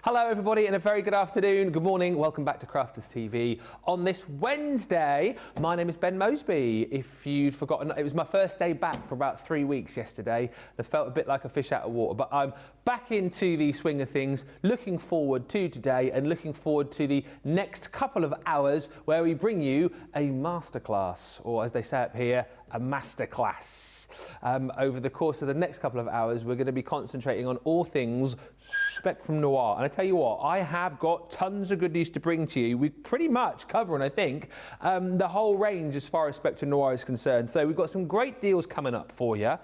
Hello everybody and a very good afternoon, good morning, welcome back to Crafters TV. On this Wednesday, my name is Ben Moseby. If you'd forgotten, it was my first day back for about 3 weeks yesterday. It felt a bit like a fish out of water, but I'm back into the swing of things, looking forward to today and looking forward to the next couple of hours where we bring you a masterclass, or as they say up here, a masterclass. Over the course of the next couple of hours, we're going to be concentrating on all things Spectrum Noir. And I tell you what, I have got tons of goodies to bring to you. We pretty much covering, I think, the whole range as far as Spectrum Noir is concerned. So we've got some great deals coming up for you.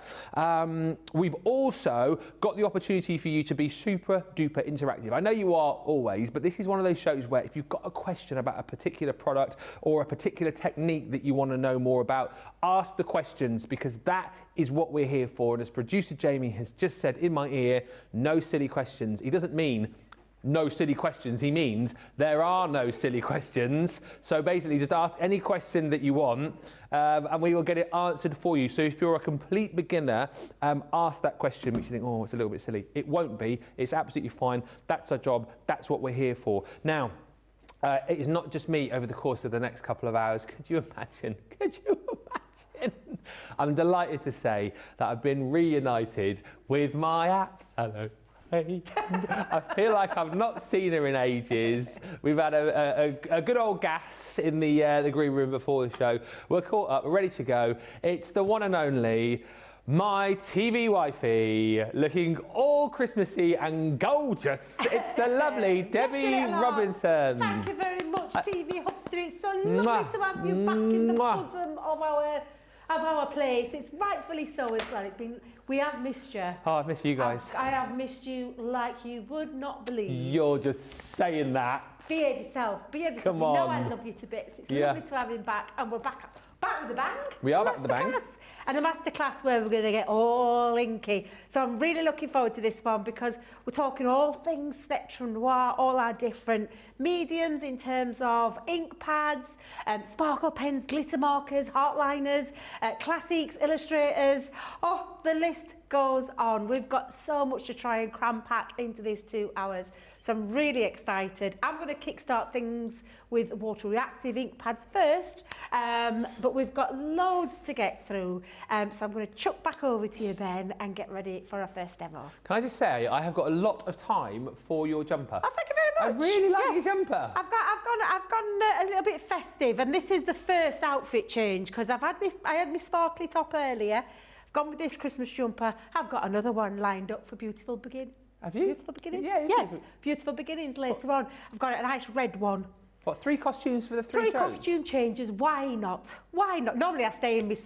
We've also got the opportunity for you to be super duper interactive. I know you are always, but this is one of those shows where if you've got a question about a particular product or a particular technique that you want to know more about, ask the questions, because that is what we're here for. And as producer Jamie has just said in my ear, no silly questions. He doesn't mean no silly questions, he means there are no silly questions. So basically just ask any question that you want and we will get it answered for you. So if you're a complete beginner, ask that question which you think, oh, it's a little bit silly. It won't be, it's absolutely fine. That's our job, that's what we're here for. Now, it is not just me over the course of the next couple of hours. Could you imagine? Could you imagine? I'm delighted to say that I've been reunited with my absolute I feel like I've not seen her in ages. We've had a good old gas in the green room before the show. We're caught up, we're ready to go. It's the one and only, my TV wifey, looking all Christmassy and gorgeous. It's the lovely Debbie Robinson. Thank you very much, TV Hubster. It's so lovely to have you back in the bosom of our place. It's rightfully so as well. We have missed you. Oh, I've missed you guys. I have missed you like you would not believe. You're just saying that. Behave yourself. Behave yourself. Come on. You know I love you to bits. It's lovely to have him back, and we're back with a bang. We are back with a bang. And a masterclass where we're going to get all inky. So I'm really looking forward to this one, because we're talking all things Spectrum Noir, all our different mediums in terms of ink pads, sparkle pens, glitter markers, Artliners, classics, illustrators. Oh, the list goes on. We've got so much to try and cram pack into these 2 hours. So I'm really excited. I'm going to kickstart things with water reactive ink pads first, but we've got loads to get through. So I'm going to chuck back over to you, Ben, and get ready for our first demo. Can I just say, I have got a lot of time for your jumper. Oh, thank you very much. I really like your jumper. I've gone a little bit festive, and this is the first outfit change, because I had my sparkly top earlier. I've gone with this Christmas jumper. I've got another one lined up for beautiful beginnings. Have you? Beautiful beginnings? Yeah. Yes, beautiful beginnings later on. I've got a nice red one. What, 3 costumes for the 3 shows? 3 costume changes, why not? Why not? Normally I stay in the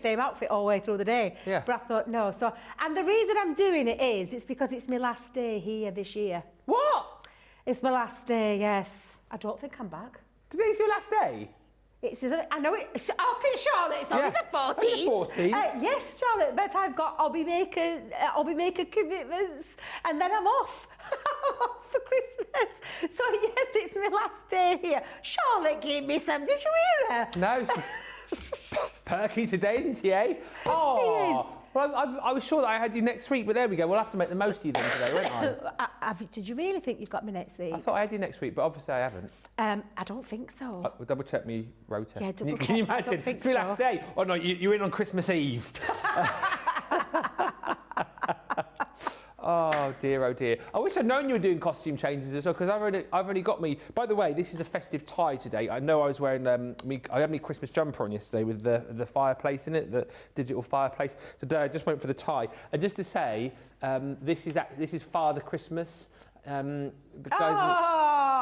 same outfit all the way through the day. Yeah. But I thought, no. So, and the reason I'm doing it is, it's because it's my last day here this year. What? It's my last day, yes. I don't think I'm back. Today's your last day? I know it. Okay, Charlotte, it's only the 14th. Oh, the 14th? Yes, Charlotte, but I've got hobby maker commitments, and then I'm off. I'm off for Christmas. So yes, it's my last day here. Charlotte gave me some. Did you hear her? No, she's perky today, isn't she, eh? Oh. Well, I was sure that I had you next week, but there we go. We'll have to make the most of you then today, won't I? Did you really think you've got me next week? I thought I had you next week, but obviously I haven't. I don't think so. We'll double check me rota. Yeah, double check. Can you imagine? It's my last day. Oh no, you're in on Christmas Eve. Oh dear, oh dear. I wish I'd known you were doing costume changes as well, because I've only got me. By the way, this is a festive tie today. I know I was wearing I had my Christmas jumper on yesterday with the fireplace in it, the digital fireplace. Today I just went for the tie. And just to say, this is Father Christmas. The guys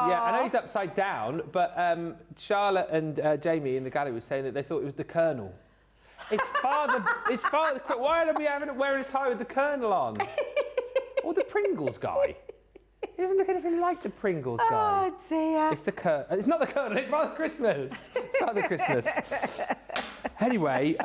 yeah, I know he's upside down, but Charlotte and Jamie in the gallery were saying that they thought it was the Colonel. It's Father. Why are we wearing a tie with the Colonel on? Or the Pringles guy. He doesn't look anything like the Pringles guy. Oh dear. It's not the Colonel, it's Father Christmas. It's Father Christmas. Anyway,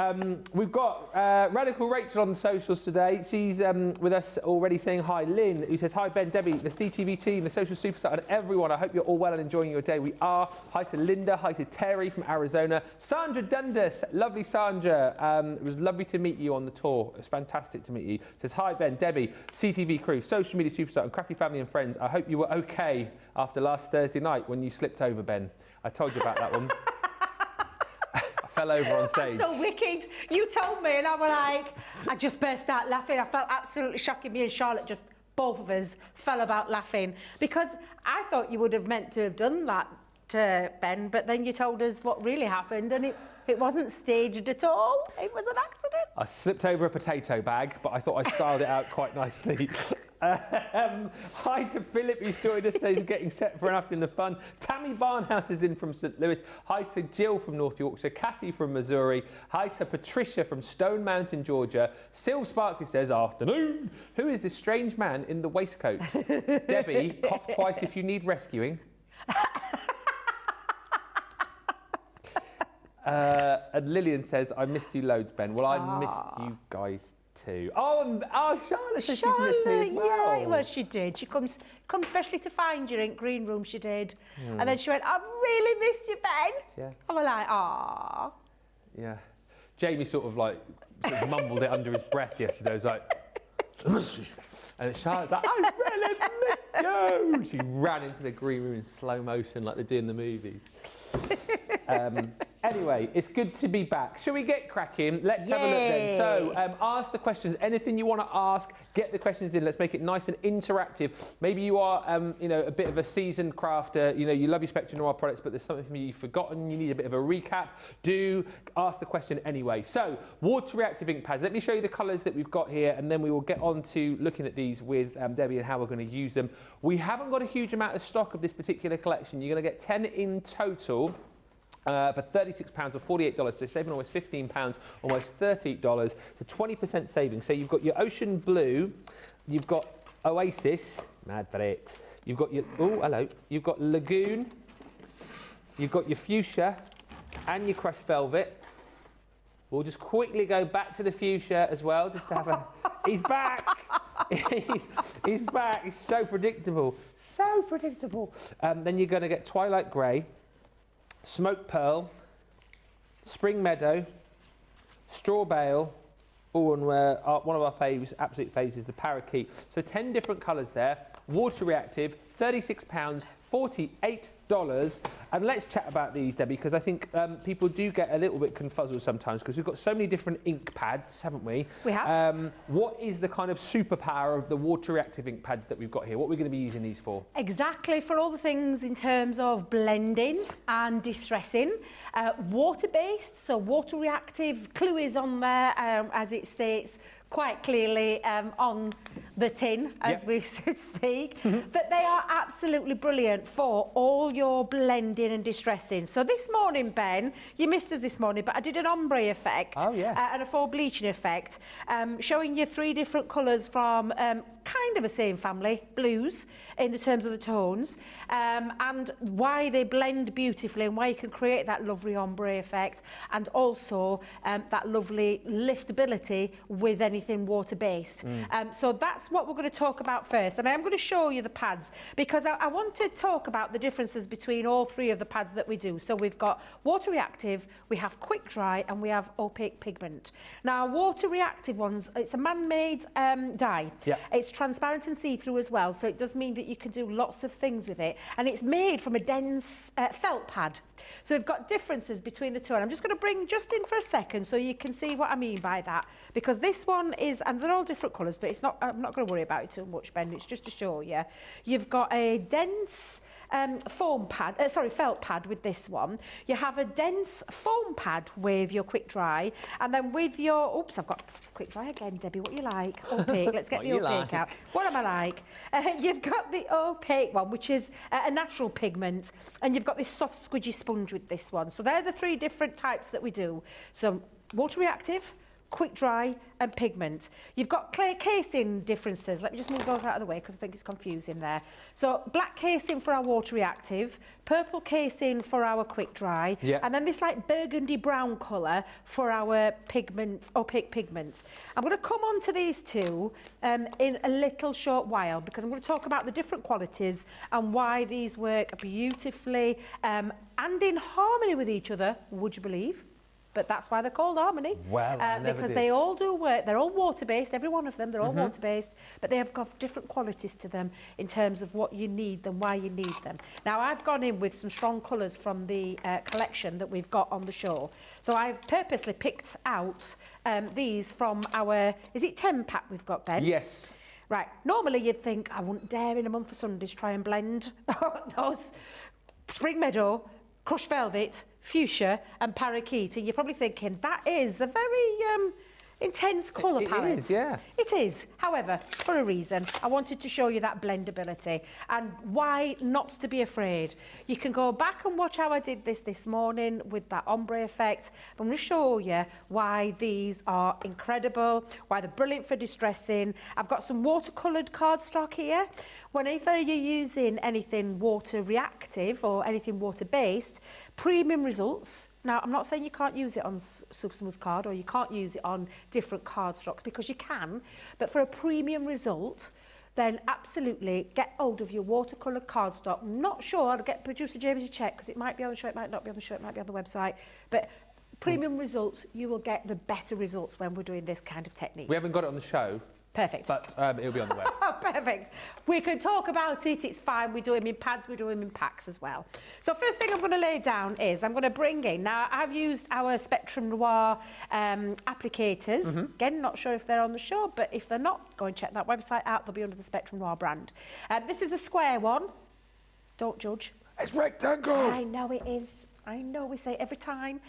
we've got Radical Rachel on the socials today. She's with us already saying hi. Lynn, who says, hi Ben, Debbie, the CTV team, the social superstar, and everyone. I hope you're all well and enjoying your day. We are. Hi to Linda. Hi to Terry from Arizona. Sandra Dundas. Lovely Sandra. It was lovely to meet you on the tour. It was fantastic to meet you. Says, hi Ben, Debbie, CTV crew, social media superstar, and crafty family and friends. I hope you were okay after last Thursday night when you slipped over, Ben. I told you about that one. Fell over on stage. That's so wicked. You told me and I was like, I just burst out laughing. I felt absolutely shocking. Me and Charlotte just, both of us, fell about laughing because I thought you would have meant to have done that to Ben, but then you told us what really happened and it wasn't staged at all. It was an accident. I slipped over a potato bag, but I thought I styled it out quite nicely. Hi to Philip, who's joined us, says getting set for an afternoon of fun. Tammy Barnhouse is in from St Louis. Hi to Jill from North Yorkshire. Kathy from Missouri. Hi to Patricia from Stone Mountain, Georgia. Sylv Sparkley says, afternoon. Who is this strange man in the waistcoat? Debbie, cough twice if you need rescuing. And Lillian says, I missed you loads, Ben. Well, I missed you guys too. Oh, Charlotte says she's missed me as well. Yeah, well, she did. She comes especially to find you in green room, she did. And then she went, I've really missed you, Ben. Yeah. I was like, ah. Yeah. Jamie sort of mumbled it under his breath yesterday. He was like, I missed you. And Charlotte's like, I really missed you. She ran into the green room in slow motion like they do in the movies. Anyway, it's good to be back. Shall we get cracking? Let's have a look then. So, ask the questions. Anything you want to ask, get the questions in. Let's make it nice and interactive. Maybe you are, a bit of a seasoned crafter. You love your Spectrum Noir products, but there's something you've forgotten. You need a bit of a recap. Do ask the question anyway. So, water reactive ink pads. Let me show you the colours that we've got here, and then we will get on to looking at these with Debbie and how we're going to use them. We haven't got a huge amount of stock of this particular collection. You're going to get 10 in total. For £36 or $48, so saving almost £15, almost $30. It's a 20% saving. So you've got your ocean blue, you've got Oasis, mad for it. You've got your, you've got Lagoon, you've got your fuchsia, and your crushed velvet. We'll just quickly go back to the fuchsia as well, just to have a. He's back. he's back. He's so predictable, so predictable. Then you're going to get Twilight Grey. Smoke Pearl, Spring Meadow, Straw Bale, and one of our faves, absolute faves, is the Parakeet. So 10 different colours there. Water reactive, £36, $48. And let's chat about these, Debbie, because I think people do get a little bit confuzzled sometimes because we've got so many different ink pads, haven't we? We have. What is the kind of superpower of the water reactive ink pads that we've got here? What are we going to be using these for? Exactly, for all the things in terms of blending and distressing. Water-based, so water reactive. Clue is on there, as it states quite clearly on the tin, as we speak. But they are absolutely brilliant for all your blending and distressing. So this morning, Ben, you missed us this morning, but I did an ombre effect and a full bleaching effect, showing you 3 different colours from kind of a same family, blues, in the terms of the tones, and why they blend beautifully and why you can create that lovely ombre effect, and also that lovely liftability with anything water-based. So that's what we're going to talk about first, and I am going to show you the pads because I want to talk about the differences between all 3 of the pads that we do. So we've got water reactive, we have quick dry, and we have opaque pigment. Now, water reactive ones, it's a man-made dye. It's transparent and see-through as well, so it does mean that you can do lots of things with it, and it's made from a dense felt pad. So we've got differences between the two, and I'm just going to bring just in for a second so you can see what I mean by that, because this one is, and they're all different colours, but it's not, I'm not going to worry about it too much, Ben, it's just to show you. You've got a dense felt pad with this one. You have a dense foam pad with your quick dry, and then with your, oops, I've got quick dry again, Debbie, what you like? Opaque, let's get the opaque out. What am I like? You've got the opaque one, which is a natural pigment, and you've got this soft squidgy sponge with this one. So they're the 3 different types that we do. So water reactive, quick dry and pigment. You've got clear casing differences. Let me just move those out of the way because I think it's confusing there. So black casing for our water reactive, purple casing for our quick dry, and then this like burgundy brown colour for our pigment, opaque pigments. I'm going to come on to these two in a little short while because I'm going to talk about the different qualities and why these work beautifully and in harmony with each other, would you believe? But that's why they're called harmony. Well, because they all do work. They're all water-based, every one of them, they're all water-based, but they have got different qualities to them in terms of what you need and why you need them. Now, I've gone in with some strong colours from the collection that we've got on the show. So I've purposely picked out these from our, is it 10 pack we've got, Ben? Yes. Right, normally you'd think, I wouldn't dare in a month for Sundays try and blend those Spring Meadow, Crushed Velvet, Fuchsia and Parakeet, and you're probably thinking that is a very intense colour palette. It is, yeah. It is. However, for a reason, I wanted to show you that blendability and why not to be afraid. You can go back and watch how I did this morning with that ombre effect. I'm going to show you why these are incredible, why they're brilliant for distressing. I've got some watercoloured cardstock here. Whenever you're using anything water reactive or anything water based, premium results. Now, I'm not saying you can't use it on Super Smooth card or you can't use it on different cardstocks because you can, but for a premium result, then absolutely get hold of your watercolour cardstock. I'm not sure, I'll get producer James to check because it might be on the show, it might not be on the show, it might be on the website, but premium results, you will get the better results when we're doing this kind of technique. We haven't got it on the show. Perfect. But it'll be on the web. Perfect. We can talk about it, it's fine. We do them in pads, we do them in packs as well. So first thing I'm going to lay down is I'm going to bring in, now I've used our Spectrum Noir applicators. Again, not sure if they're on the show, but if they're not, go and check that website out. They'll be under the Spectrum Noir brand. This is the square one. Don't judge. It's rectangle. I know it is. I know we say it every time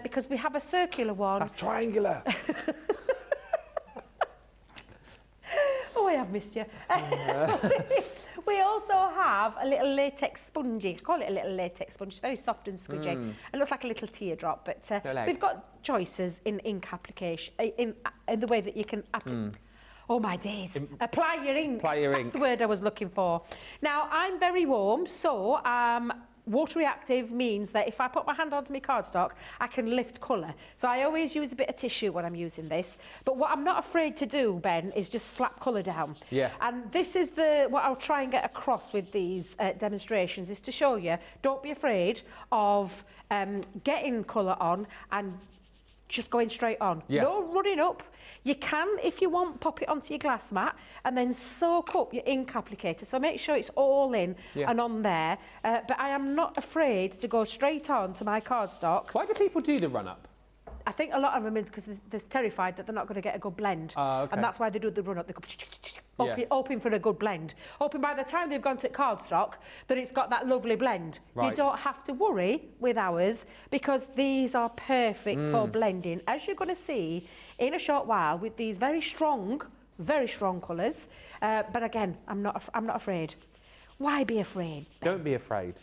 because we have a circular one. That's triangular. Oh, I have missed you. We also have a little latex spongy. I call it a little latex sponge. It's very soft and squidgy. It looks like a little teardrop, but we've got choices in ink application, in the way that you can oh my days. Apply your ink. Apply your ink. That's the word I was looking for. Now, I'm very warm, so water reactive means that if I put my hand onto my cardstock, I can lift colour. So I always use a bit of tissue when I'm using this. But what I'm not afraid to do, Ben, is just slap colour down. Yeah. And this is what I'll try and get across with these demonstrations, is to show you, don't be afraid of getting colour on and just going straight on. Yeah. No running up. You can, if you want, pop it onto your glass mat and then soak up your ink applicator. So make sure it's all in and on there. But I am not afraid to go straight on to my cardstock. Why do people do the run-up? I think a lot of them are because they're terrified that they're not going to get a good blend. Okay. And that's why they do the run-up. They go hoping for a good blend. Hoping by the time they've gone to cardstock that it's got that lovely blend. Right. You don't have to worry with ours because these are perfect for blending, as you're going to see in a short while with these very strong colours. But again, I'm not afraid. Why be afraid? Don't be afraid.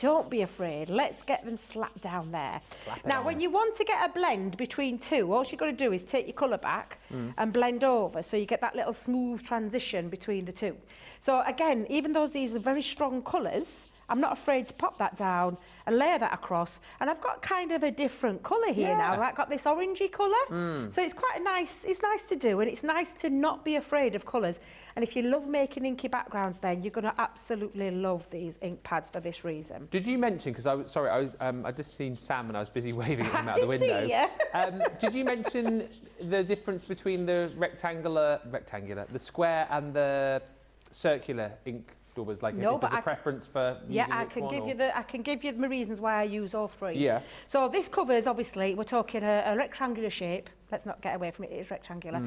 Don't be afraid. Let's get them slapped down there. Now, when you want to get a blend between two, all you've got to do is take your colour back and blend over so you get that little smooth transition between the two. So again, even though these are very strong colours, I'm not afraid to pop that down and layer that across. And I've got kind of a different colour here now. I've got this orangey colour. So it's quite it's nice to do, and it's nice to not be afraid of colours. And if you love making inky backgrounds, Ben, you're going to absolutely love these ink pads for this reason. Did you mention, because I just seen Sam and I was busy waving at him out the window. See ya. Did you mention the difference between the rectangular, the square and the circular ink daubers? Like, no, if there's a preference for using I can give you my reasons why I use all three. Yeah. So this covers, obviously, we're talking a rectangular shape. Let's not get away from it. It is rectangular.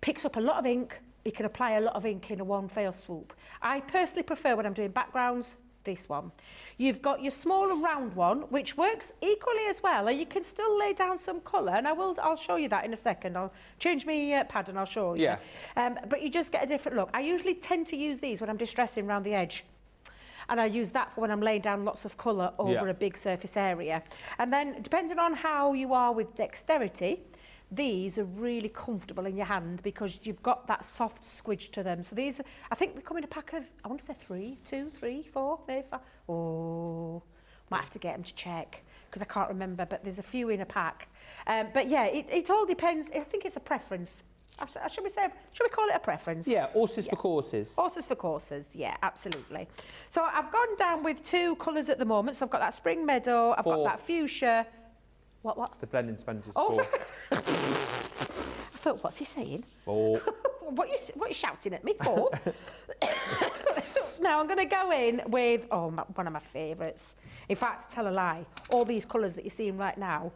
Picks up a lot of ink. You can apply a lot of ink in a one fell swoop. I personally prefer, when I'm doing backgrounds, this one. You've got your small and round one, which works equally as well, and you can still lay down some colour, and I'll show you that in a second. I'll change my pad and I'll show you. But you just get a different look. I usually tend to use these when I'm distressing around the edge. And I use that for when I'm laying down lots of colour over a big surface area. And then, depending on how you are with dexterity, these are really comfortable in your hand because you've got that soft squidge to them. So these, I think they come in a pack of, I want to say 2, 3, 4, maybe 5. Oh, might have to get them to check because I can't remember, but there's a few in a pack. But yeah, it all depends. I think it's a preference. Should we call it a preference? Yeah, horses for courses. Horses for courses, yeah, absolutely. So I've gone down with 2 colours at the moment. So I've got that Spring Meadow, I've got that Fuchsia. What? The blending sponge is 4. I thought, what's he saying? 4. What are you shouting at me for? Now I'm going to go in with, one of my favourites. In fact, to tell a lie, all these colours that you're seeing right now,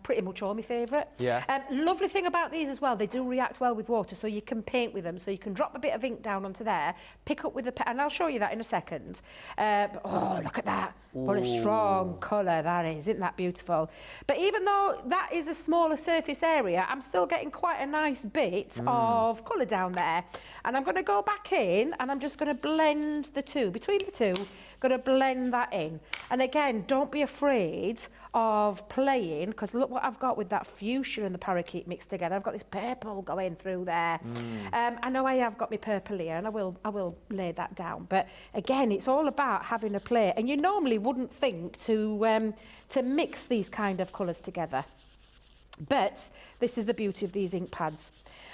pretty much all my favourite. Yeah. Lovely thing about these as well, they do react well with water, so you can paint with them. So you can drop a bit of ink down onto there, pick up with the pen, and I'll show you that in a second. Look at that. What a strong colour that is. Isn't that beautiful? But even though that is a smaller surface area, I'm still getting quite a nice bit of colour down there. And I'm going to go back in and I'm just going to blend the two. Between the two, going to blend that in. And again, don't be afraid of playing, because look what I've got with that fuchsia and the parakeet mixed together. I've got this purple going through there. I know I have got my purple here, and I will lay that down. But again, it's all about having a play. And you normally wouldn't think to mix these kind of colours together. But this is the beauty of these ink pads.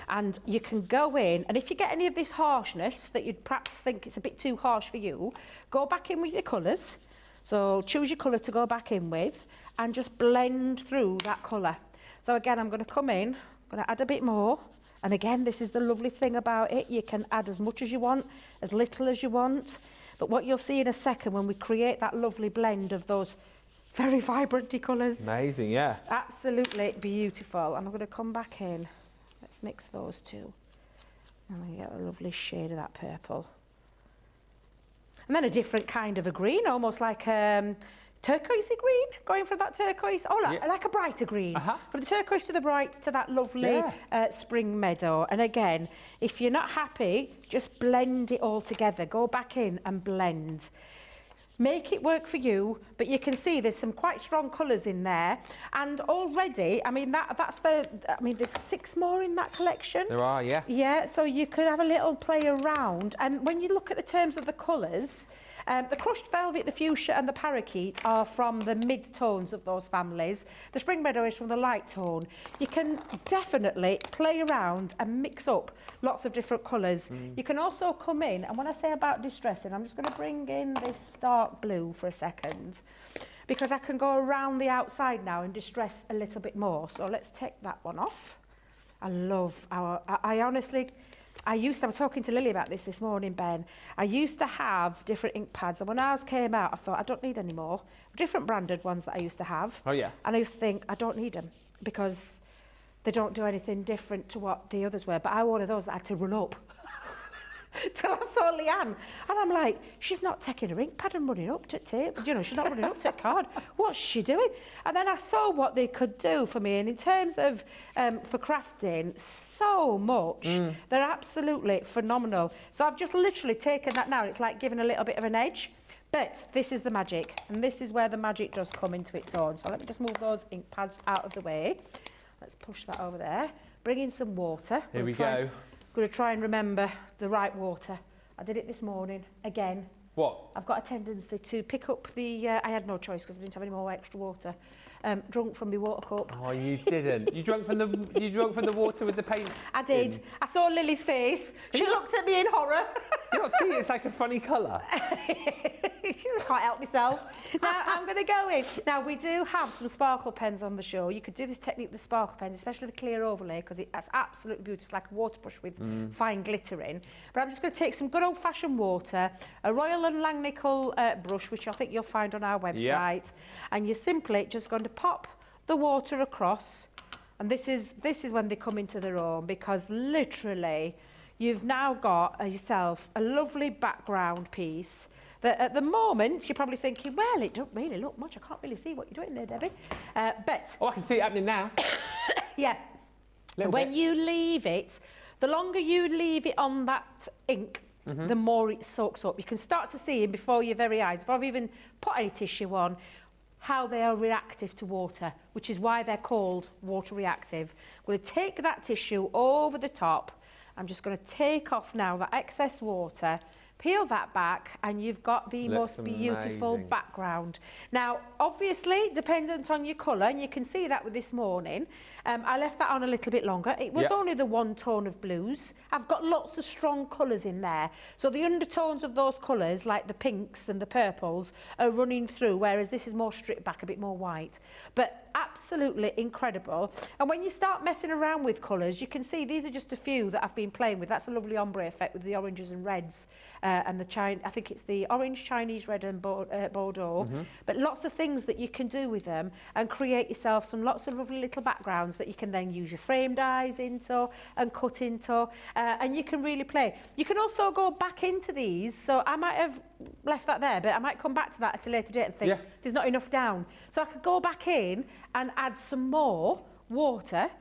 And you can go in, and if you get any of this harshness that you'd perhaps think it's a bit too harsh for you, go back in with your colours. So choose your colour to go back in with and just blend through that colour. So again, I'm going to come in, I'm going to add a bit more. And again, this is the lovely thing about it. You can add as much as you want, as little as you want. But what you'll see in a second when we create that lovely blend of those very vibranty colours. Amazing, yeah. Absolutely beautiful. And I'm going to come back in. Let's mix those two. And we get a lovely shade of that purple. And then a different kind of a green, almost like turquoisey green, going from that turquoise, like a brighter green. From the turquoise to the bright to that lovely spring meadow. And again, if you're not happy, just blend it all together. Go back in and blend. Make it work for you, but you can see there's some quite strong colours in there. And already, I mean, there's 6 more in that collection. There are, yeah. Yeah, so you could have a little play around. And when you look at the terms of the colours, the crushed velvet, the fuchsia and the parakeet are from the mid-tones of those families. The spring meadow is from the light tone. You can definitely play around and mix up lots of different colours. You can also come in, and when I say about distressing, I'm just going to bring in this dark blue for a second, because I can go around the outside now and distress a little bit more. So let's take that one off. I love I honestly... I was talking to Lily about this morning, Ben. I used to have different ink pads, and when ours came out, I thought, I don't need any more. Different branded ones that I used to have. Oh, yeah. And I used to think, I don't need them, because they don't do anything different to what the others were. But I wanted those that had to run up. Till I saw Leanne, and I'm like, she's not taking her ink pad and running up to tape. You know, she's not running up to a card. What's she doing? And then I saw what they could do for me, and in terms of for crafting, so much. They're absolutely phenomenal. So I've just literally taken that now. It's like giving a little bit of an edge. But this is the magic, and this is where the magic does come into its own. So let me just move those ink pads out of the way. Let's push that over there. Bring in some water. Here we go. Going to try and remember the right water. I did it this morning again. What? I've got a tendency to pick up the... I had no choice because I didn't have any more extra water. Drunk from my water cup. Oh, you didn't. You drunk from the water with the paint. I did. In. I saw Lily's face. She looked at me in horror. You don't see it. It's like a funny colour. Can't help myself. Now I'm going to go in. Now we do have some sparkle pens on the show. You could do this technique with the sparkle pens, especially the clear overlay, because that's absolutely beautiful. It's like a water brush with fine glitter in. But I'm just going to take some good old-fashioned water, a Royal and Langnickel brush, which I think you'll find on our website, and you're simply just going to pop the water across. And this is when they come into their own, because literally you've now got yourself a lovely background piece that at the moment you're probably thinking, well, it don't really look much. I can't really see what you're doing there, Debbie. But I can see it happening now. Yeah. When you leave it, the longer you leave it on that ink, the more it soaks up. You can start to see it before your very eyes, before I've even put any tissue on. how they are reactive to water, which is why they're called water reactive. I'm going to take that tissue over the top. I'm just going to take off now the excess water, peel that back, and you've got the most beautiful background. Now, obviously, dependent on your colour, and you can see that with this morning, I left that on a little bit longer. It was only the one tone of blues. I've got lots of strong colours in there. So the undertones of those colours, like the pinks and the purples, are running through, whereas this is more stripped back, a bit more white. But absolutely incredible. And when you start messing around with colours, you can see these are just a few that I've been playing with. That's a lovely ombre effect with the oranges and reds. And I think it's the orange, Chinese red and Bordeaux. But lots of things that you can do with them and create yourself lots of lovely little backgrounds that you can then use your framed eyes into and cut into. And you can really play. You can also go back into these. So I might have left that there, but I might come back to that at a later date and think there's not enough down. So I could go back in and add some more water.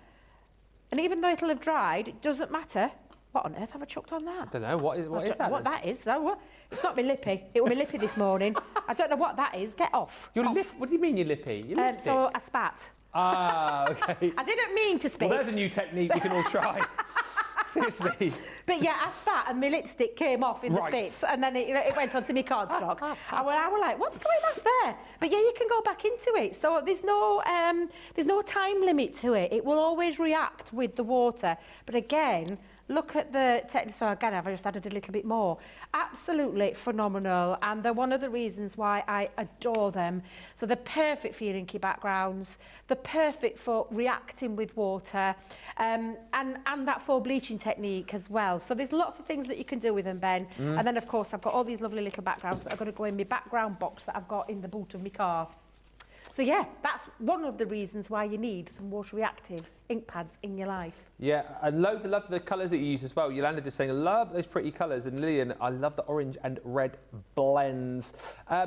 And even though it'll have dried, it doesn't matter. What on earth have I chucked on that? I don't know. What is that? What that is, though. It's not my lippy. It was my lippy this morning. I don't know what that is. Get off. Your lip? What do you mean your lippy? Your lipstick? So I spat. Ah, okay. I didn't mean to spit. Well, there's a new technique we can all try. Seriously. But yeah, I spat and my lipstick came off in the spits, and then it went onto my cardstock. I was like, what's going on there? But yeah, you can go back into it. So there's no time limit to it. It will always react with the water. But again, look at the technique. So again, I've just added a little bit more. Absolutely phenomenal, and they're one of the reasons why I adore them. So they're perfect for your inky backgrounds. They're perfect for reacting with water, and that faux bleaching technique as well. So there's lots of things that you can do with them, Ben. And then of course I've got all these lovely little backgrounds that are going to go in my background box that I've got in the boot of my car. So yeah, that's one of the reasons why you need some water reactive ink pads in your life. Yeah, and loads of love for the colours that you use as well. Yolanda just saying, I love those pretty colours. And Lillian, I love the orange and red blends. I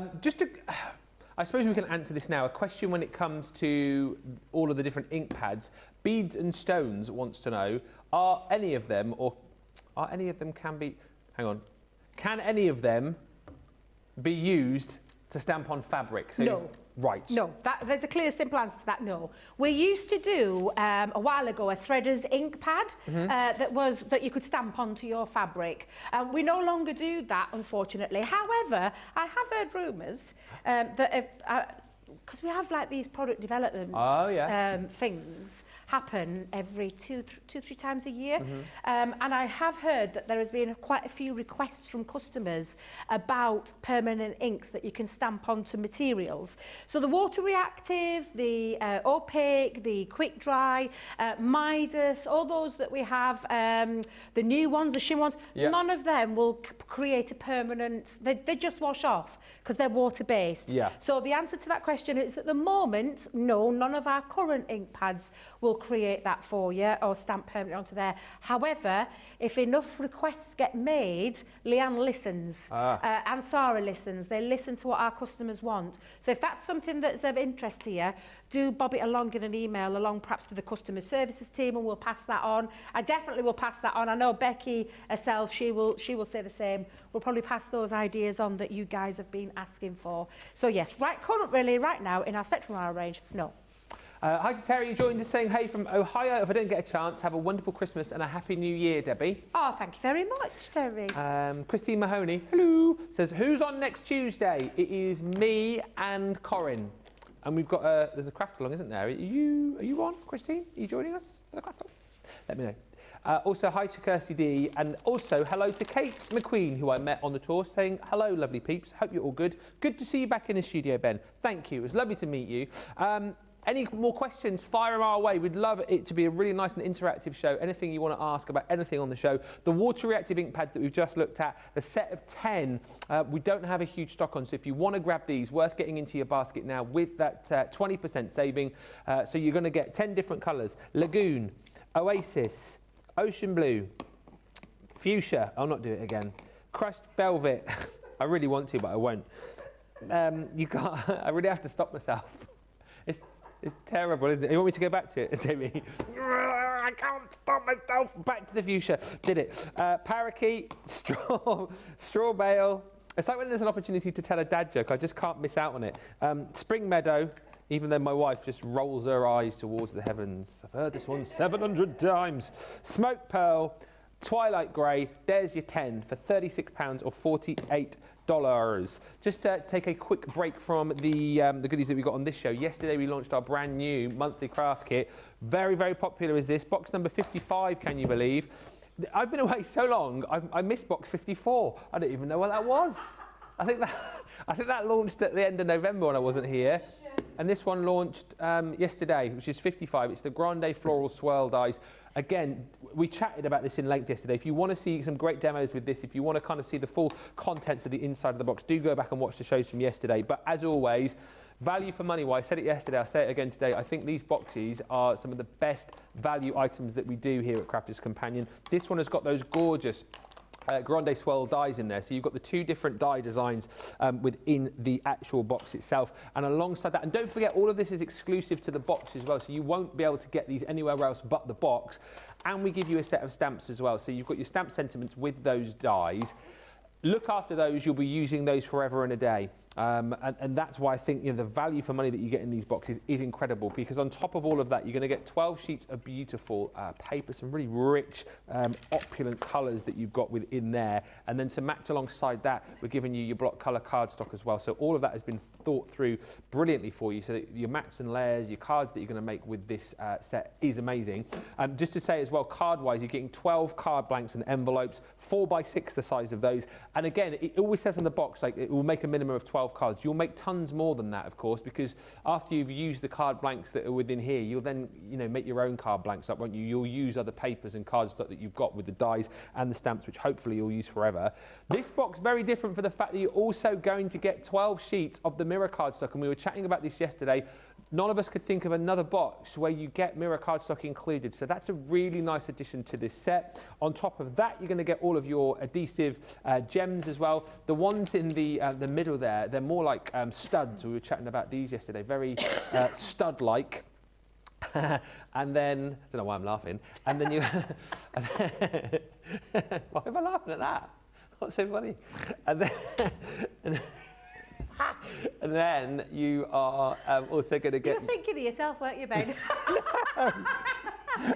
suppose we can answer this now. A question when it comes to all of the different ink pads. Beads and Stones wants to know, can any of them be used to stamp on fabric? So no. Right. No, there's a clear, simple answer to that, no. We used to do, a while ago, a threader's ink pad that you could stamp onto your fabric. We no longer do that, unfortunately. However, I have heard rumours that because we have like these product development things happen every two, 3 times a year. And I have heard that there has been quite a few requests from customers about permanent inks that you can stamp onto materials. So the water reactive, the opaque, the quick dry, Midas, all those that we have, the new ones, the shim ones, none of them will create a permanent, they just wash off because they're water based. So the answer to that question is at the moment, no, none of our current ink pads will create that for you or stamp permanently onto there. However, if enough requests get made, Leanne listens and Sarah listens. They listen to what our customers want. So if that's something that's of interest to you, do bob it along in an email along perhaps to the customer services team, and we'll pass that on. I definitely will pass that on. I know Becky herself, she will say the same. We'll probably pass those ideas on that you guys have been asking for. So yes, currently right now in our Spectrum Noir range, no. Hi to Terry, who joined us saying, hey from Ohio. If I don't get a chance, have a wonderful Christmas and a happy New Year, Debbie. Oh, thank you very much, Terry. Christine Mahoney, hello, says, who's on next Tuesday? It is me and Corinne. And we've got there's a craft along, isn't there? Are you on, Christine? Are you joining us for the craft along? Let me know. Also, hi to Kirsty D, and also hello to Kate McQueen, who I met on the tour, saying, hello, lovely peeps. Hope you're all good. Good to see you back in the studio, Ben. Thank you. It was lovely to meet you. Any more questions, fire them our way. We'd love it to be a really nice and interactive show. Anything you want to ask about anything on the show. The water reactive ink pads that we've just looked at, the set of 10, we don't have a huge stock on. So if you want to grab these, worth getting into your basket now with that 20% saving. So you're going to get 10 different colours. Lagoon, Oasis, Ocean Blue, Fuchsia. I'll not do it again. Crushed Velvet. I really want to, but I won't. I really have to stop myself. It's terrible, isn't it? You want me to go back to it, Jamie? I can't stop myself. Back to the Fuchsia. Did it. Parakeet, Straw Bale, It's like when there's an opportunity to tell a dad joke, I just can't miss out on it. Spring Meadow, even though my wife just rolls her eyes towards the heavens. I've heard this one 700 times. Smoke Pearl, Twilight Grey, there's your 10 for £36 or $48. Just to take a quick break from the goodies that we got on this show. Yesterday we launched our brand new monthly craft kit. Very, very popular is this. Box number 55, can you believe? I've been away so long, I missed box 54. I don't even know what that was. I think that launched at the end of November when I wasn't here. And this one launched yesterday, which is 55. It's the Grande Floral Swirl Dies. Again, we chatted about this in length yesterday. If you want to see some great demos with this, if you want to kind of see the full contents of the inside of the box, do go back and watch the shows from yesterday. But as always, value for money. Well, I said it yesterday, I'll say it again today. I think these boxes are some of the best value items that we do here at Crafters Companion. This one has got those gorgeous Grande Swirl dies in there. So you've got the two different die designs within the actual box itself. And alongside that, and don't forget, all of this is exclusive to the box as well. So you won't be able to get these anywhere else but the box. And we give you a set of stamps as well. So you've got your stamp sentiments with those dies. Look after those, you'll be using those forever and a day. And that's why I think the value for money that you get in these boxes is incredible, because on top of all of that, you're going to get 12 sheets of beautiful paper, some really rich, opulent colours that you've got within there. And then to match alongside that, we're giving you your block colour cardstock as well. So all of that has been thought through brilliantly for you, so that your mats and layers, your cards that you're going to make with this set is amazing. Just to say as well, card-wise, you're getting 12 card blanks and envelopes, 4x6 the size of those. And again, it always says on the box, like, it will make a minimum of 12 cards. You'll make tons more than that, of course, because after you've used the card blanks that are within here, you'll then make your own card blanks up, won't you? You'll use other papers and cardstock that you've got with the dies and the stamps, which hopefully you'll use forever. This box, very different for the fact that you're also going to get 12 sheets of the mirror cardstock, and we were chatting about this yesterday. None of us could think of another box where you get mirror cardstock included, so that's a really nice addition to this set. On top of that, you're going to get all of your adhesive gems as well. The ones in the middle there, they're more like studs. We were chatting about these yesterday, very stud-like. And then, I don't know why I'm laughing, and then you... Why am I laughing at that? What's so funny? And then you are also going to get... You were thinking of yourself, weren't you, Ben?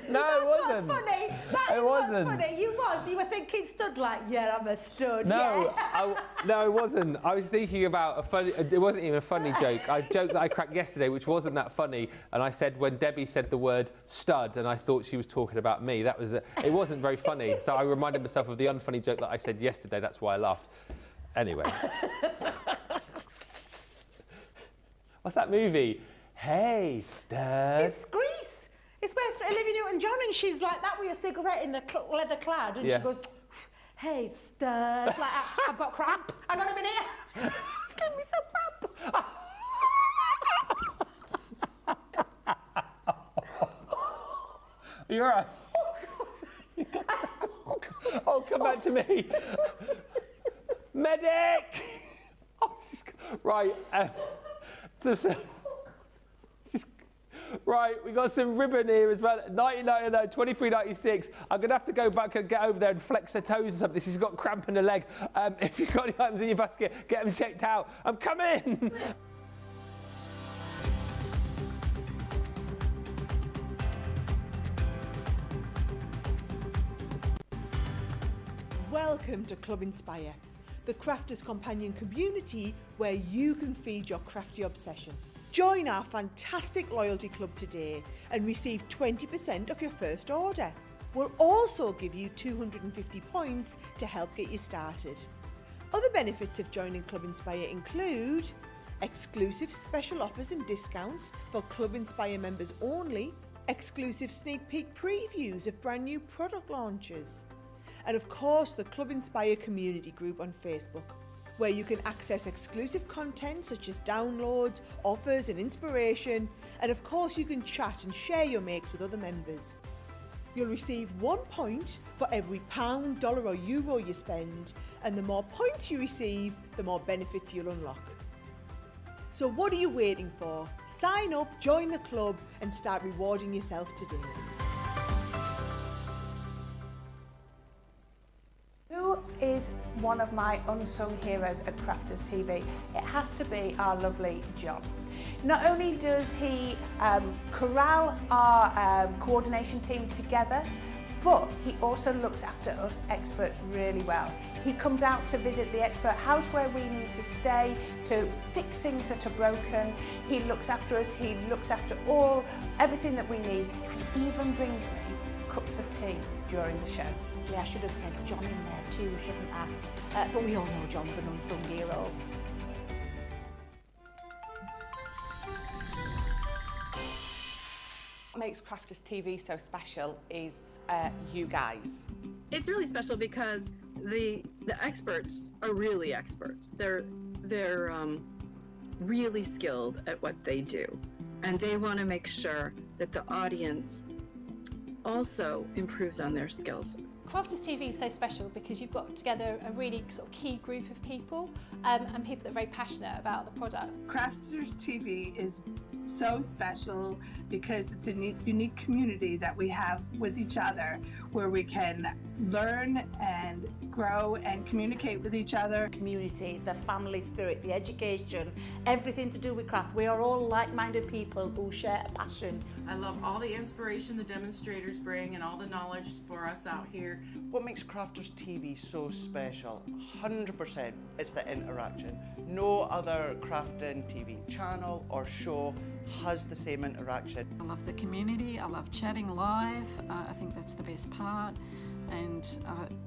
No, it wasn't. That's funny. It wasn't. Funny. You were thinking stud like, yeah, I'm a stud. No, yeah. No, it wasn't. I was thinking about a funny... It wasn't even a funny joke. A joke that I cracked yesterday, which wasn't that funny. And I said, when Debbie said the word stud, and I thought she was talking about me, it wasn't very funny. So I reminded myself of the unfunny joke that I said yesterday. That's why I laughed. Anyway. What's that movie? Hey, stud. It's Grease. It's where Olivia Newton-John, and she's like that with a cigarette in the leather clad, and she goes, hey, stud. Like, I've got cramp. I got a minute. Give me some cramp. You're right. Oh, come back to me. Medic! Right. Right, we got some ribbon here as well. 1999, 23.96. I'm going to have to go back and get over there and flex her toes or something. She's got cramp in her leg. If you've got any items in your basket, get them checked out. I'm coming! Welcome to Club Inspire, the Crafters Companion community where you can feed your crafty obsession. Join our fantastic loyalty club today and receive 20% off your first order. We'll also give you 250 points to help get you started. Other benefits of joining Club Inspire include exclusive special offers and discounts for Club Inspire members only, exclusive sneak peek previews of brand new product launches, and of course the Club Inspire community group on Facebook, where you can access exclusive content such as downloads, offers and inspiration, and of course you can chat and share your makes with other members. You'll receive 1 point for every £1, $1 or euro you spend, and the more points you receive, the more benefits you'll unlock. So what are you waiting for? Sign up, join the club and start rewarding yourself today. Who is is one of my unsung heroes at Crafters TV. It has to be our lovely John. Not only does he corral our coordination team together, but he also looks after us experts really well. He comes out to visit the expert house where we need to stay, to fix things that are broken. He looks after us, he looks after everything that we need, and even brings me cups of tea during the show. Yeah, I should have said John in there too, shouldn't I? But we all know John's an unsung hero. What makes Crafters TV so special is you guys. It's really special because the experts are really experts. They're really skilled at what they do, and they want to make sure that the audience also improves on their skills. Crafters TV is so special because you've got together a really sort of key group of people and people that are very passionate about the products. Crafters TV is so special because it's a unique community that we have with each other where we can learn and grow and communicate with each other. Community, the family spirit, the education, everything to do with craft. We are all like-minded people who share a passion. I love all the inspiration the demonstrators bring and all the knowledge for us out here. What makes Crafters TV so special? 100% it's the interaction. No other crafting TV channel or show has the same interaction. I love the community, I love chatting live, I think that's the best part. And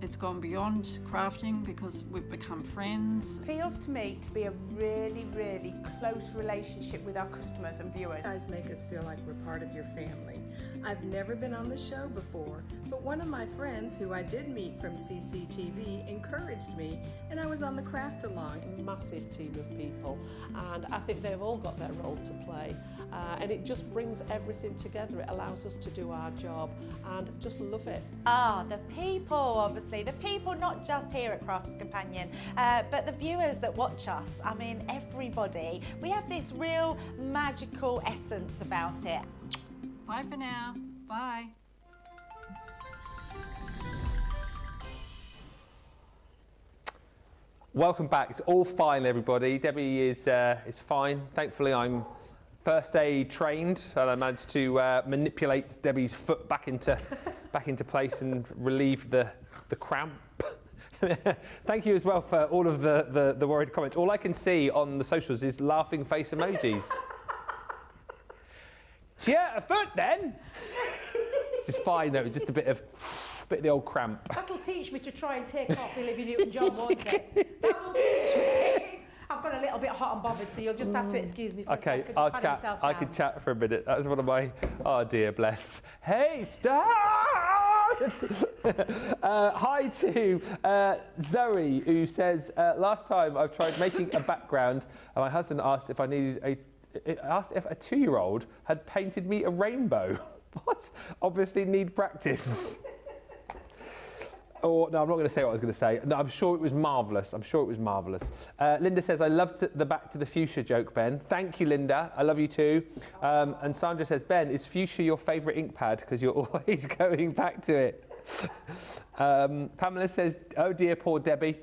it's gone beyond crafting because we've become friends. It feels to me to be a really, really close relationship with our customers and viewers. You guys make us feel like we're part of your family. I've never been on the show before, but one of my friends who I did meet from CCTV encouraged me, and I was on the craft along. A massive team of people, and I think they've all got their role to play, and it just brings everything together. It allows us to do our job and just love it. The people, obviously. The people not just here at Crafts Companion, but the viewers that watch us. I mean, everybody. We have this real magical essence about it. Bye for now. Bye. Welcome back. It's all fine, everybody. Debbie is fine. Thankfully, I'm first aid trained, and I managed to manipulate Debbie's foot back into place and relieve the cramp. Thank you as well for all of the worried comments. All I can see on the socials is laughing face emojis. She hurt her foot then. It's fine though. It's just a bit of the old cramp. That'll teach me to try and take off Olivia Newton-John, won't it? That will teach me. I've got a little bit hot and bothered, so you'll just have to excuse me for a second. I'll chat. I could chat for a minute. That was one of my. Oh dear, bless. Hey, stop! Hi to Zoe, who says last time I've tried making a background, and my husband asked if I needed asked if a 2-year-old had painted me a rainbow. What? Obviously need practice. Oh, no, I'm not going to say what I was going to say. No, I'm sure it was marvellous. Linda says, I loved the Back to the Fuchsia joke, Ben. Thank you, Linda. I love you too. And Sandra says, Ben, is Fuchsia your favourite ink pad? Because you're always going back to it. Pamela says, oh dear, poor Debbie.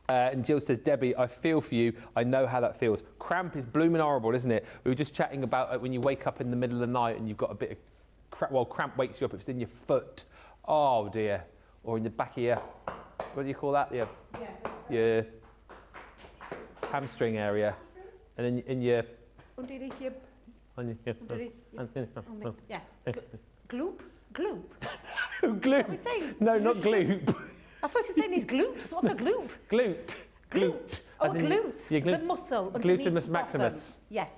And Jill says, Debbie, I feel for you. I know how that feels. Cramp is blooming horrible, isn't it? We were just chatting about when you wake up in the middle of the night and you've got a bit of cramp. Well, cramp wakes you up if it's in your foot. Oh, dear. Or in the back of your, what do you call that? Your hamstring area. And in your... Underneath your... Yeah. Gloop? Gloop? Gloop. No, not gloop. I thought you were saying these glutes. What's a gloop? Glute. Oh, glute. The muscle. Glutimus maximus. Yes.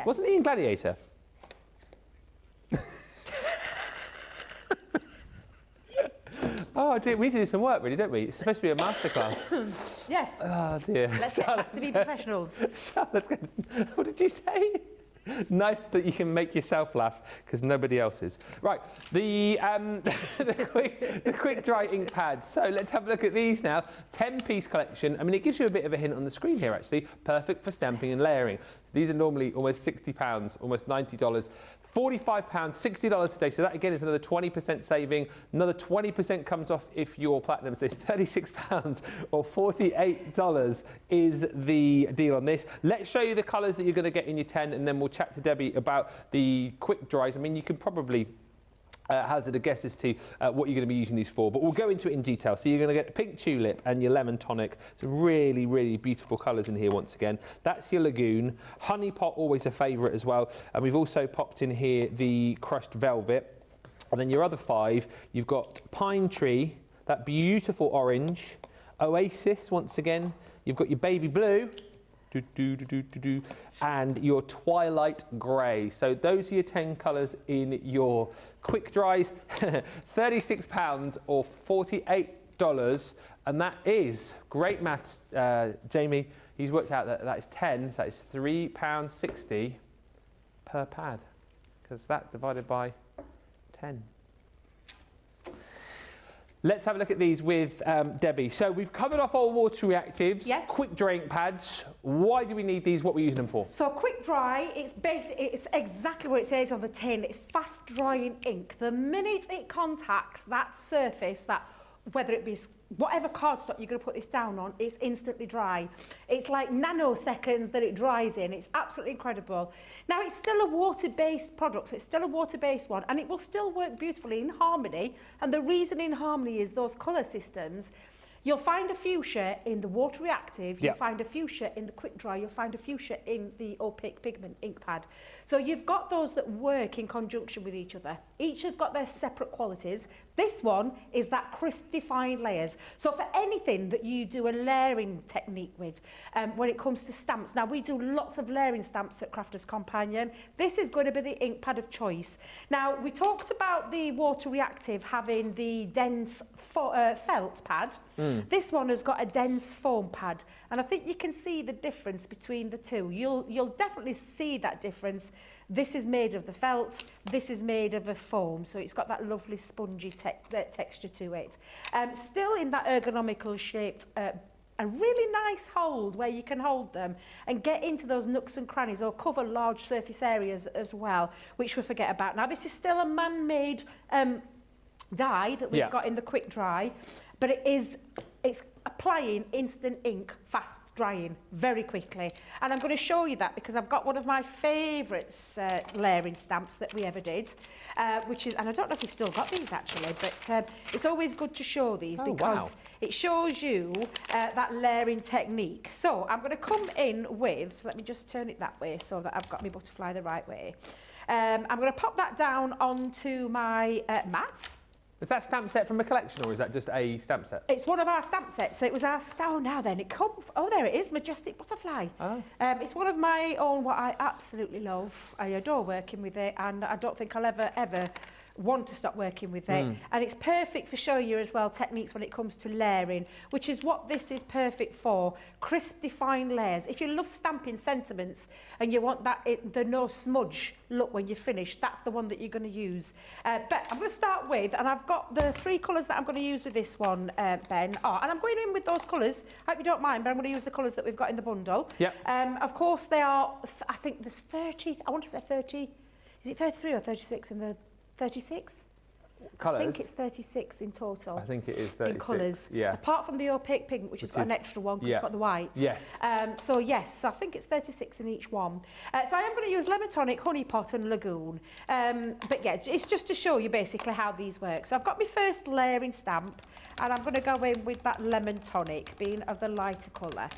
Wasn't he in Gladiator? Oh dear, we need to do some work really, don't we? It's supposed to be a masterclass. Yes. Oh dear. Let's get back to be professionals. Let's go. What did you say? Nice that you can make yourself laugh because nobody else is. Right, the quick dry ink pads. So let's have a look at these now. 10-piece collection. I mean, it gives you a bit of a hint on the screen here actually. Perfect for stamping and layering. These are normally almost £60, almost $90. £45, $60 today. So that again is another 20% saving. Another 20% comes off if you're platinum. So £36 or $48 is the deal on this. Let's show you the colours that you're going to get in your 10, and then we'll chat to Debbie about the quick dries. I mean, you can probably hazard a guess as to what you're going to be using these for, but we'll go into it in detail. So you're going to get pink tulip and your lemon tonic. Some really, really beautiful colours in here once again. That's your lagoon. Honey pot, always a favourite as well. And we've also popped in here the crushed velvet. And then your other 5, you've got pine tree, that beautiful orange, oasis once again. You've got your baby blue, and your twilight grey. So those are your 10 colours in your quick dries. £36 or $48, and that is great maths. Jamie, he's worked out that is 10, so that is £3.60 per pad, because that divided by 10. Let's have a look at these with Debbie. So we've covered off our water reactives, yes. Quick dry ink pads. Why do we need these? What are we using them for? So quick dry, it's exactly what it says on the tin. It's fast drying ink. The minute it contacts that surface, that whether it be whatever cardstock you're going to put this down on, it's instantly dry. It's like nanoseconds that it dries in. It's absolutely incredible. Now, it's still a water-based product, so it's still a water-based one, and it will still work beautifully in Harmony. And the reason in Harmony is those colour systems. You'll find a fuchsia in the water reactive, you'll find a fuchsia in the quick dry, you'll find a fuchsia in the opaque pigment ink pad. So you've got those that work in conjunction with each other. Each has got their separate qualities. This one is that crisp defined layers. So for anything that you do a layering technique with, when it comes to stamps, now we do lots of layering stamps at Crafters Companion. This is going to be the ink pad of choice. Now, we talked about the water reactive having the dense felt pad. This one has got a dense foam pad, and I think you can see the difference between the two. You'll definitely see that difference. This is made of the felt, this is made of a foam, so it's got that lovely spongy texture to it. Still in that ergonomical shaped, a really nice hold where you can hold them and get into those nooks and crannies or cover large surface areas as well, which we forget about. Now, this is still a man-made dye that we've got in the quick dry, but it's applying instant ink, fast drying very quickly. And I'm going to show you that because I've got one of my favourites layering stamps that we ever did, which is, and I don't know if you've still got these actually, but it's always good to show these because it shows you that layering technique. So I'm going to come in with, let me just turn it that way so that I've got my butterfly the right way. I'm going to pop that down onto my mat. Is that stamp set from a collection, or is that just a stamp set? It's one of our stamp sets. So it was our oh, now then it comes. Oh, there it is, Majestic Butterfly. Oh. It's one of my own. What I absolutely love. I adore working with it, and I don't think I'll ever want to stop working with it. And it's perfect for showing you as well techniques when it comes to layering, which is what this is perfect for. Crisp, defined layers. If you love stamping sentiments and you want that the no smudge look when you finish, that's the one that you're going to use. But I'm going to start with, and I've got the 3 colours that I'm going to use with this one, Ben. Oh, and I'm going in with those colours. I hope you don't mind, but I'm going to use the colours that we've got in the bundle. Yep. Of course, they are, I think there's 30, I want to say 30, is it 33 or 36 in the 36? Colours? I think it's 36 in total. I think it is 36. In colours. Yeah. Apart from the opaque pigment, which has got an extra one because it's got the white. Yes. So yes, I think it's 36 in each one. So I am going to use lemon tonic, honey pot and lagoon. But yeah, it's just to show you basically how these work. So I've got my first layering stamp, and I'm going to go in with that lemon tonic, being of the lighter colour.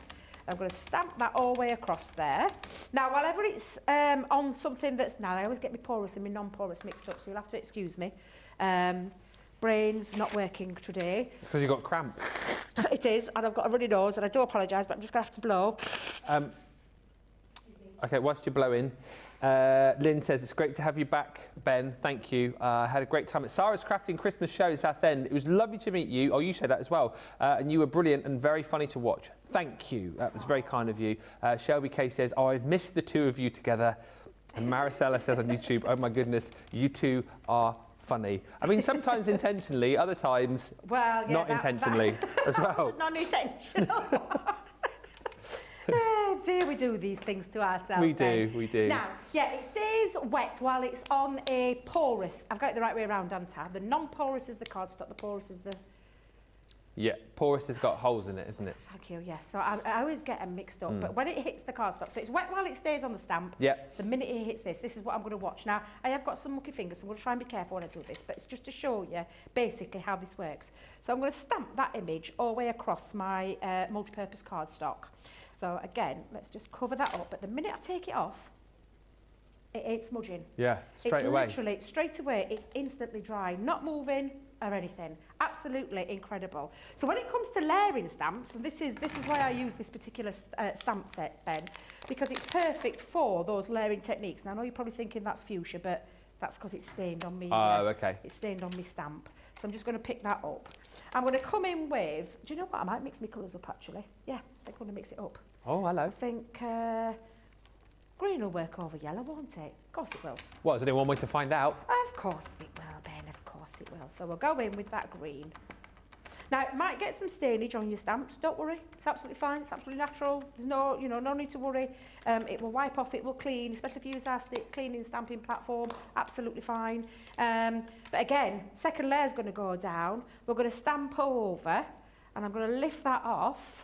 I'm going to stamp that all the way across there. Now, whenever it's on something that's... Now, I always get my porous and my non-porous mixed up, so you'll have to excuse me. Brain's not working today. It's because you've got cramp. It is, and I've got a runny nose, and I do apologise, but I'm just going to have to blow. Okay, whilst you're blowing, Lynn says, it's great to have you back, Ben. Thank you. I had a great time at Sarah's Crafting Christmas show in Southend. It was lovely to meet you. Oh, you said that as well. And you were brilliant and very funny to watch. Thank you. That was very kind of you. Shelby Kay says, oh, I've missed the 2 of you together. And Maricela says on YouTube, oh my goodness, you 2 are funny. I mean, sometimes intentionally, other times not intentionally as well. Non-intentional. dear, we do these things to ourselves. We do, we do. Now, yeah, it stays wet while it's on a porous. I've got it the right way around, haven't I? The non-porous is the cardstock, the porous is the... Yeah, porous has got holes in it, isn't it? Thank you, yes. So I always get them mixed up, but when it hits the cardstock, so it's wet while it stays on the stamp. Yeah. The minute it hits this is what I'm going to watch. Now, I have got some mucky fingers, so I'm going to try and be careful when I do this, but it's just to show you basically how this works. So I'm going to stamp that image all the way across my multi-purpose cardstock. So again, let's just cover that up. But the minute I take it off, it ain't smudging. Yeah, straight away. It's literally straight away, it's instantly dry, not moving or anything. Absolutely incredible. So when it comes to layering stamps, and this is why I use this particular stamp set, Ben, because it's perfect for those layering techniques. Now I know you're probably thinking that's fuchsia, but that's because it's stained on me. Oh, okay. It's stained on me stamp. So I'm just going to pick that up. I'm going to come in with, do you know what? I might mix my colours up actually. Yeah, I'm going to mix it up. Oh, hello. I think green will work over yellow, won't it? Of course it will. What, is there one way to find out? Of course it will, Ben, of course it will. So we'll go in with that green. Now, it might get some stainage on your stamps, don't worry. It's absolutely fine, it's absolutely natural. There's no, no need to worry. It will wipe off, it will clean, especially if you use our cleaning stamping platform, absolutely fine. But again, second layer's going to go down. We're going to stamp over, and I'm going to lift that off.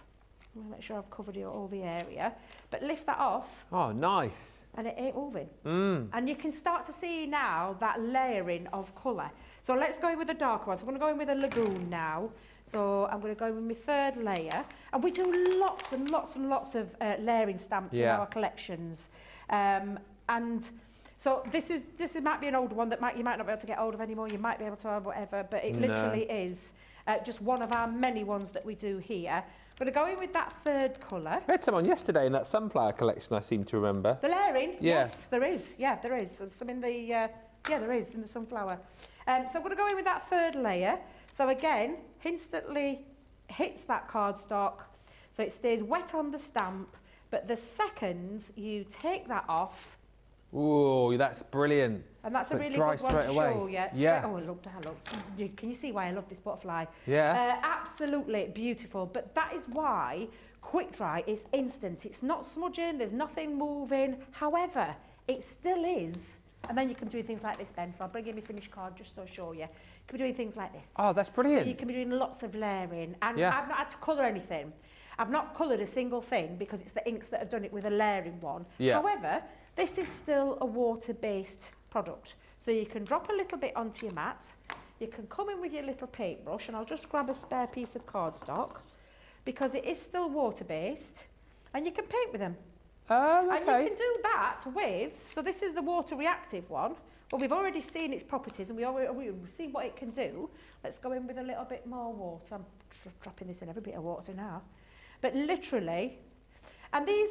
I'm going to make sure I've covered all the area. But lift that off. Oh, nice. And it ain't moving. And you can start to see now that layering of colour. So let's go in with a darker one. So I'm going to go in with a lagoon now. So I'm going to go in with my third layer. And we do lots and lots and lots of layering stamps in our collections. And so this might be an older one that you might not be able to get hold of anymore. You might be able to have whatever, but it literally is just one of our many ones that we do here. I'm going to go in with that third colour. We had some on yesterday in that sunflower collection, I seem to remember. The layering? Yeah. Yes, there is. Yeah, there is. Some in the, yeah, there is in the sunflower. So I'm going to go in with that third layer. So again, instantly hits that cardstock. So it stays wet on the stamp. But the second you take that off. Ooh, that's brilliant. And that's a really dry good one straight to away. show you. Yeah. Oh, look. Can you see why I love this butterfly? Yeah. Absolutely beautiful. But that is why quick dry is instant. It's not smudging. There's nothing moving. However, it still is. And then you can do things like this, Ben. So I'll bring in my finished card just to show you. You can be doing things like this. Oh, that's brilliant. So you can be doing lots of layering. And Yeah. I've not had to colour anything. I've not coloured a single thing because it's the inks that have done it with a layering one. Yeah. However, this is still a water-based product. So you can drop a little bit onto your mat. You can come in with your little paintbrush, and I'll just grab a spare piece of cardstock because it is still water-based, and you can paint with them. Oh, okay. And you can do that with, so this is the water reactive one. Well, we've already seen its properties and we've seen what it can do. Let's go in with a little bit more water. I'm dropping this in every bit of water now. But literally, and these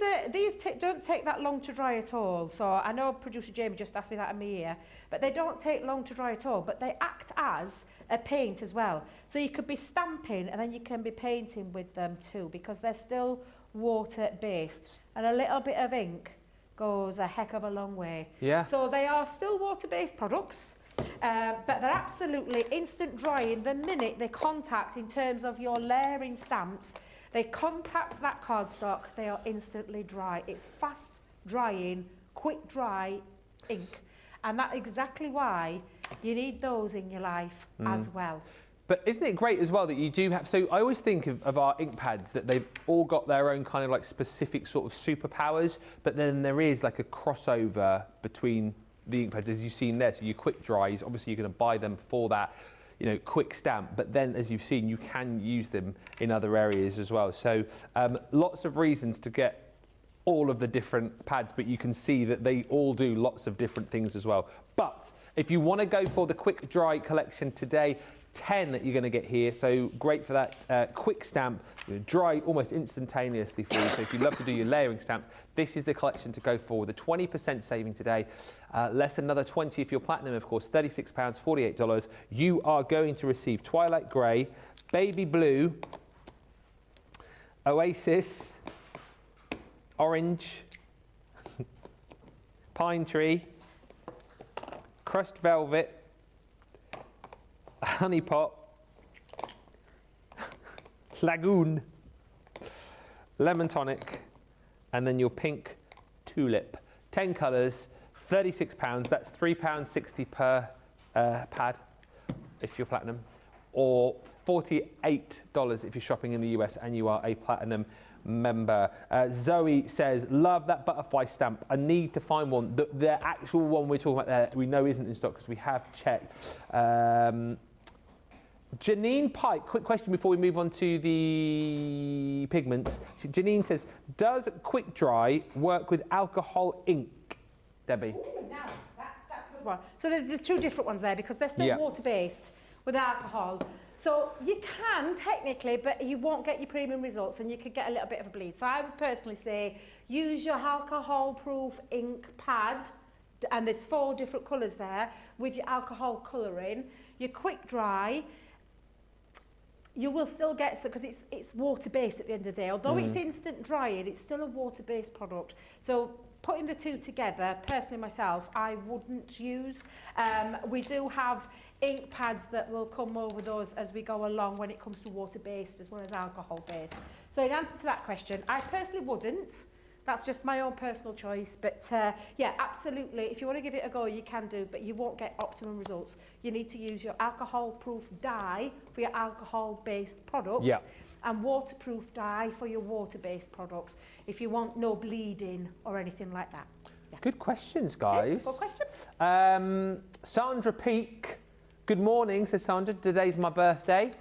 don't take that long to dry at all. So I know producer Jamie just asked me that in my ear, but they don't take long to dry at all, but they act as a paint as well. So you could be stamping and then you can be painting with them too, because they're still water-based. And a little bit of ink goes a heck of a long way. Yeah. So they are still water-based products, but they're absolutely instant drying the minute they contact, in terms of your layering stamps, they contact that cardstock, they are instantly dry. It's fast drying, quick dry ink. And that's exactly why you need those in your life as well. But isn't it great as well that you do have, so I always think of our ink pads that they've all got their own kind of like specific sort of superpowers, but then there is like a crossover between the ink pads as you've seen there. So your quick dries, obviously you're going to buy them for that, you know, quick stamp, but then as you've seen, you can use them in other areas as well. So lots of reasons to get all of the different pads, but you can see that they all do lots of different things as well. But if you want to go for the quick dry collection today, 10 that you're going to get here, so great for that quick stamp, dry almost instantaneously for you. So if you love to do your layering stamps, this is the collection to go for. The 20% saving today, less another 20 if you're platinum, of course, £36, $48. You are going to receive Twilight Grey, Baby Blue, Oasis, Orange, Pine Tree, Crushed Velvet, Honey Pot, Lagoon, Lemon Tonic, and then your pink tulip. 10 colours, £36. That's £3.60 per pad if you're platinum, or $48 if you're shopping in the US and you are a platinum member. Zoe says, love that butterfly stamp. I need to find one. The actual one we're talking about there, we know isn't in stock because we have checked. Janine Pike, quick question before we move on to the pigments. Janine says, does quick dry work with alcohol ink, Debbie? Ooh, now, that's a good one. So there's two different ones there because they're still water-based with alcohol. So you can technically, but you won't get your premium results and you could get a little bit of a bleed. So I would personally say use your alcohol-proof ink pad, and there's 4 different colours there, with your alcohol colouring. Your quick dry, you will still get, because it's water-based at the end of the day. Although it's instant drying, it's still a water-based product. So putting the two together, personally myself, I wouldn't use. We do have ink pads that will come over those as we go along when it comes to water-based as well as alcohol-based. So in answer to that question, I personally wouldn't. That's just my own personal choice. But yeah, absolutely, if you want to give it a go, you can do, but you won't get optimum results. You need to use your alcohol-proof dye for your alcohol-based products. Yeah. And waterproof dye for your water-based products if you want no bleeding or anything like that. Yeah. Good questions, guys. Yes, good questions. Sandra Peak, good morning, says Sandra. Today's my birthday.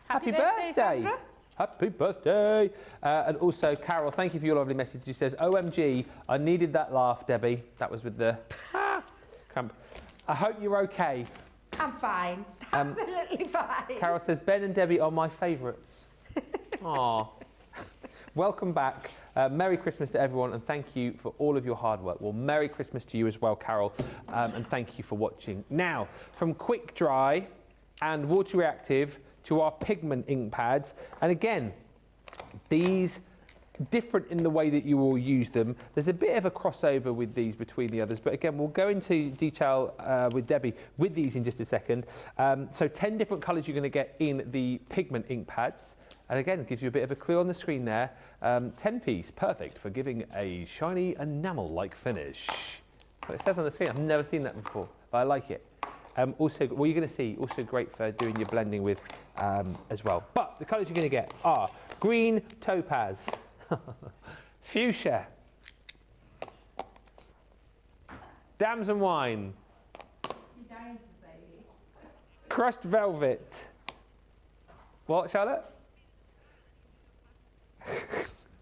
Happy birthday, Sandra. Happy birthday. And also, Carol, thank you for your lovely message. She says, OMG, I needed that laugh, Debbie. That was with the cramp. I hope you're okay. I'm fine. Absolutely fine. Carol says, Ben and Debbie are my favourites. Aww. Welcome back. Merry Christmas to everyone, and thank you for all of your hard work. Well, Merry Christmas to you as well, Carol, and thank you for watching. Now, from quick dry and water reactive to our pigment ink pads, and again, these different in the way that you will use them. There's a bit of a crossover with these between the others, but again, we'll go into detail with Debbie with these in just a second. So 10 different colours you're going to get in the pigment ink pads. And again, it gives you a bit of a clue on the screen there. 10-piece, perfect for giving a shiny enamel-like finish. But it says on the screen, I've never seen that before, but I like it. Also, well, you're going to see, also great for doing your blending with as well. But the colours you're going to get are green topaz, fuchsia, damson wine, crushed velvet. What, Charlotte?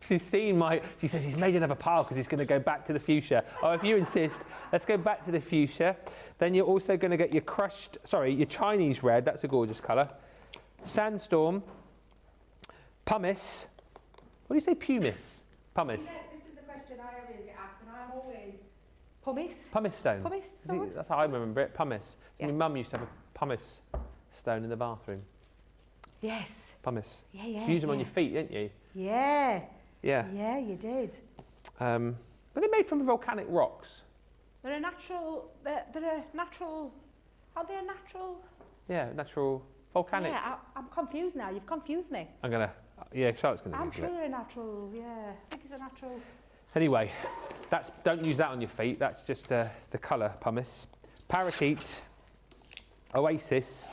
She's seen she says he's made another pile because he's going to go back to the fuchsia. Oh, if you insist, let's go back to the fuchsia. Then you're also going to get your Chinese red, that's a gorgeous colour. Sandstorm, pumice. What do you say, pumice? Pumice. Yeah, this is the question I always get asked, and I'm always... Pumice? Pumice stone. Pumice stone? That's how I remember it, pumice. Yeah. My mum used to have a pumice stone in the bathroom. Yes. Pumice. Yeah, yeah. You used them on your feet, didn't you? Yeah. Yeah. Yeah, you did. But they're made from volcanic rocks. They're a natural... They're a natural... Are they a natural... Yeah, natural volcanic. Yeah, I'm confused now. You've confused me. I'm going to... Yeah, Charlotte's going to I'm Google sure it. a natural, yeah. I think it's a natural... Anyway, don't use that on your feet. That's just the colour pumice. Parakeet, oasis,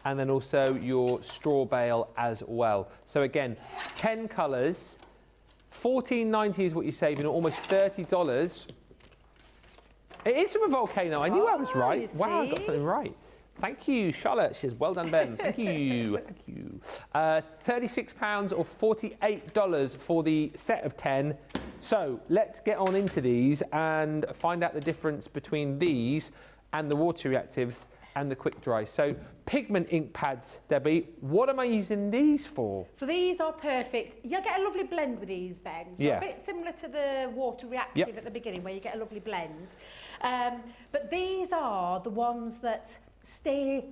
and then also your straw bale as well. So again, 10 colours, $14.90 is what you're saving, almost $30. It is from a volcano. I knew I was right. Wow, I got something right. Thank you, Charlotte. She says, well done, Ben. Thank you. Thank you. £36 or $48 for the set of 10. So let's get on into these and find out the difference between these and the water reactives and the quick dry. So pigment ink pads, Debbie, what am I using these for? So these are perfect. You'll get a lovely blend with these, Ben. So yeah. A bit similar to the water reactive at the beginning where you get a lovely blend. But these are the ones that stay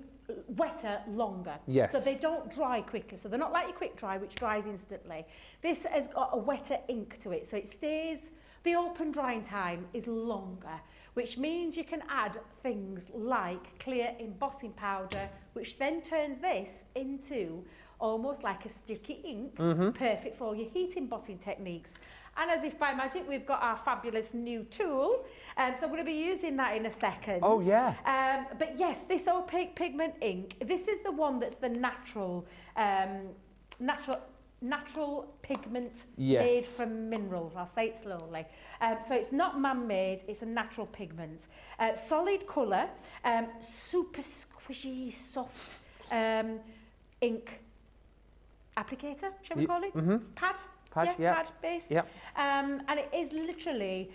wetter longer. Yes. So they don't dry quickly. So they're not like your quick dry, which dries instantly. This has got a wetter ink to it. So it stays, the open drying time is longer, which means you can add things like clear embossing powder, which then turns this into almost like a sticky ink, perfect for all your heat embossing techniques. And as if by magic, we've got our fabulous new tool. So we're going to be using that in a second. Oh, yeah. But yes, this opaque pigment ink, this is the one that's the natural pigment made from minerals. I'll say it slowly. So it's not man-made, it's a natural pigment. Solid colour, super squishy, soft ink applicator, shall we call it? Pad? Pad base. Yep. And it is literally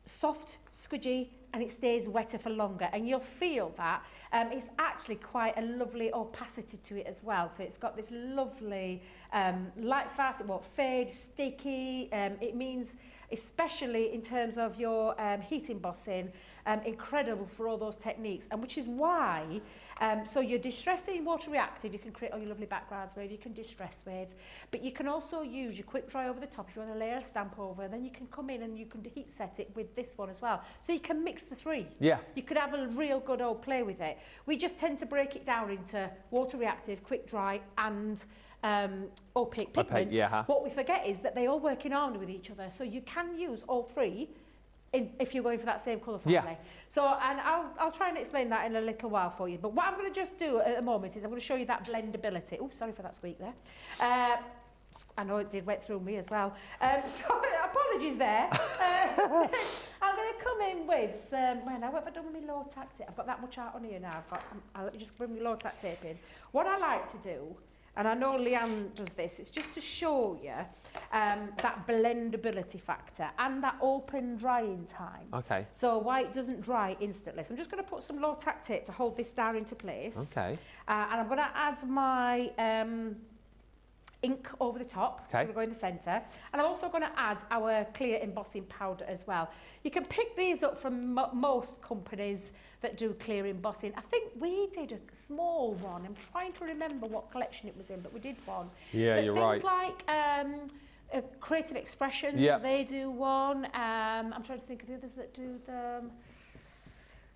soft, squidgy, and it stays wetter for longer. And you'll feel that. It's actually quite a lovely opacity to it as well. So it's got this lovely light fast, it won't fade, sticky. It means, especially in terms of your heat embossing, incredible for all those techniques. And which is why, so you're distressing water reactive, you can create all your lovely backgrounds with, you can distress with, but you can also use your quick dry over the top if you want to layer a stamp over, then you can come in and you can heat set it with this one as well. So you can mix the three. Yeah. You could have a real good old play with it. We just tend to break it down into water reactive, quick dry and opaque pigment. What we forget is that they all work in harmony with each other. So you can use all three if you're going for that same colour family. Yeah. So, and I'll try and explain that in a little while for you. But what I'm going to just do at the moment is I'm going to show you that blendability. Oh, sorry for that squeak there. I know it did wet through me as well. So apologies there. I'm going to come in with some, well, now what have I done with my low tack tape? I've got that much art on here now. I'll just bring my low tack tape in. What I like to do, and I know Leanne does this, it's just to show you that blendability factor and that open drying time. Okay. So why it doesn't dry instantly. So I'm just going to put some low tack tape to hold this down into place. Okay. And I'm going to add my ink over the top. Okay. It's going to go in the centre. And I'm also going to add our clear embossing powder as well. You can pick these up from most companies that do clear embossing. I think we did a small one. I'm trying to remember what collection it was in, but we did one. Yeah, but you're right. Things like Creative Expressions, they do one. I'm trying to think of the others that do them.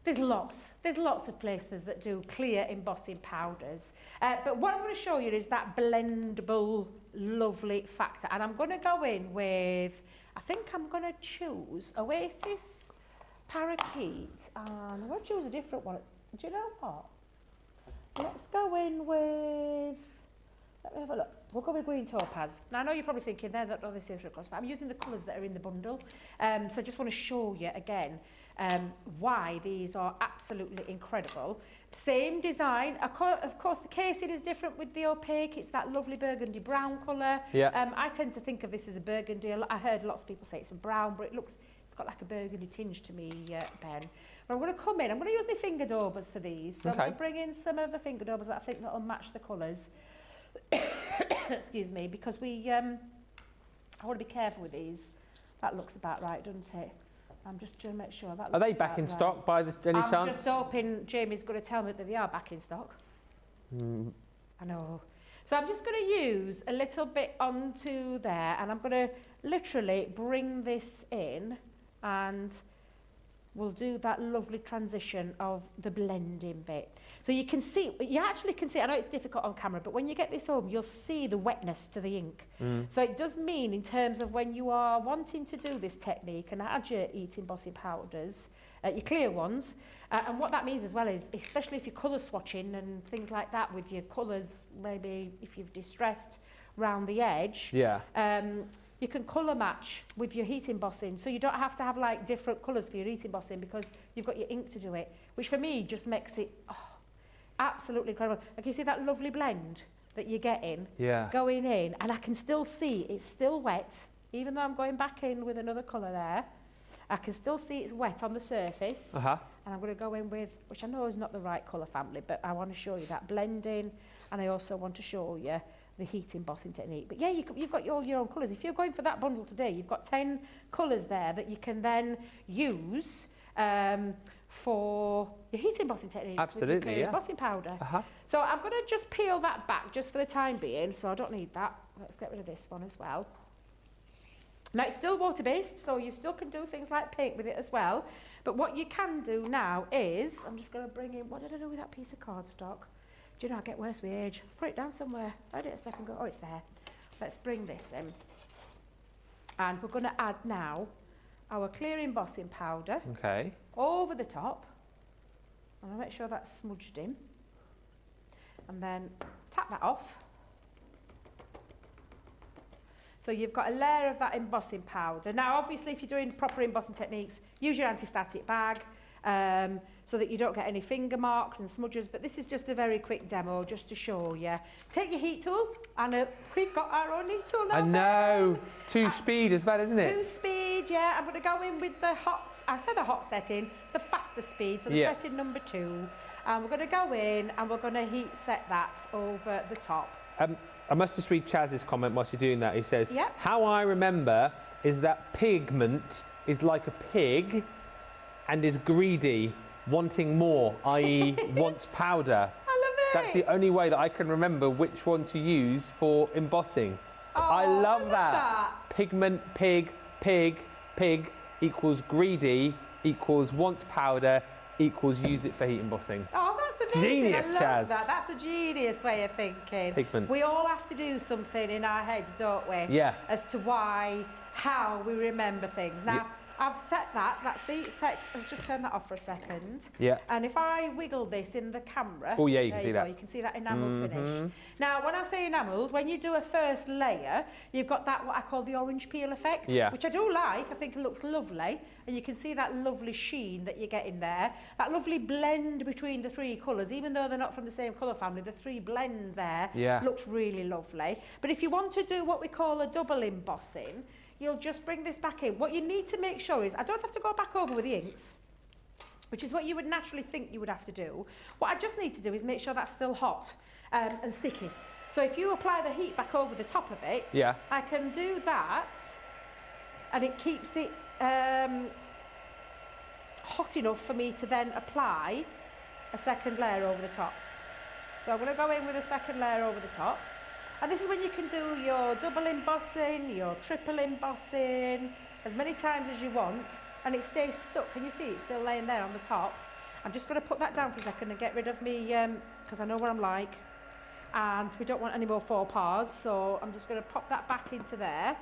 There's lots of places that do clear embossing powders. But what I'm going to show you is that blendable, lovely factor. And I'm going to go in with, I think I'm going to choose Oasis Parakeet. And I'm going to choose a different one. Do you know what? Let's go in with, let me have a look. We'll go with Green Topaz. Now, I know you're probably thinking they're not the same cost, but I'm using the colours that are in the bundle. So I just want to show you again why these are absolutely incredible. Same design. Of course, the casing is different with the opaque. It's that lovely burgundy brown colour. Yeah. I tend to think of this as a burgundy. I heard lots of people say it's a brown, but it's got like a burgundy tinge to me, Ben. But I'm going to come in. I'm going to use my finger daubers for these. So I'm going to bring in some of the finger daubers that I think that will match the colours. Excuse me, because I want to be careful with these. That looks about right, doesn't it? I'm just trying to make sure that. Are they back in stock by any chance? I'm just hoping Jamie's going to tell me that they are back in stock. I know. So I'm just going to use a little bit onto there, and I'm going to literally bring this in, and we'll do that lovely transition of the blending bit. So you can see, you actually can see, I know it's difficult on camera, but when you get this home, you'll see the wetness to the ink. So it does mean in terms of when you are wanting to do this technique and add your heat embossing powders, your clear ones, and what that means as well is, especially if you're colour swatching and things like that with your colours, maybe if you've distressed round the edge, you can colour match with your heat embossing, so you don't have to have like different colours for your heat embossing because you've got your ink to do it, which for me just makes it absolutely incredible. Like you see that lovely blend that you're getting going in, and I can still see it's still wet, even though I'm going back in with another colour there. I can still see it's wet on the surface, and I'm going to go in with, which I know is not the right colour family, but I want to show you that blending, and I also want to show you the heat embossing technique. But yeah, you've got all your own colours. If you're going for that bundle today, you've got 10 colours there that you can then use for your heat embossing techniques with your clear embossing powder. So I'm going to just peel that back just for the time being, so I don't need that. Let's get rid of this one as well. Now it's still water based, so you still can do things like paint with it as well. But what you can do now is, I'm just going to bring in, what did I do with that piece of cardstock? Do you know, I get worse with age. Put it down somewhere. I did it a second ago. Oh, it's there. Let's bring this in. And we're going to add now our clear embossing powder Okay. over the top. And I'll make sure that's smudged in. And then tap that off. So you've got a layer of that embossing powder. Now, obviously, if you're doing proper embossing techniques, use your anti-static bag so that you don't get any finger marks and smudges. But this is just a very quick demo just to show you. Take your heat tool, and we've got our own heat tool now. I know. 2-speed as well, isn't it? 2-speed, yeah. I'm going to go in with the hot, I said the hot setting, the faster speed, so the setting number 2. And we're going to go in and we're going to heat set that over the top. I must just read Chaz's comment whilst you're doing that. He says, how I remember is that pigment is like a pig and is greedy, wanting more, i.e. wants powder. I love it. That's the only way that I can remember which one to use for embossing. I love that. Pigment, pig, pig, pig equals greedy equals wants powder equals use it for heat embossing. Oh, that's amazing. Genius, I love Chaz. that. That's a genius way of thinking. Pigment. We all have to do something in our heads, don't we? Yeah. As to how we remember things. Now, I've set that's the set. I'll just turn that off for a second. Yeah. And if I wiggle this in the camera, oh yeah, you can see that. You can see that enamelled finish. Now, when I say enamelled, when you do a first layer, you've got that what I call the orange peel effect, which I do like. I think it looks lovely, and you can see that lovely sheen that you get in there. That lovely blend between the 3 colours, even though they're not from the same colour family, the 3 blend there looks really lovely. But if you want to do what we call a double embossing, you'll just bring this back in. What you need to make sure is, I don't have to go back over with the inks, which is what you would naturally think you would have to do. What I just need to do is make sure that's still hot and sticky. So if you apply the heat back over the top of it, I can do that, and it keeps it hot enough for me to then apply a second layer over the top. So I'm going to go in with a second layer over the top. And this is when you can do your double embossing, your triple embossing, as many times as you want, and it stays stuck. Can you see it's still laying there on the top? I'm just going to put that down for a second and get rid of me, because I know what I'm like. And we don't want any more faux pas, so I'm just going to pop that back into there,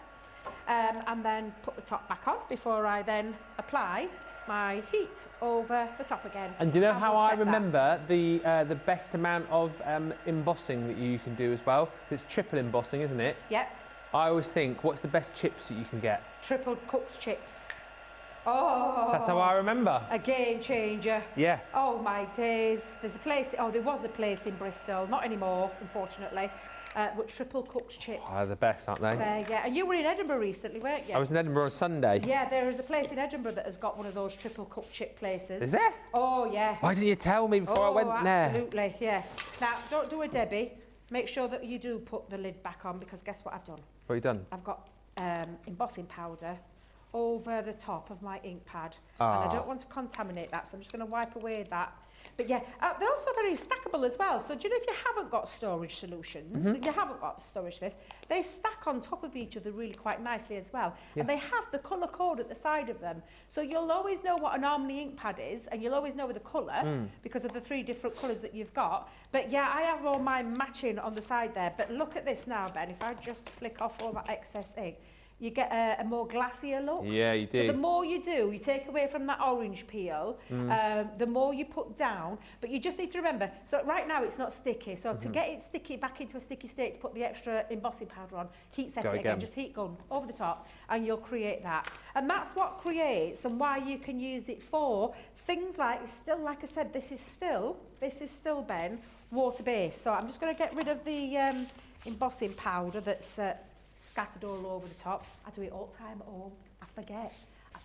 and then put the top back on before I then apply my heat over the top again. And do you know how I remember the best amount of embossing that you can do as well? It's triple embossing, isn't it? Yep. I always think, what's the best chips that you can get? Triple cooked chips. Oh. That's how I remember. A game changer. Yeah. Oh my days. There was a place in Bristol, not anymore, unfortunately, with triple cooked chips. Oh, they're the best, aren't they? Yeah, and you were in Edinburgh recently, weren't you? I was in Edinburgh on Sunday. Yeah, there is a place in Edinburgh that has got one of those triple cooked chip places. Is there? Oh, yeah. Why didn't you tell me before I went there? Absolutely, yeah. Now, don't do a Debbie. Make sure that you do put the lid back on, because guess what I've done? What have you done? I've got embossing powder over the top of my ink pad. And I don't want to contaminate that, so I'm just going to wipe away that. But yeah, they're also very stackable as well. So do you know, if you haven't got storage solutions, you haven't got storage space, they stack on top of each other really quite nicely as well. Yeah. And they have the colour code at the side of them. So you'll always know what an Omni ink pad is, and you'll always know the colour because of the 3 different colours that you've got. But yeah, I have all mine matching on the side there. But look at this now, Ben. If I just flick off all that excess ink, you get a more glassier look. Yeah, you do. So the more you do, you take away from that orange peel, the more you put down. But you just need to remember, so right now it's not sticky. So to get it sticky back into a sticky state, to put the extra embossing powder on, heat set it again. Just heat gun over the top, and you'll create that. And that's what creates, and why you can use it for things like, still, like I said, this is still, Ben, water-based. So I'm just going to get rid of the embossing powder that's scattered all over the top. I do it all the time at home. I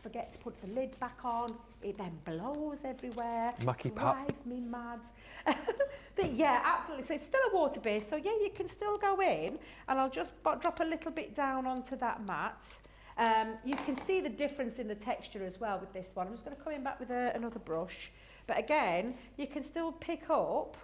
forget to put the lid back on. It then blows everywhere. Mucky pup. Drives me mad. But yeah, absolutely. So it's still a water base. So yeah, you can still go in, and I'll just drop a little bit down onto that mat. You can see the difference in the texture as well with this one. I'm just going to come in back with another brush. But again, you can still pick up,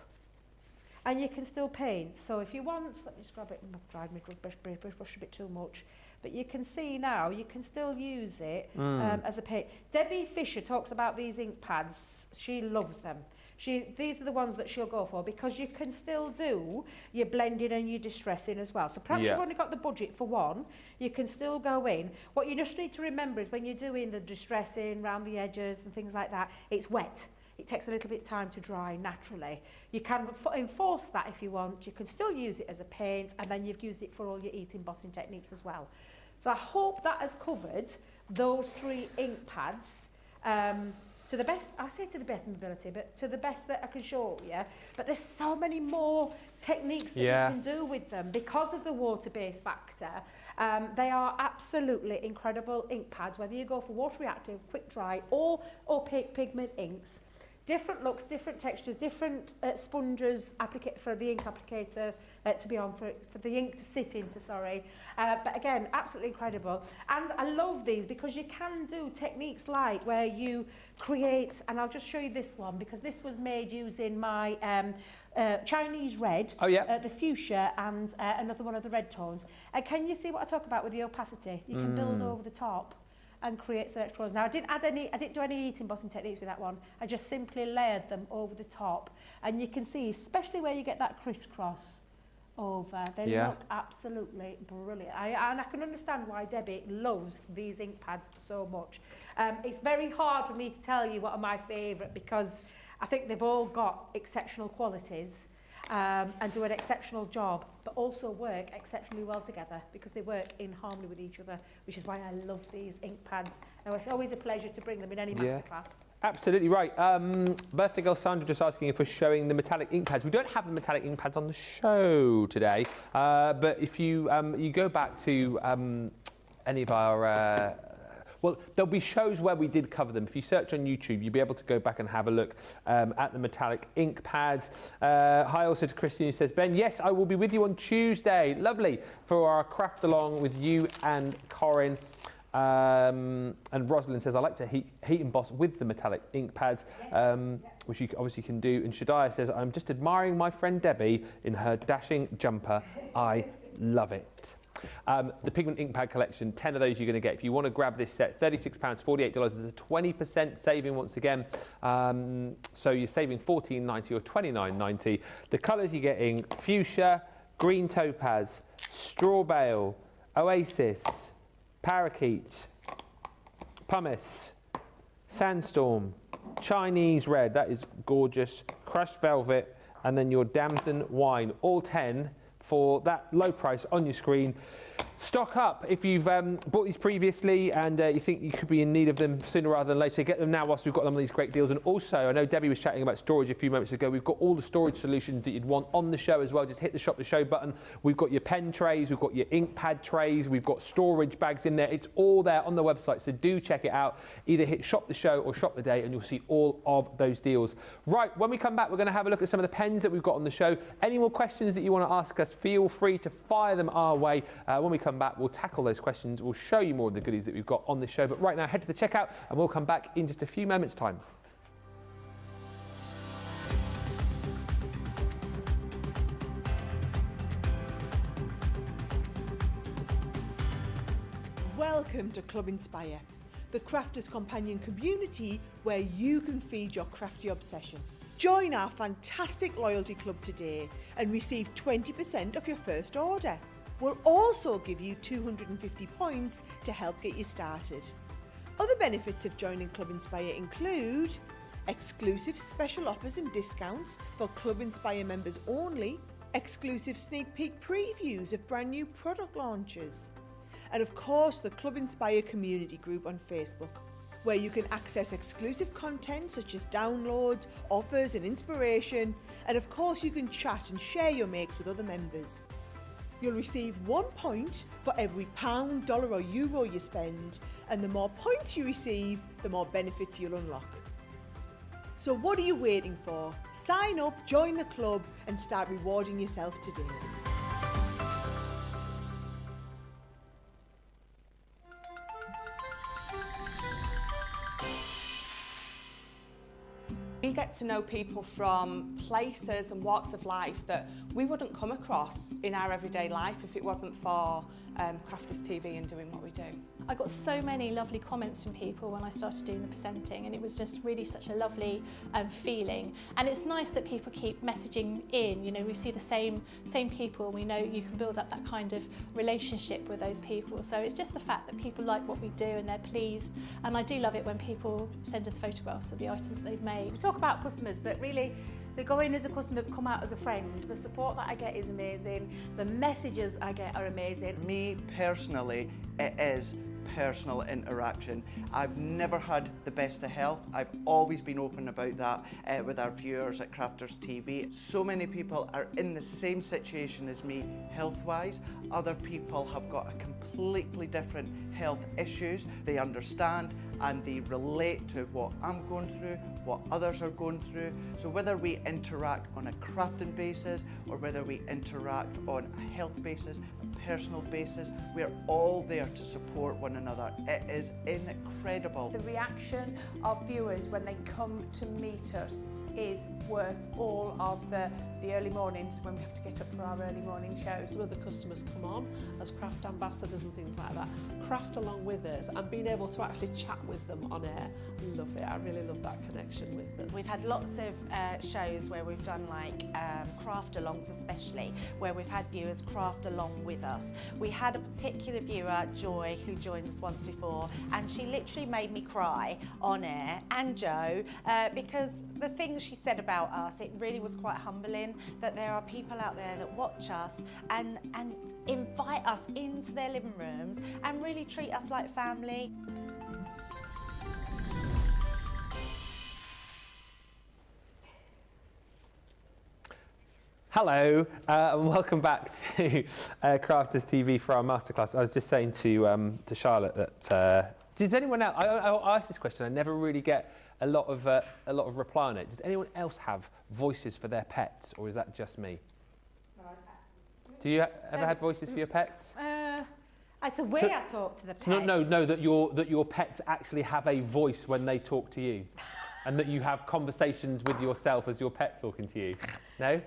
and you can still paint. So if you want, let me just grab it, I've dried my brush a bit too much. But you can see now, you can still use it as a paint. Debbie Fisher talks about these ink pads. She loves them. These are the ones that she'll go for, because you can still do your blending and your distressing as well. So perhaps you've only got the budget for one, you can still go in. What you just need to remember is when you're doing the distressing around the edges and things like that, it's wet. It takes a little bit of time to dry naturally. You can enforce that if you want. You can still use it as a paint, and then you've used it for all your embossing techniques as well. So I hope that has covered those 3 ink pads to the best, I say to the best of my ability, but to the best that I can show you. But there's so many more techniques that you can do with them because of the water-based factor. They are absolutely incredible ink pads, whether you go for water reactive, quick dry, or opaque pigment inks. Different looks, different textures, different sponges for the ink applicator to be on, for the ink to sit into, sorry. But again, absolutely incredible. And I love these because you can do techniques like where you create, and I'll just show you this one because this was made using my Chinese red, the fuchsia, and another one of the red tones. And can you see what I talk about with the opacity? You can build over the top and create search clothes. Now I didn't do any embossing techniques with that one. I just simply layered them over the top, and you can see, especially where you get that crisscross over, they look absolutely brilliant. And I can understand why Debbie loves these ink pads so much. It's very hard for me to tell you what are my favourite because I think they've all got exceptional qualities. And do an exceptional job, but also work exceptionally well together because they work in harmony with each other, which is why I love these ink pads. And it's always a pleasure to bring them in any masterclass. Absolutely right. Birthday girl Sandra just asking if we're showing the metallic ink pads. We don't have the metallic ink pads on the show today, but if you you go back to any of our well, there'll be shows where we did cover them. If you search on YouTube, you'll be able to go back and have a look at the metallic ink pads. Hi also to Christian who says, Ben, yes, I will be with you on Tuesday. Lovely. For our craft along with you and Corinne. And Rosalind says, I like to heat emboss with the metallic ink pads, which you obviously can do. And Shadiah says, I'm just admiring my friend Debbie in her dashing jumper. I love it. The pigment ink pad collection, 10 of those you're going to get. If you want to grab this set, £36, $48 is a 20% saving once again. So you're saving $14.90 or $29.90. The colours you're getting, fuchsia, green topaz, straw bale, oasis, parakeet, pumice, sandstorm, Chinese red, that is gorgeous, crushed velvet, and then your damson wine, all 10 for that low price on your screen. Stock up if you've bought these previously and you think you could be in need of them sooner rather than later. Get them now whilst we've got them on these great deals. And also, I know Debbie was chatting about storage a few moments ago. We've got all the storage solutions that you'd want on the show as well. Just hit the shop the show button. We've got your pen trays, we've got your ink pad trays, we've got storage bags in there. It's all there on the website, so do check it out. Either hit shop the show or shop the day and you'll see all of those deals. Right, when we come back, we're going to have a look at some of the pens that we've got on the show. Any more questions that you want to ask us, feel free to fire them our way. When we come back, we'll tackle those questions. We'll show you more of the goodies that we've got on this show. But right now, head to the checkout and we'll come back in just a few moments' time. Welcome to Club Inspire, the crafters' companion community where you can feed your crafty obsession. Join our fantastic loyalty club today and receive 20% off your first order. We'll also give you 250 points to help get you started. Other benefits of joining Club Inspire include exclusive special offers and discounts for Club Inspire members only, exclusive sneak peek previews of brand new product launches, and of course the Club Inspire community group on Facebook, where you can access exclusive content such as downloads, offers and inspiration, and of course you can chat and share your makes with other members. You'll receive 1 point for every £1, dollar or euro you spend, and the more points you receive, the more benefits you'll unlock. So what are you waiting for? Sign up, join the club and start rewarding yourself today. We get to know people from places and walks of life that we wouldn't come across in our everyday life if it wasn't for Crafters TV and doing what we do. I got so many lovely comments from people when I started doing the presenting, and it was just really such a lovely feeling. And it's nice that people keep messaging in. You know, we see the same people. We know you can build up that kind of relationship with those people. So it's just the fact that people like what we do and they're pleased. And I do love it when people send us photographs of the items that they've made. We talk about customers, but really, they go in as a customer, come out as a friend. The support that I get is amazing. The messages I get are amazing. Me personally, it is personal interaction. I've never had the best of health. I've always been open about that with our viewers at Crafters TV. So many people are in the same situation as me health-wise. Other people have got a completely different health issues. They understand and they relate to what I'm going through, what others are going through. So whether we interact on a crafting basis or whether we interact on a health basis, a personal basis, we're all there to support one another. It is incredible. The reaction of viewers when they come to meet us is worth all of the early mornings when we have to get up for our early morning shows. Some of the customers come on as craft ambassadors and things like that, craft along with us, and being able to actually chat with them on air. I love it. I really love that connection with them. We've had lots of shows where we've done like craft alongs, especially where we've had viewers craft along with us. We had a particular viewer, Joy, who joined us once before, and she literally made me cry on air, and Joe, because the things she said about us, it really was quite humbling that there are people out there that watch us and invite us into their living rooms and really treat us like family. Hello, and welcome back to Crafters TV for our masterclass. I was just saying to Charlotte that does anyone else? I asked this question. I never really get a lot of reply on it. Does anyone else have voices for their pets, or is that just me? Do you ever had voices for your pets? It's the way I talk to the pets. No, that your pets actually have a voice when they talk to you, and that you have conversations with yourself as your pet talking to you. No.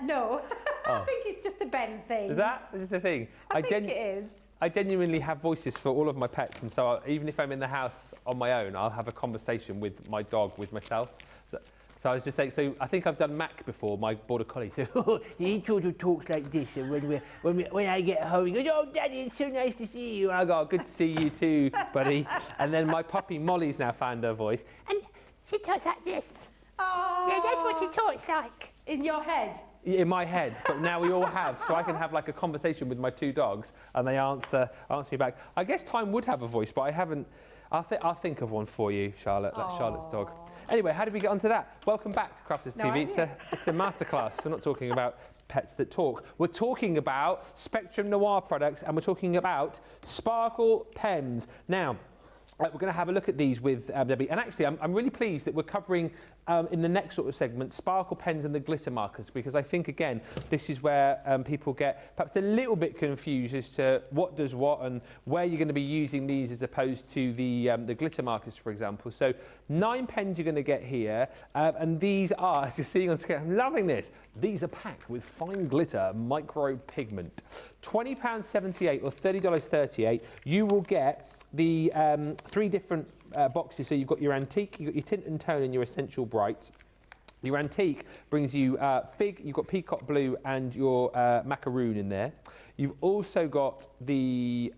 No. Oh. I think it's just a Ben thing. Is that just a thing? I think it is. I genuinely have voices for all of my pets, and so even if I'm in the house on my own, I'll have a conversation with my dog, with myself. So I was just saying, so I think I've done Mac before, my border collie. So he sort of talks like this, and when I get home, he goes, "Oh, Daddy, it's so nice to see you." And I go, "Good to see you too, buddy." And then my puppy Molly's now found her voice, and she talks like this. Oh. Yeah, that's what she talks like. In your head? In my head, but now we all have, so I can have like a conversation with my two dogs, and they answer me back. I guess Time would have a voice, but I haven't. I'll think of one for you, Charlotte. That's Charlotte's dog. Anyway, how did we get onto that? Welcome back to Crafters TV. It's a masterclass. We're not talking about pets that talk. We're talking about Spectrum Noir products, and we're talking about sparkle pens. Now, we're going to have a look at these with Debbie, and actually I'm really pleased that we're covering in the next sort of segment sparkle pens and the glitter markers, because I think again this is where people get perhaps a little bit confused as to what does what and where you're going to be using these as opposed to the glitter markers, for example. So 9 pens you're going to get here, and these are, as you're seeing on screen, I'm loving this, these are packed with fine glitter micro pigment. £20.78 or $30.38. You will get the 3 different boxes. So you've got your antique, you've got your tint and tone, and your essential brights. Your antique brings you fig, you've got peacock blue and your macaroon in there. You've also got the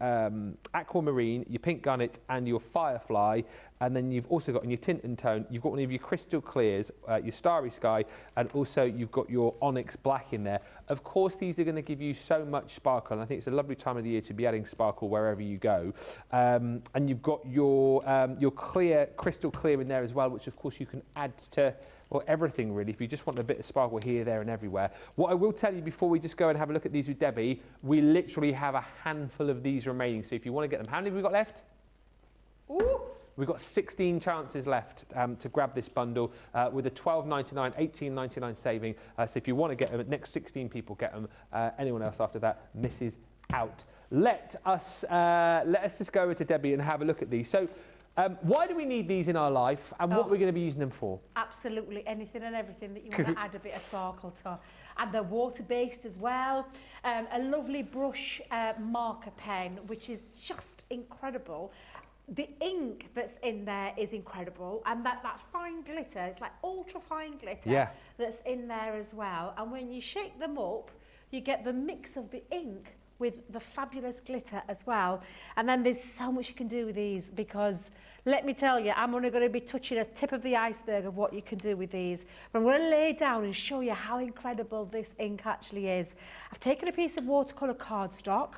aquamarine, your pink garnet and your firefly, and then you've also got in your tint and tone, you've got one of your crystal clears, your starry sky, and also you've got your onyx black in there. Of course, these are going to give you so much sparkle, and I think it's a lovely time of the year to be adding sparkle wherever you go. And you've got your clear, crystal clear in there as well, which of course you can add to everything really, if you just want a bit of sparkle here, there and everywhere. What I will tell you before we just go and have a look at these with Debbie, we literally have a handful of these remaining, so if you want to get them, how many have we got left? Ooh. We've got 16 chances left to grab this bundle with a £12.99, £18.99 saving. So if you want to get them, the next 16 people get them. Anyone else after that misses out. Let us just go over to Debbie and have a look at these. So Why do we need these in our life, and what we're going to be using them for? Absolutely anything and everything that you want to add a bit of sparkle to. And they're water-based as well. A lovely brush marker pen, which is just incredible. The ink that's in there is incredible, and that fine glitter, it's like ultra fine glitter that's in there as well. And when you shake them up, you get the mix of the ink with the fabulous glitter as well. And then there's so much you can do with these, because let me tell you, I'm only going to be touching a tip of the iceberg of what you can do with these. But I'm going to lay down and show you how incredible this ink actually is. I've taken a piece of watercolour cardstock.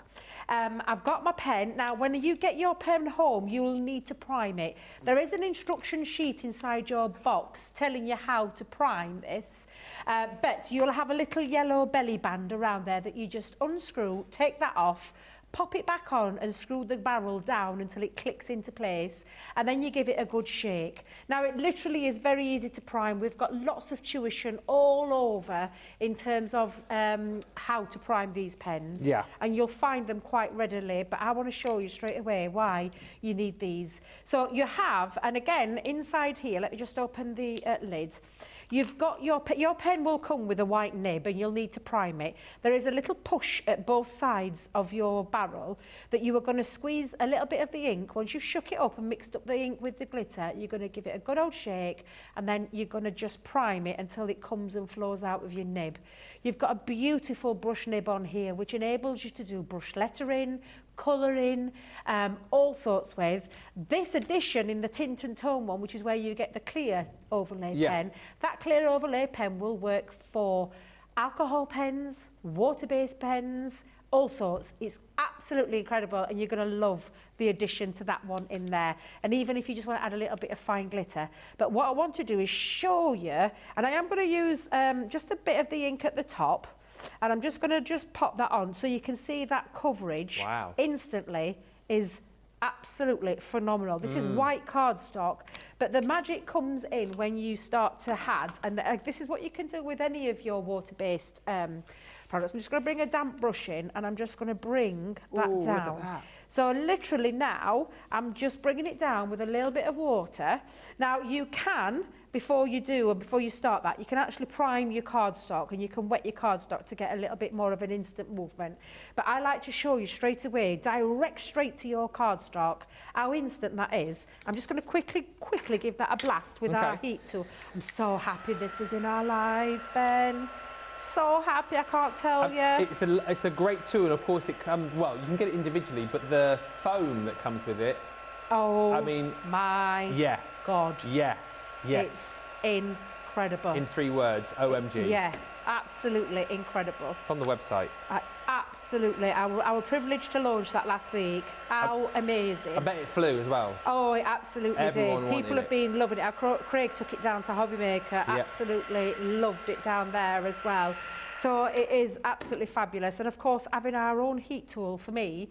I've got my pen. Now, when you get your pen home, you'll need to prime it. There is an instruction sheet inside your box telling you how to prime this. But you'll have a little yellow belly band around there that you just unscrew, take that off, pop it back on and screw the barrel down until it clicks into place, and then you give it a good shake. Now, it literally is very easy to prime. We've got lots of tuition all over in terms of how to prime these pens, and you'll find them quite readily, but I want to show you straight away why you need these. So you have, and again, inside here, let me just open the lid. You've got your pen will come with a white nib, and you'll need to prime it. There is a little push at both sides of your barrel that you are going to squeeze a little bit of the ink. Once you've shook it up and mixed up the ink with the glitter, you're going to give it a good old shake, and then you're going to just prime it until it comes and flows out of your nib. You've got a beautiful brush nib on here, which enables you to do brush lettering, colouring, all sorts with. This edition in the tint and tone one, which is where you get the clear overlay pen, that clear overlay pen will work for alcohol pens, water-based pens, all sorts. It's absolutely incredible, and you're going to love the addition to that one in there. And even if you just want to add a little bit of fine glitter. But what I want to do is show you, and I am going to use just a bit of the ink at the top, and I'm just going to pop that on so you can see that coverage instantly is absolutely phenomenal. This is white cardstock, but the magic comes in when you start to add, and this is what you can do with any of your water-based products. I'm just going to bring a damp brush in, and I'm just going to bring that down. Look at that. So literally now, I'm just bringing it down with a little bit of water. Now you can, before you start that, you can actually prime your cardstock, and you can wet your cardstock to get a little bit more of an instant movement. But I like to show you straight away, direct straight to your cardstock, how instant that is. I'm just going to quickly give that a blast with our heat tool. I'm so happy this is in our lives, Ben. So happy, I can't tell you. It's a great tool, and of course it comes, well, you can get it individually, but the foam that comes with it, oh, I mean, my God. Yes. It's incredible. In 3 words, OMG. Absolutely incredible. It's on the website. Absolutely. I was privileged to launch that last week. How amazing. I bet it flew as well. Oh, it absolutely did. People have been loving it. Craig took it down to Hobby Maker. Absolutely loved it down there as well. So it is absolutely fabulous. And of course, having our own heat tool for me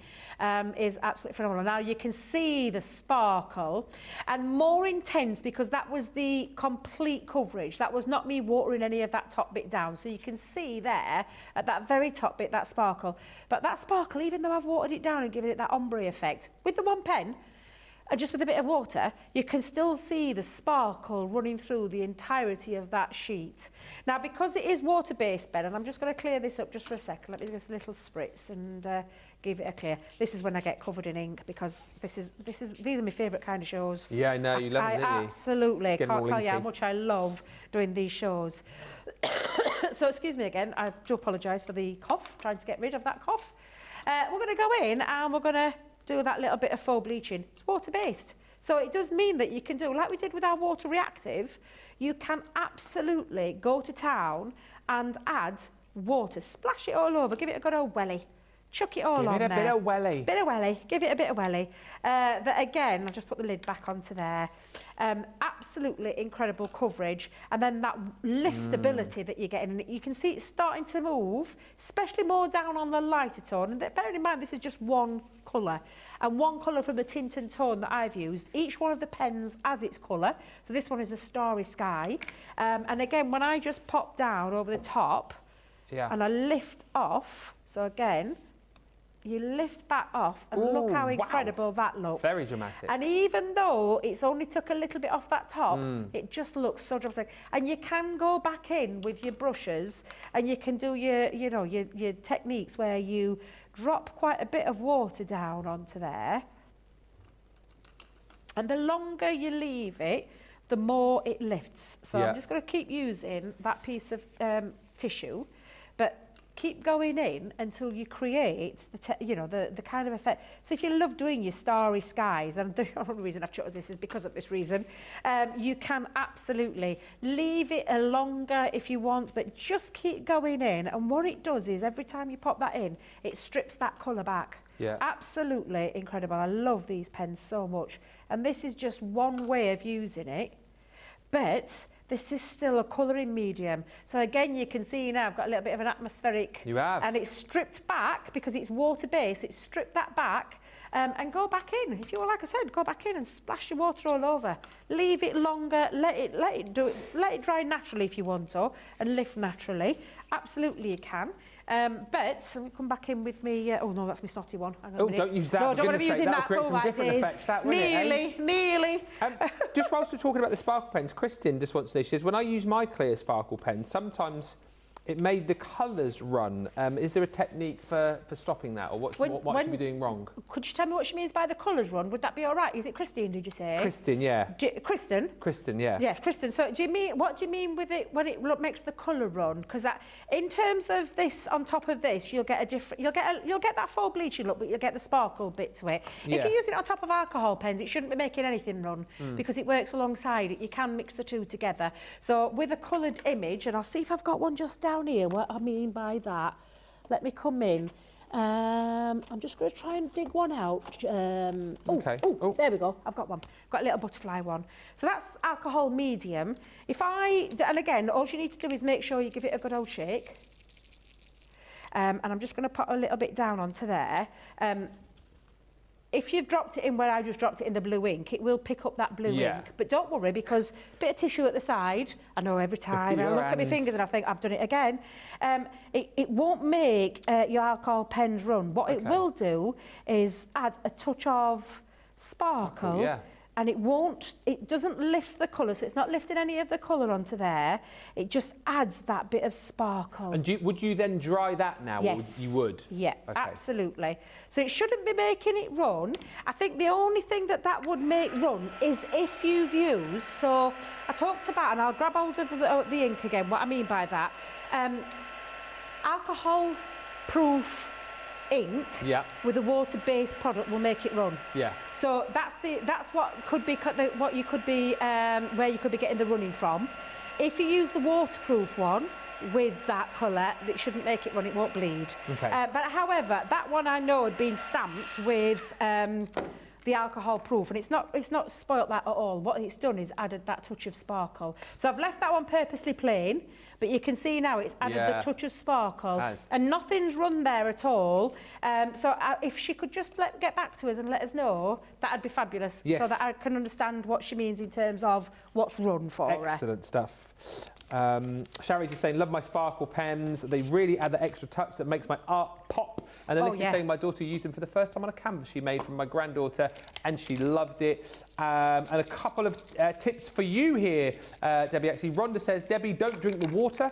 is absolutely phenomenal. Now you can see the sparkle, and more intense because that was the complete coverage. That was not me watering any of that top bit down. So you can see there at that very top bit, that sparkle. But that sparkle, even though I've watered it down and given it that ombre effect, with the one pen, and just with a bit of water, you can still see the sparkle running through the entirety of that sheet. Now, because it is water-based, Ben, and I'm just going to clear this up just for a second. Let me give a little spritz and give it a clear. This is when I get covered in ink, because these are my favourite kind of shows. Yeah, I know, you love them, don't you? Absolutely. Can't tell you how much I love doing these shows. So, excuse me again, I do apologise for the cough, trying to get rid of that cough. We're going to go in and we're going to do that little bit of faux bleaching. It's water-based. So it does mean that you can do, like we did with our water reactive, you can absolutely go to town and add water, splash it all over, give it a good old welly, chuck it all on there. Give it a bit of welly. Bit of welly, give it a bit of welly. That again, I'll just put the lid back onto there. Absolutely incredible coverage, and then that liftability that you're getting. And you can see it's starting to move, especially more down on the lighter tone. And bearing in mind, this is just one colour, and one colour from the tint and tone that I've used. Each one of the pens has its colour. So this one is a starry sky. And again, when I just pop down over the top, and I lift off, so again, you lift back off and look how incredible that looks. Very dramatic. And even though it's only took a little bit off that top, it just looks so dramatic. And you can go back in with your brushes and you can do your techniques where you drop quite a bit of water down onto there. And the longer you leave it, the more it lifts. So I'm just going to keep using that piece of tissue, but keep going in until you create the kind of effect. So if you love doing your starry skies, and the only reason I've chosen this is because of this reason, you can absolutely leave it a longer if you want, but just keep going in. And what it does is every time you pop that in, it strips that colour back. Yeah. Absolutely incredible. I love these pens so much. And this is just one way of using it, but this is still a colouring medium. So again, you can see now I've got a little bit of an atmospheric. You have. And it's stripped back because it's water-based. It's stripped that back and go back in. If you were, like I said, go back in and splash your water all over. Leave it longer. Let it dry naturally if you want to, and lift naturally. Absolutely, you can. But we come back in with me. Oh no, that's my snotty one. Hang on a minute. Don't use that. No, don't want to be using that. Create some different effects. That, nearly. Just whilst we're talking about the sparkle pens, Kristin just wants to know. She says, when I use my clear sparkle pen, sometimes it made the colours run. Is there a technique for stopping that, or what should we be doing wrong? Could you tell me what she means by the colours run? Would that be all right? Is it Christine, did you say? Kristin, yeah. Kristin? Kristin, yeah. Yes, Kristin. So what do you mean with it when it makes the colour run? Because in terms of this, on top of this, you'll get a different, you'll get that full bleaching look, but you'll get the sparkle bit to it. Yeah. If you use it on top of alcohol pens, it shouldn't be making anything run because it works alongside it. You can mix the two together. So with a coloured image, and I'll see if I've got one just down here, what I mean by that. Let me come in. I'm just going to try and dig one out. Okay. Oh, there we go. I've got one. Got a little butterfly one. So that's alcohol medium. And again, all you need to do is make sure you give it a good old shake. And I'm just going to put a little bit down onto there. If you've dropped it in where I just dropped it in the blue ink, it will pick up that blue ink. But don't worry, because a bit of tissue at the side, I know every time I look at my fingers and I think, I've done it again. It won't make your alcohol pens run. What it will do is add a touch of sparkle. And it doesn't lift the colour, so it's not lifting any of the colour onto there. It just adds that bit of sparkle. And would you then dry that now? Yes. Or you would? Yeah, absolutely. So it shouldn't be making it run. I think the only thing that would make run is if you've used, so I talked about, and I'll grab hold of the ink again, what I mean by that. Alcohol-proof ink with a water-based product will make it run. Yeah. So that's what could be where you could be getting the running from. If you use the waterproof one with that colour, it shouldn't make it run. It won't bleed. Okay. But however, that one I know had been stamped with the alcohol proof, and it's not spoilt that at all. What it's done is added that touch of sparkle. So I've left that one purposely plain, but you can see now it's added the touch of sparkle, and nothing's run there at all. So if she could just get back to us and let us know, that'd be fabulous. Yes. So that I can understand what she means in terms of what's run for her. Excellent stuff. Sherry's just saying, love my sparkle pens. They really add the extra touch that makes my art pop. And Alyssa's saying my daughter used them for the first time on a canvas she made from my granddaughter, and she loved it. And a couple of tips for you here, Debbie. Actually, Rhonda says, Debbie, don't drink the water.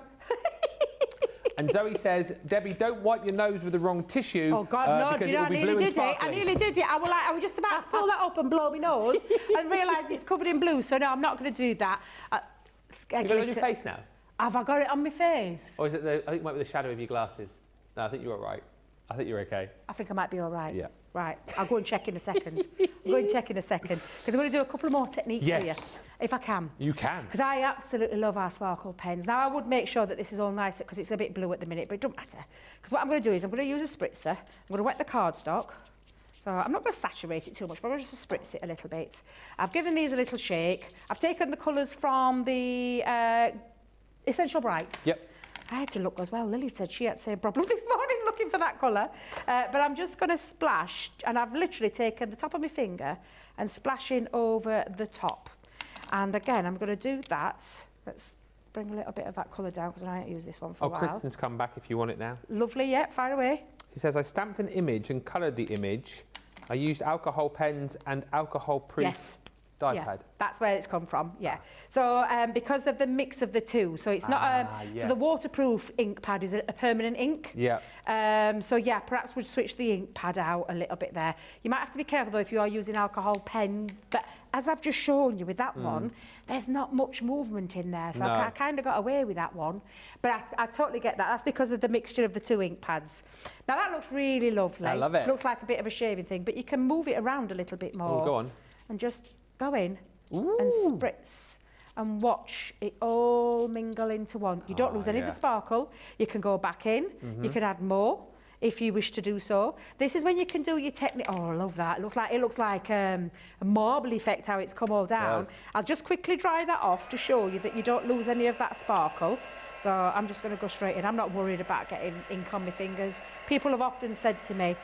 And Zoe says, Debbie, don't wipe your nose with the wrong tissue. Oh God, no! Do you know, I nearly did it. I nearly did it. I was just about to pull that up and blow my nose, and realised it's covered in blue. So no, I'm not going to do that. You got it on your face now? Have I got it on my face? Or is it I think it might be the shadow of your glasses. No, I think you're all right. I think you're okay. I think I might be all right. Yeah. Right, I'll go and check in a second. I'll go and check in a second. Because I'm going to do a couple more techniques for you, if I can. You can. Because I absolutely love our sparkle pens. Now, I would make sure that this is all nice, because it's a bit blue at the minute, but it doesn't matter. Because what I'm going to do is I'm going to use a spritzer. I'm going to wet the cardstock. So I'm not going to saturate it too much, but I'm going to just spritz it a little bit. I've given these a little shake. I've taken the colours from the Essential Brights. Yep. I had to look as well. Lily said she had the same problem this morning looking for that colour. But I'm just going to splash, and I've literally taken the top of my finger and splashing over the top. And again, I'm going to do that. Let's bring a little bit of that colour down, because I haven't used this one for a while. Kristen's come back if you want it now. Lovely, yeah, fire away. She says, I stamped an image and coloured the image. I used alcohol pens and alcohol-proof dye pad. That's where it's come from, So because of the mix of the two, so it's not so the waterproof ink pad is a permanent ink. So yeah, perhaps we'd switch the ink pad out a little bit there. You might have to be careful though if you are using alcohol pen, but as I've just shown you with that one, there's not much movement in there, so I kind of got away with that one. But I totally get that. That's because of the mixture of the two ink pads. Now that looks really lovely. I love it. Looks like a bit of a shaving thing, but you can move it around a little bit more. Oh, go on. And just go in and spritz and watch it all mingle into one. You don't lose any of the sparkle. You can go back in. You can add more if you wish to do so. This is when you can do your technique. Oh, I love that. It looks like a marble effect how it's come all down. I'll just quickly dry that off to show you that you don't lose any of that sparkle. So I'm just going to go straight in. I'm not worried about getting ink on my fingers. People have often said to me,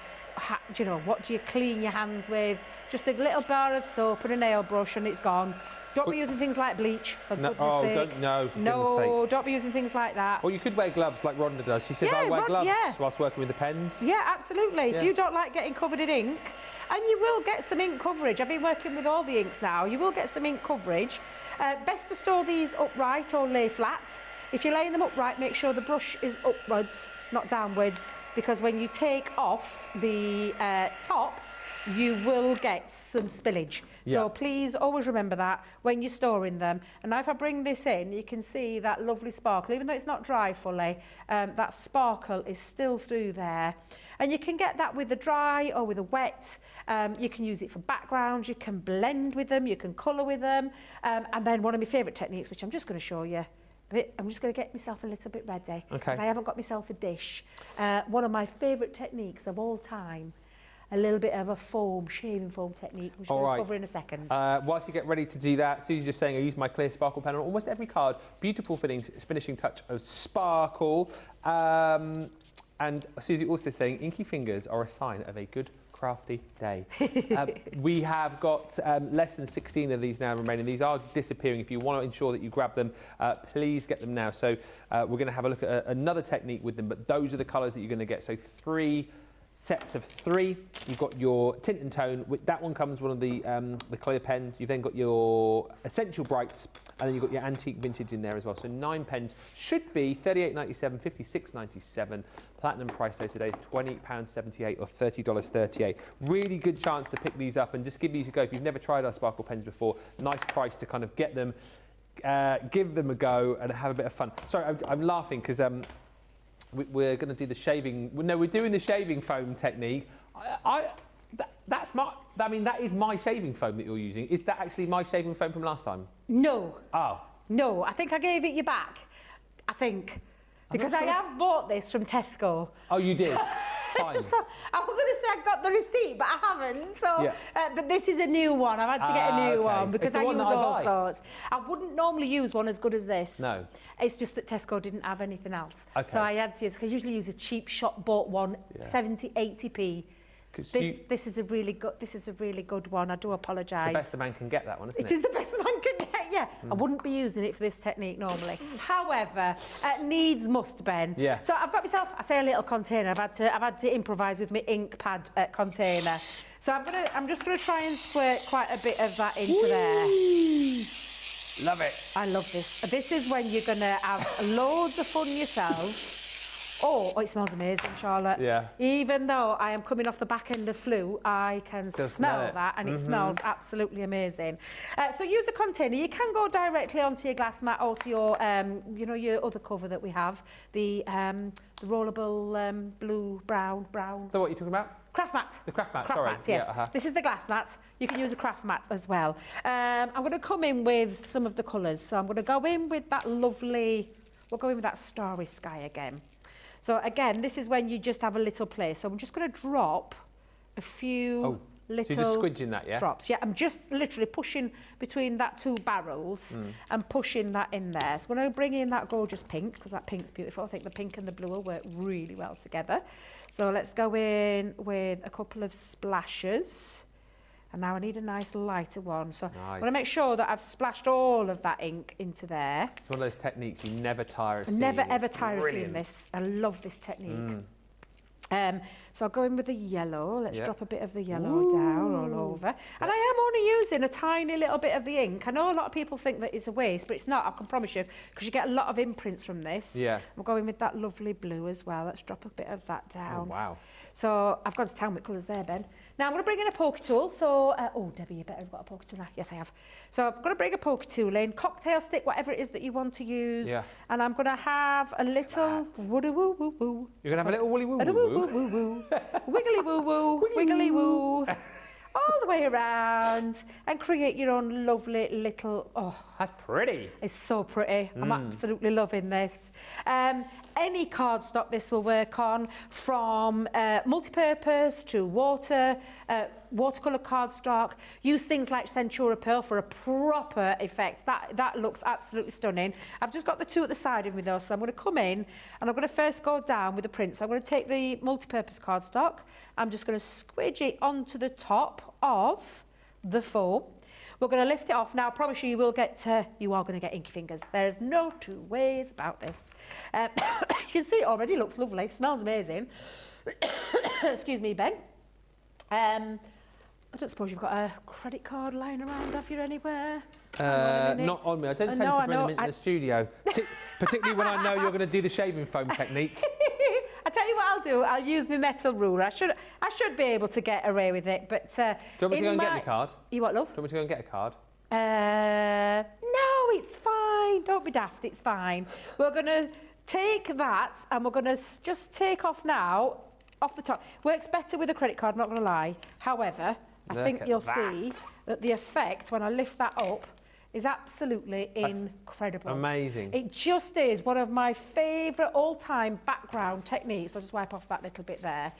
do you know, what do you clean your hands with? Just a little bar of soap and a nail brush and it's gone. Don't be using things like bleach, for goodness sake. No, don't be using things like that. Or you could wear gloves like Rhonda does. She says, I wear gloves whilst working with the pens. Yeah, absolutely. If you don't like getting covered in ink, and you will get some ink coverage. I've been working with all the inks now. You will get some ink coverage. Best to store these upright or lay flat. If you're laying them upright, make sure the brush is upwards, not downwards, because when you take off the top, you will get some spillage. So please always remember that when you're storing them. And now if I bring this in, you can see that lovely sparkle. Even though it's not dry fully, that sparkle is still through there. And you can get that with a dry or with a wet. You can use it for backgrounds, you can blend with them, you can colour with them. And then one of my favourite techniques, which I'm just going to show you, I'm just going to get myself a little bit ready because I haven't got myself a dish. One of my favourite techniques of all time, a little bit of a shaving foam technique, which we'll cover in a second. Whilst you get ready to do that, Susie's just saying I use my clear sparkle pen on almost every card. Beautiful finishing touch of sparkle. And Susie also saying inky fingers are a sign of a good crafty day. We have got less than 16 of these now remaining. These are disappearing. If you want to ensure that you grab them, please get them now. So we're going to have a look at another technique with them, but those are the colours that you're going to get. So 3 sets of 3. You've got your tint and tone. With that one comes one of the clear pens. You've then got your essential brights, and then you've got your antique vintage in there as well. So 9 pens should be $38.97, $56.97. Platinum price though today is £28.78 or $30.38. Really good chance to pick these up and just give these a go. If you've never tried our sparkle pens before, nice price to kind of get them, give them a go and have a bit of fun. Sorry, I'm laughing because we're going to do the shaving. No, we're doing the shaving foam technique. That is my shaving foam that you're using. Is that actually my shaving foam from last time? No. Oh. No, I think I gave it you back. I think. Because I have bought this from Tesco. Oh, you did? Fine. So, I was going to say I got the receipt, but I haven't. So, but this is a new one. I've had to get a new one because I use all sorts. I wouldn't normally use one as good as this. No. It's just that Tesco didn't have anything else. Okay. So I had to, because I usually use a cheap shop bought one, 70, 80p. This is a really good one. I do apologise. It's the best a man can get, that one, isn't it? It is the best a man can get, yeah. I wouldn't be using it for this technique normally. However, needs must, Ben. Yeah. So I've got myself, I say a little container. I've had to improvise with my ink pad container. So I'm just gonna try and squirt quite a bit of that into there. Love it. I love this. This is when you're gonna have loads of fun yourself. Oh, it smells amazing, Charlotte. Yeah. Even though I am coming off the back end of flu, I can smell that, and it smells absolutely amazing. So use a container. You can go directly onto your glass mat or to your, your other cover that we have, the rollable blue, brown. So what are you talking about? Craft mat. The craft mat, craft sorry. Mat, yes. Yeah, This is the glass mat. You can use a craft mat as well. I'm going to come in with some of the colours. So I'm going to go in with that lovely, we'll go in with that starry sky again. So again, this is when you just have a little play. So I'm just going to drop a few little so you're just squidging that, yeah? drops. Yeah, I'm just literally pushing between that 2 barrels and pushing that in there. So I'm going to bring in that gorgeous pink, because that pink's beautiful. I think the pink and the blue will work really well together. So let's go in with a couple of splashes. And now I need a nice lighter one. So I want to make sure that I've splashed all of that ink into there. It's one of those techniques you never tire of seeing. Never ever tire of seeing this. I love this technique. So I'll go in with the yellow. Let's drop a bit of the yellow down all over. And I am only using a tiny little bit of the ink. I know a lot of people think that it's a waste, but it's not, I can promise you, because you get a lot of imprints from this. Yeah. We're going with that lovely blue as well. Let's drop a bit of that down. Oh, wow. So I've gone to town with colours there, Ben. Now I'm going to bring in a poker tool. So, oh, Debbie, you better have got a poker tool now. Yes, I have. So I'm going to bring a poker tool in, cocktail stick, whatever it is that you want to use. Yeah. And I'm going to have a little woody woo woo woo. You're going to have a little woolly woo woo woo woo woo. Wiggly woo woo. Wiggly woo. All the way around and create your own lovely little, oh. That's pretty. It's so pretty. I'm absolutely loving this. Any cardstock this will work on, from multi-purpose to watercolour cardstock. Use things like Centura Pearl for a proper effect. That looks absolutely stunning. I've just got the two at the side of me though, so I'm going to come in and I'm going to first go down with the print. So I'm going to take the multi-purpose cardstock. I'm just going to squidge it onto the top of the foam. We're going to lift it off. Now, I promise you, you are going to get inky fingers. There's no two ways about this. You can see it already looks lovely. Smells amazing. Excuse me, Ben. I don't suppose you've got a credit card lying around, have you, anywhere? Not on me. I don't tend to bring them into the studio, particularly when I know you're going to do the shaving foam technique. I tell you what I'll do. I'll use my metal ruler. I should be able to get away with it, but do you want me to go and get the card? You what, love? Do you want me to go and get a card? No, it's fine. Don't be daft. It's fine. We're going to take that and we're going to just take off now, off the top. Works better with a credit card, I'm not going to lie. However, I think you'll see that the effect when I lift that up is absolutely incredible. Amazing. It just is one of my favourite all-time background techniques. I'll just wipe off that little bit there.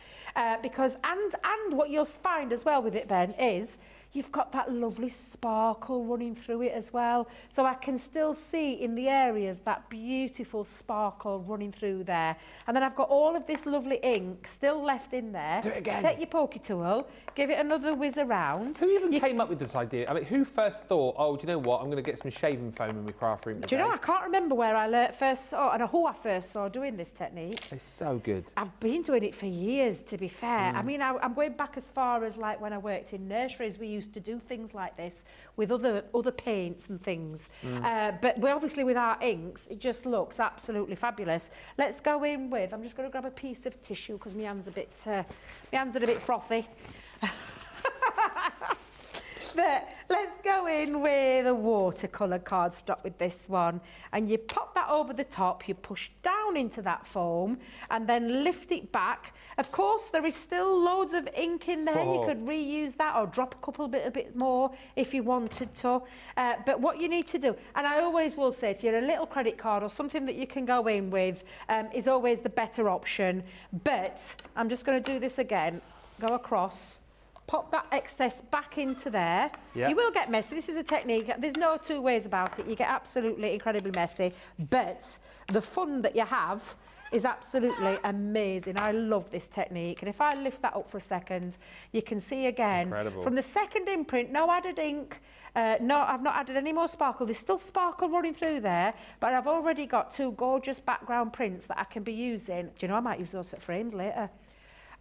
Because, and what you'll find as well with it, Ben, is you've got that lovely sparkle running through it as well. So I can still see in the areas that beautiful sparkle running through there. And then I've got all of this lovely ink still left in there. Do it again. Take your poker tool, give it another whiz around. Who even came up with this idea? I mean, who first thought, oh, do you know what, I'm going to get some shaving foam in my craft room today? Do you know, I can't remember where I first saw, and who I first saw doing this technique. It's so good. I've been doing it for years, to be fair. I mean, I'm going back as far as like when I worked in nurseries, we used to do things like this with other paints and things. But obviously with our inks, it just looks absolutely fabulous. Let's go in with, I'm just going to grab a piece of tissue because my hands are a bit frothy. But let's go in with a watercolour cardstock with this one. And you pop that over the top, you push down into that foam and then lift it back. Of course, there is still loads of ink in there. You could reuse that or drop a bit more if you wanted to. But what you need to do, and I always will say to you, a little credit card or something that you can go in with is always the better option. But I'm just going to do this again. Go across. Pop that excess back into there. Yep. You will get messy. This is a technique. There's no two ways about it. You get absolutely incredibly messy. But the fun that you have is absolutely amazing. I love this technique. And if I lift that up for a second, you can see again. Incredible. From the second imprint, no added ink. No, I've not added any more sparkle. There's still sparkle running through there, but I've already got two gorgeous background prints that I can be using. Do you know, I might use those for frames later.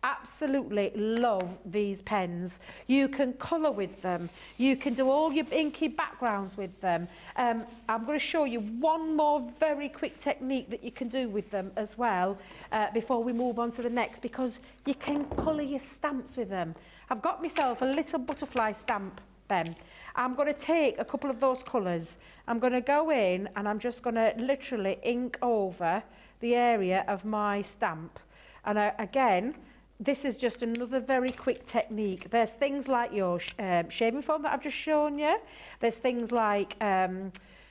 Absolutely love these pens. You can colour with them. You can do all your inky backgrounds with them. I'm going to show you one more very quick technique that you can do with them as well before we move on to the next, because you can colour your stamps with them. I've got myself a little butterfly stamp, Ben. I'm going to take a couple of those colours. I'm going to go in and I'm just going to literally ink over the area of my stamp. And again, this is just another very quick technique. There's things like your shaving foam that I've just shown you. There's things like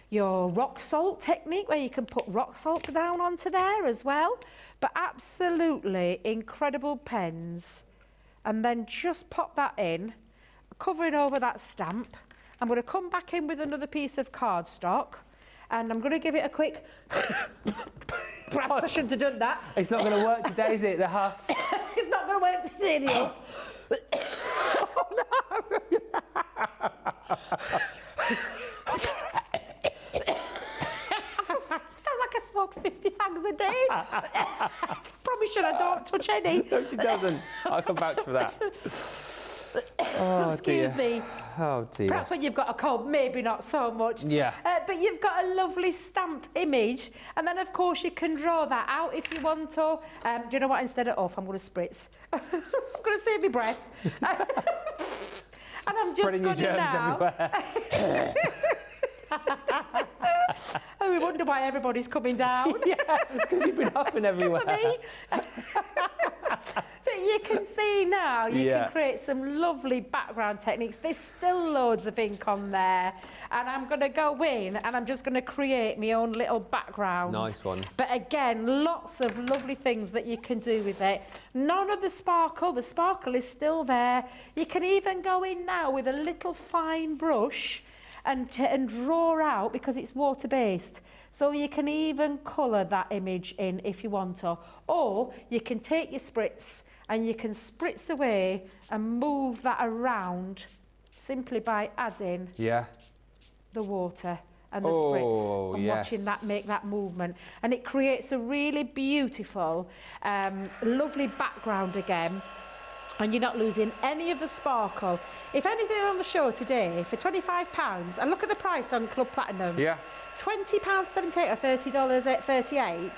your rock salt technique where you can put rock salt down onto there as well. But absolutely incredible pens. And then just pop that in, covering over that stamp. I'm going to come back in with another piece of cardstock and I'm going to give it a quick... Perhaps I shouldn't have done that. It's not going to work today, is it, the huff? It's not going to work today, Neil. Oh, no. I sound like I smoked 50 fags bags a day. Probably should I don't touch any. No, she doesn't. I can vouch for that. Oh, Excuse me. Oh dear. Perhaps when you've got a cold, maybe not so much. Yeah. But you've got a lovely stamped image, and then of course you can draw that out if you want to. Do you know what? Instead of I'm going to spritz. I'm going to save my breath. And I'm just going to now. And we wonder why everybody's coming down. Yeah, because you've been huffing everywhere. But you can see now, you can create some lovely background techniques. There's still loads of ink on there. And I'm going to go in and I'm just going to create my own little background. Nice one. But again, lots of lovely things that you can do with it. None of the sparkle is still there. You can even go in now with a little fine brush and draw out, because it's water-based. So you can even colour that image in if you want to. Or you can take your spritz and you can spritz away and move that around simply by adding the water and the spritz and watching that make that movement. And it creates a really beautiful, lovely background again. And you're not losing any of the sparkle. If anything on the show today, for £25, and look at the price on Club Platinum. Yeah. £20.78 or $30.38.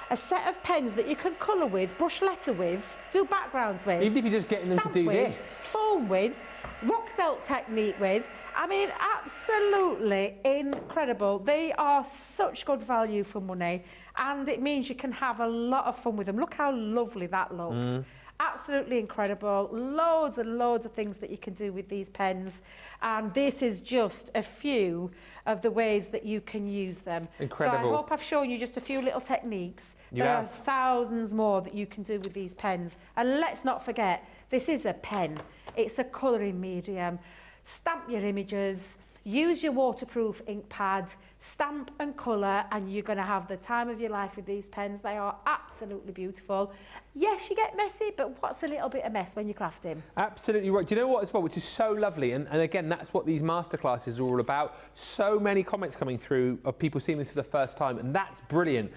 A set of pens that you can colour with, brush letter with, do backgrounds with. Even if you're just getting them to do with, this. foam with, rock felt technique with. I mean, absolutely incredible. They are such good value for money, and it means you can have a lot of fun with them. Look how lovely that looks. Absolutely incredible. Loads and loads of things that you can do with these pens. And this is just a few of the ways that you can use them. Incredible. So I hope I've shown you just a few little techniques. There are thousands more that you can do with these pens. And let's not forget, this is a pen. It's a colouring medium. Stamp your images, use your waterproof ink pad, stamp and colour, and you're going to have the time of your life with these pens. They are absolutely beautiful. Yes, you get messy, but what's a little bit of mess when you're crafting? Absolutely right. Do you know what as well, which is so lovely, and again, that's what these masterclasses are all about. So many comments coming through of people seeing this for the first time, and that's brilliant,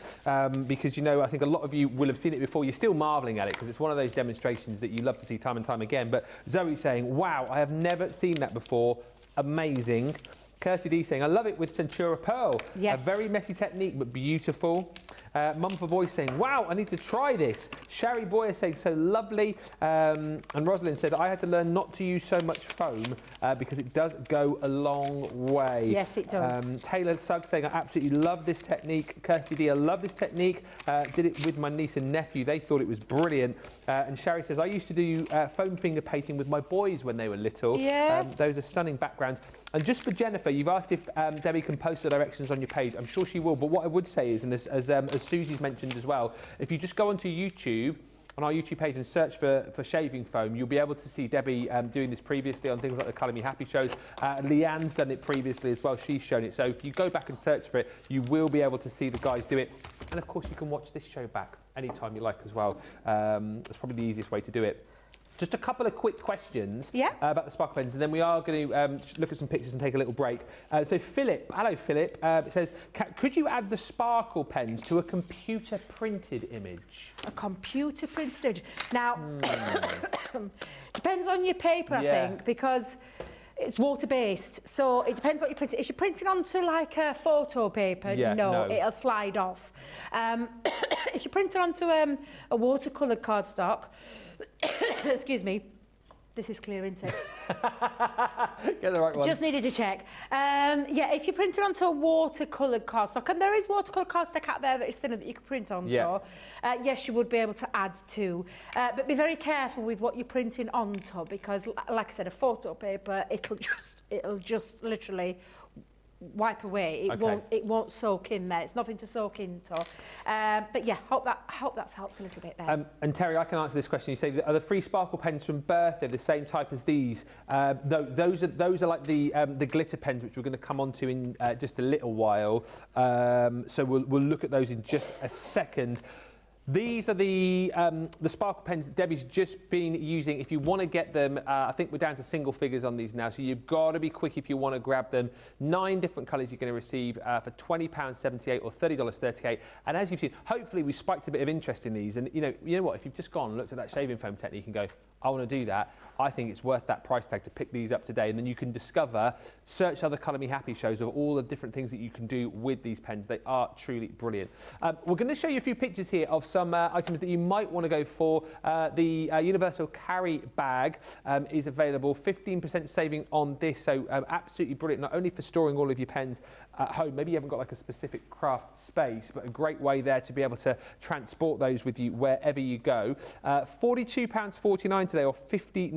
because, you know, I think a lot of you will have seen it before. You're still marvelling at it, because it's one of those demonstrations that you love to see time and time again. But Zoe saying, wow, I have never seen that before. Amazing. Kirsty D saying, I love it with Centura Pearl. Yes. A very messy technique, but beautiful. Mum for Boy saying, wow, I need to try this. Sherry Boyer saying, so lovely. And Rosalind said, I had to learn not to use so much foam because it does go a long way. Yes, it does. Taylor Sugg saying, I absolutely love this technique. Kirsty D, I love this technique. Did it with my niece and nephew. They thought it was brilliant. And Sherry says, I used to do foam finger painting with my boys when they were little. Yeah. Those are stunning backgrounds. And just for Jennifer, you've asked if Debbie can post the directions on your page. I'm sure she will, but what I would say is, and as Susie's mentioned as well, if you just go onto YouTube, on our YouTube page, and search for shaving foam, you'll be able to see Debbie doing this previously on things like the Colour Me Happy shows. Leanne's done it previously as well. She's shown it. So if you go back and search for it, you will be able to see the guys do it. And of course, you can watch this show back anytime you like as well. That's probably the easiest way to do it. Just a couple of quick questions about the sparkle pens, and then we are going to look at some pictures and take a little break. So Philip, hello Philip, it says, could you add the sparkle pens to a computer printed image? A computer printed image. Now, depends on your paper, I think, because it's water-based, so it depends what you print. If you're printing onto like a photo paper, no, it'll slide off. If you're printing onto a watercoloured cardstock, excuse me, this is clear, isn't it? Get the right one. Just needed to check. Yeah, if you're printing onto a watercoloured cardstock, and there is watercoloured cardstock out there that is thinner that you can print onto, yes, you would be able to add to. But be very careful with what you're printing onto, because, like I said, a photo paper, it'll just literally wipe away. It won't soak in there. It's nothing to soak into. But yeah, hope that's helped a little bit there. And Terry, I can answer this question. You say, are the free sparkle pens from Bertha the same type as these? Those are like the glitter pens, which we're going to come on to in just a little while. So we'll look at those in just a second. These are the sparkle pens that Debbie's just been using. If you want to get them, I think we're down to single figures on these now, so you've got to be quick if you want to grab them. 9 different colours you're going to receive for £20.78 or $30.38. And as you've seen, hopefully we spiked a bit of interest in these. And you know what? If you've just gone and looked at that shaving foam technique and go, I want to do that, I think it's worth that price tag to pick these up today. And then you can discover, search other Colour Me Happy shows of all the different things that you can do with these pens. They are truly brilliant. We're going to show you a few pictures here of some items that you might want to go for. The Universal Carry Bag is available, 15% saving on this, so absolutely brilliant, not only for storing all of your pens at home, maybe you haven't got like a specific craft space, but a great way there to be able to transport those with you wherever you go. £42.49 today, or $50.99,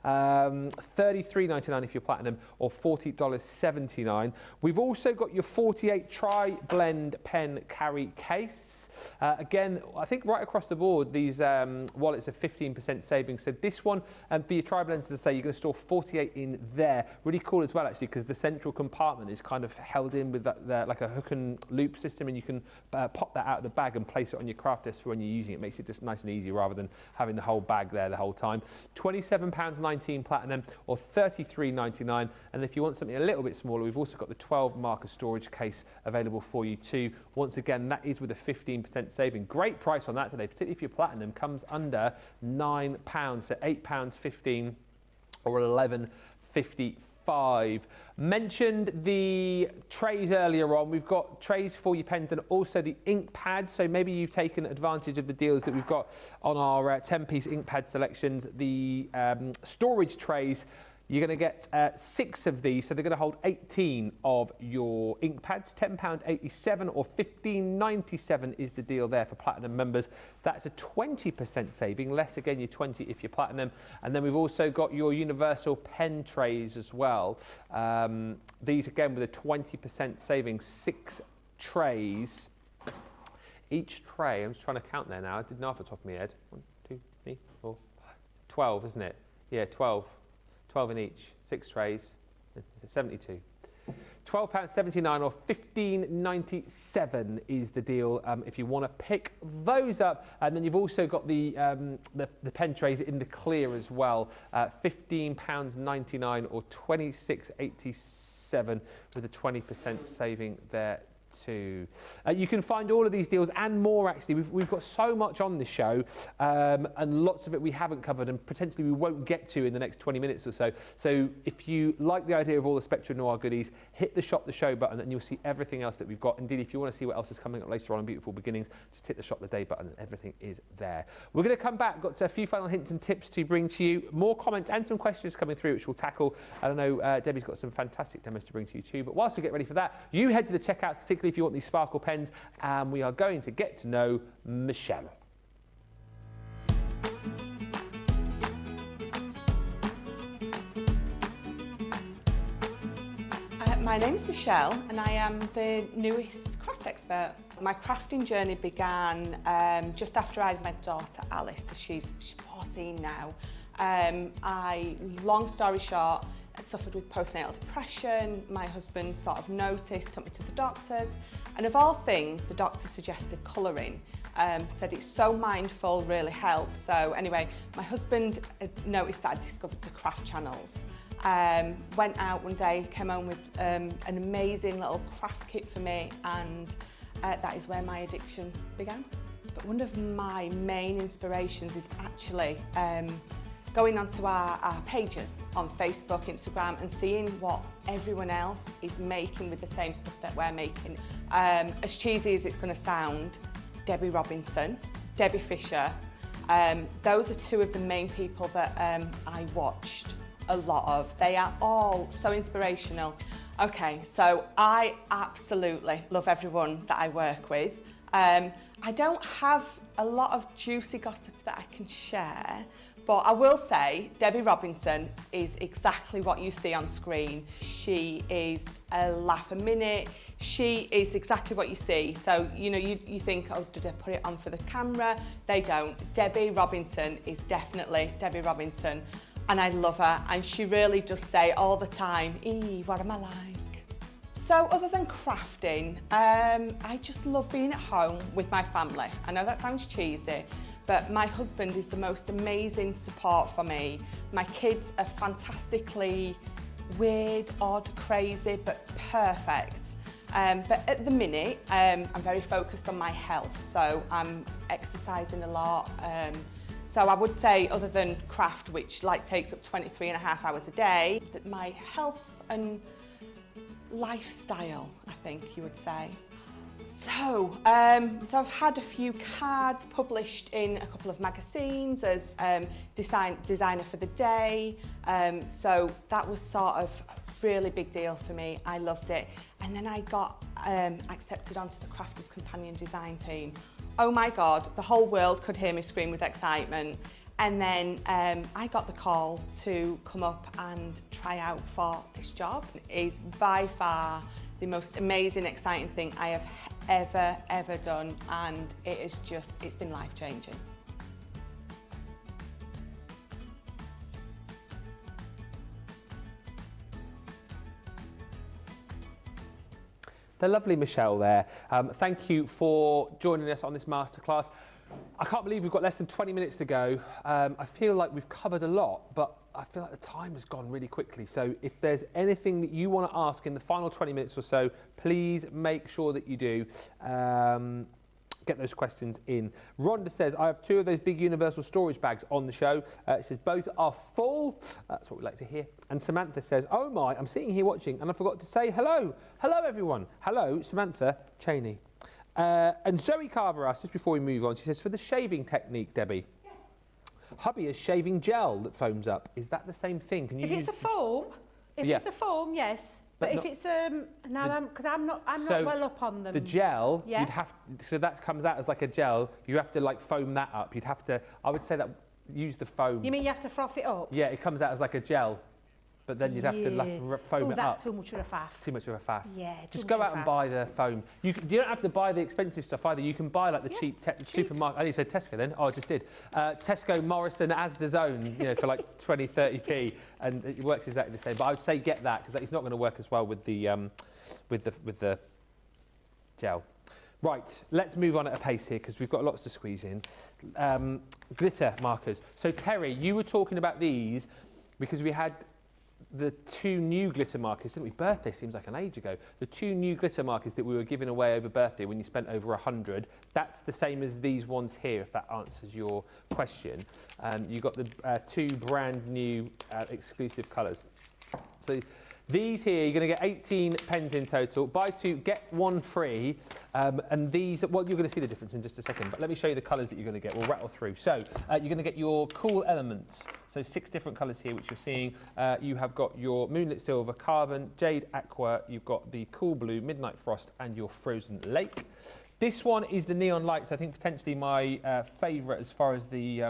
$33.99 if you're platinum, or $40.79. We've also got your 48 tri-blend pen carry case. Again, I think right across the board, these wallets are 15% savings. So this one, for your tri-blends, to say, you're going to store 48 in there. Really cool as well, actually, because the central compartment is kind of held in with that, like a hook and loop system, and you can pop that out of the bag and place it on your craft desk for when you're using it. Makes it just nice and easy rather than having the whole bag there the whole time. £27.19 platinum, or $33.99. And if you want something a little bit smaller, we've also got the 12 marker storage case available for you too. Once again, that is with a 15% saving. Great price on that today, particularly if your platinum comes under £9, so £8.15 or $11.55. Mentioned the trays earlier on. We've got trays for your pens and also the ink pads. So maybe you've taken advantage of the deals that we've got on our 10-piece ink pad selections. The storage trays, you're going to get 6 of these, so they're going to hold 18 of your ink pads. £10.87 or $15.97 is the deal there for platinum members. That's a 20% saving, less again, your 20 if you're platinum. And then we've also got your universal pen trays as well. These again with a 20% saving, 6 trays. Each tray, I'm just trying to count there now, I didn't know off the top of my head. 1, 2, 3, 4, 12, isn't it? Yeah, 12. 12 in each, 6 trays, is it 72? £12.79 or $15.97 is the deal if you want to pick those up. And then you've also got the pen trays in the clear as well, £15.99 or $26.87 with a 20% saving there too. You can find all of these deals and more, actually. We've got so much on this show, and lots of it we haven't covered and potentially we won't get to in the next 20 minutes or so. So if you like the idea of all the Spectrum Noir goodies, hit the shop the show button and you'll see everything else that we've got. Indeed, if you want to see what else is coming up later on in Beautiful Beginnings, just hit the shop the day button and everything is there. We're going to come back, got a few final hints and tips to bring to you, more comments and some questions coming through which we'll tackle. And I know Debbie's got some fantastic demos to bring to you too, but whilst we get ready for that, you head to the checkouts, particularly if you want these sparkle pens, and we are going to get to know Michelle. My name's Michelle and I am the newest craft expert. My crafting journey began just after I had my daughter Alice, so she's 14 now. Long story short, I suffered with postnatal depression. My husband sort of noticed, took me to the doctors, and of all things, the doctor suggested colouring. Said it's so mindful, really helps. So anyway, my husband had noticed that I discovered the craft channels. Went out one day, came home with an amazing little craft kit for me, and that is where my addiction began. But one of my main inspirations is actually going onto our pages on Facebook, Instagram, and seeing what everyone else is making with the same stuff that we're making. As cheesy as it's going to sound, Debbie Robinson, Debbie Fisher, those are 2 of the main people that I watched a lot of. They are all so inspirational. Okay, so I absolutely love everyone that I work with. I don't have a lot of juicy gossip that I can share, but I will say Debbie Robinson is exactly what you see on screen. She is a laugh a minute. She is exactly what you see. So, you know, you think, oh, did they put it on for the camera? They don't. Debbie Robinson is definitely Debbie Robinson, and I love her. And she really does say all the time, "Ee, what am I like?" So other than crafting, I just love being at home with my family. I know that sounds cheesy, but my husband is the most amazing support for me. My kids are fantastically weird, odd, crazy, but perfect. But at the minute, I'm very focused on my health, so I'm exercising a lot. So I would say, other than craft, which takes up 23.5 hours a day, that my health and lifestyle, I think you would say. So I've had a few cards published in a couple of magazines as designer for the day. So that was sort of a really big deal for me. I loved it. And then I got accepted onto the Crafters Companion design team. Oh my God, the whole world could hear me scream with excitement. And then I got the call to come up and try out for this job. It is by far the most amazing, exciting thing I have ever done, and it's been life-changing. The lovely Michelle there. Thank you for joining us on this masterclass. I can't believe we've got less than 20 minutes to go. I feel like we've covered a lot, but I feel like the time has gone really quickly. So if there's anything that you want to ask in the final 20 minutes or so, please make sure that you do. Get those questions in. Rhonda says, I have 2 of those big universal storage bags on the show. It says both are full. That's what we like to hear. And Samantha says, oh my, I'm sitting here watching and I forgot to say hello. Hello, everyone. Hello, Samantha Cheney. And Zoe Carver asks, just before we move on, she says, for the shaving technique, Debbie. Yes. Hubby is shaving gel that foams up. Is that the same thing? Can you If it's a foam, it's a foam, yes. But if it's because I'm not well up on them. The gel, you'd have so that comes out as like a gel. You have to foam that up. You'd have to. I would say that use the foam. You mean you have to froth it up? Yeah, it comes out as like a gel, but then you'd have to foam it up. That's too much of a faff. Too much of a faff. Yeah. Just go out and buy the foam. You don't have to buy the expensive stuff either. You can buy the cheap supermarket. I only said Tesco then. Oh, I just did. Tesco, Morrison, Asda's Own, for 20, 30p, and it works exactly the same. But I would say get that because it's not going to work as well with the gel. Right, let's move on at a pace here because we've got lots to squeeze in. Glitter markers. So Terry, you were talking about these because we had the 2 new glitter markers, didn't we? Birthday seems like an age ago. The 2 new glitter markers that we were giving away over birthday when you spent over 100, that's the same as these ones here, if that answers your question. You got the 2 brand new exclusive colours. So these here, you're going to get 18 pens in total. Buy 2, get 1 free. And these, well, you're going to see the difference in just a second, but let me show you the colours that you're going to get. We'll rattle through. So you're going to get your cool elements. So 6 different colours here, which you're seeing. You have got your Moonlit Silver, Carbon, Jade Aqua. You've got the Cool Blue, Midnight Frost, and your Frozen Lake. This one is the Neon Lights, I think potentially my favourite as far as the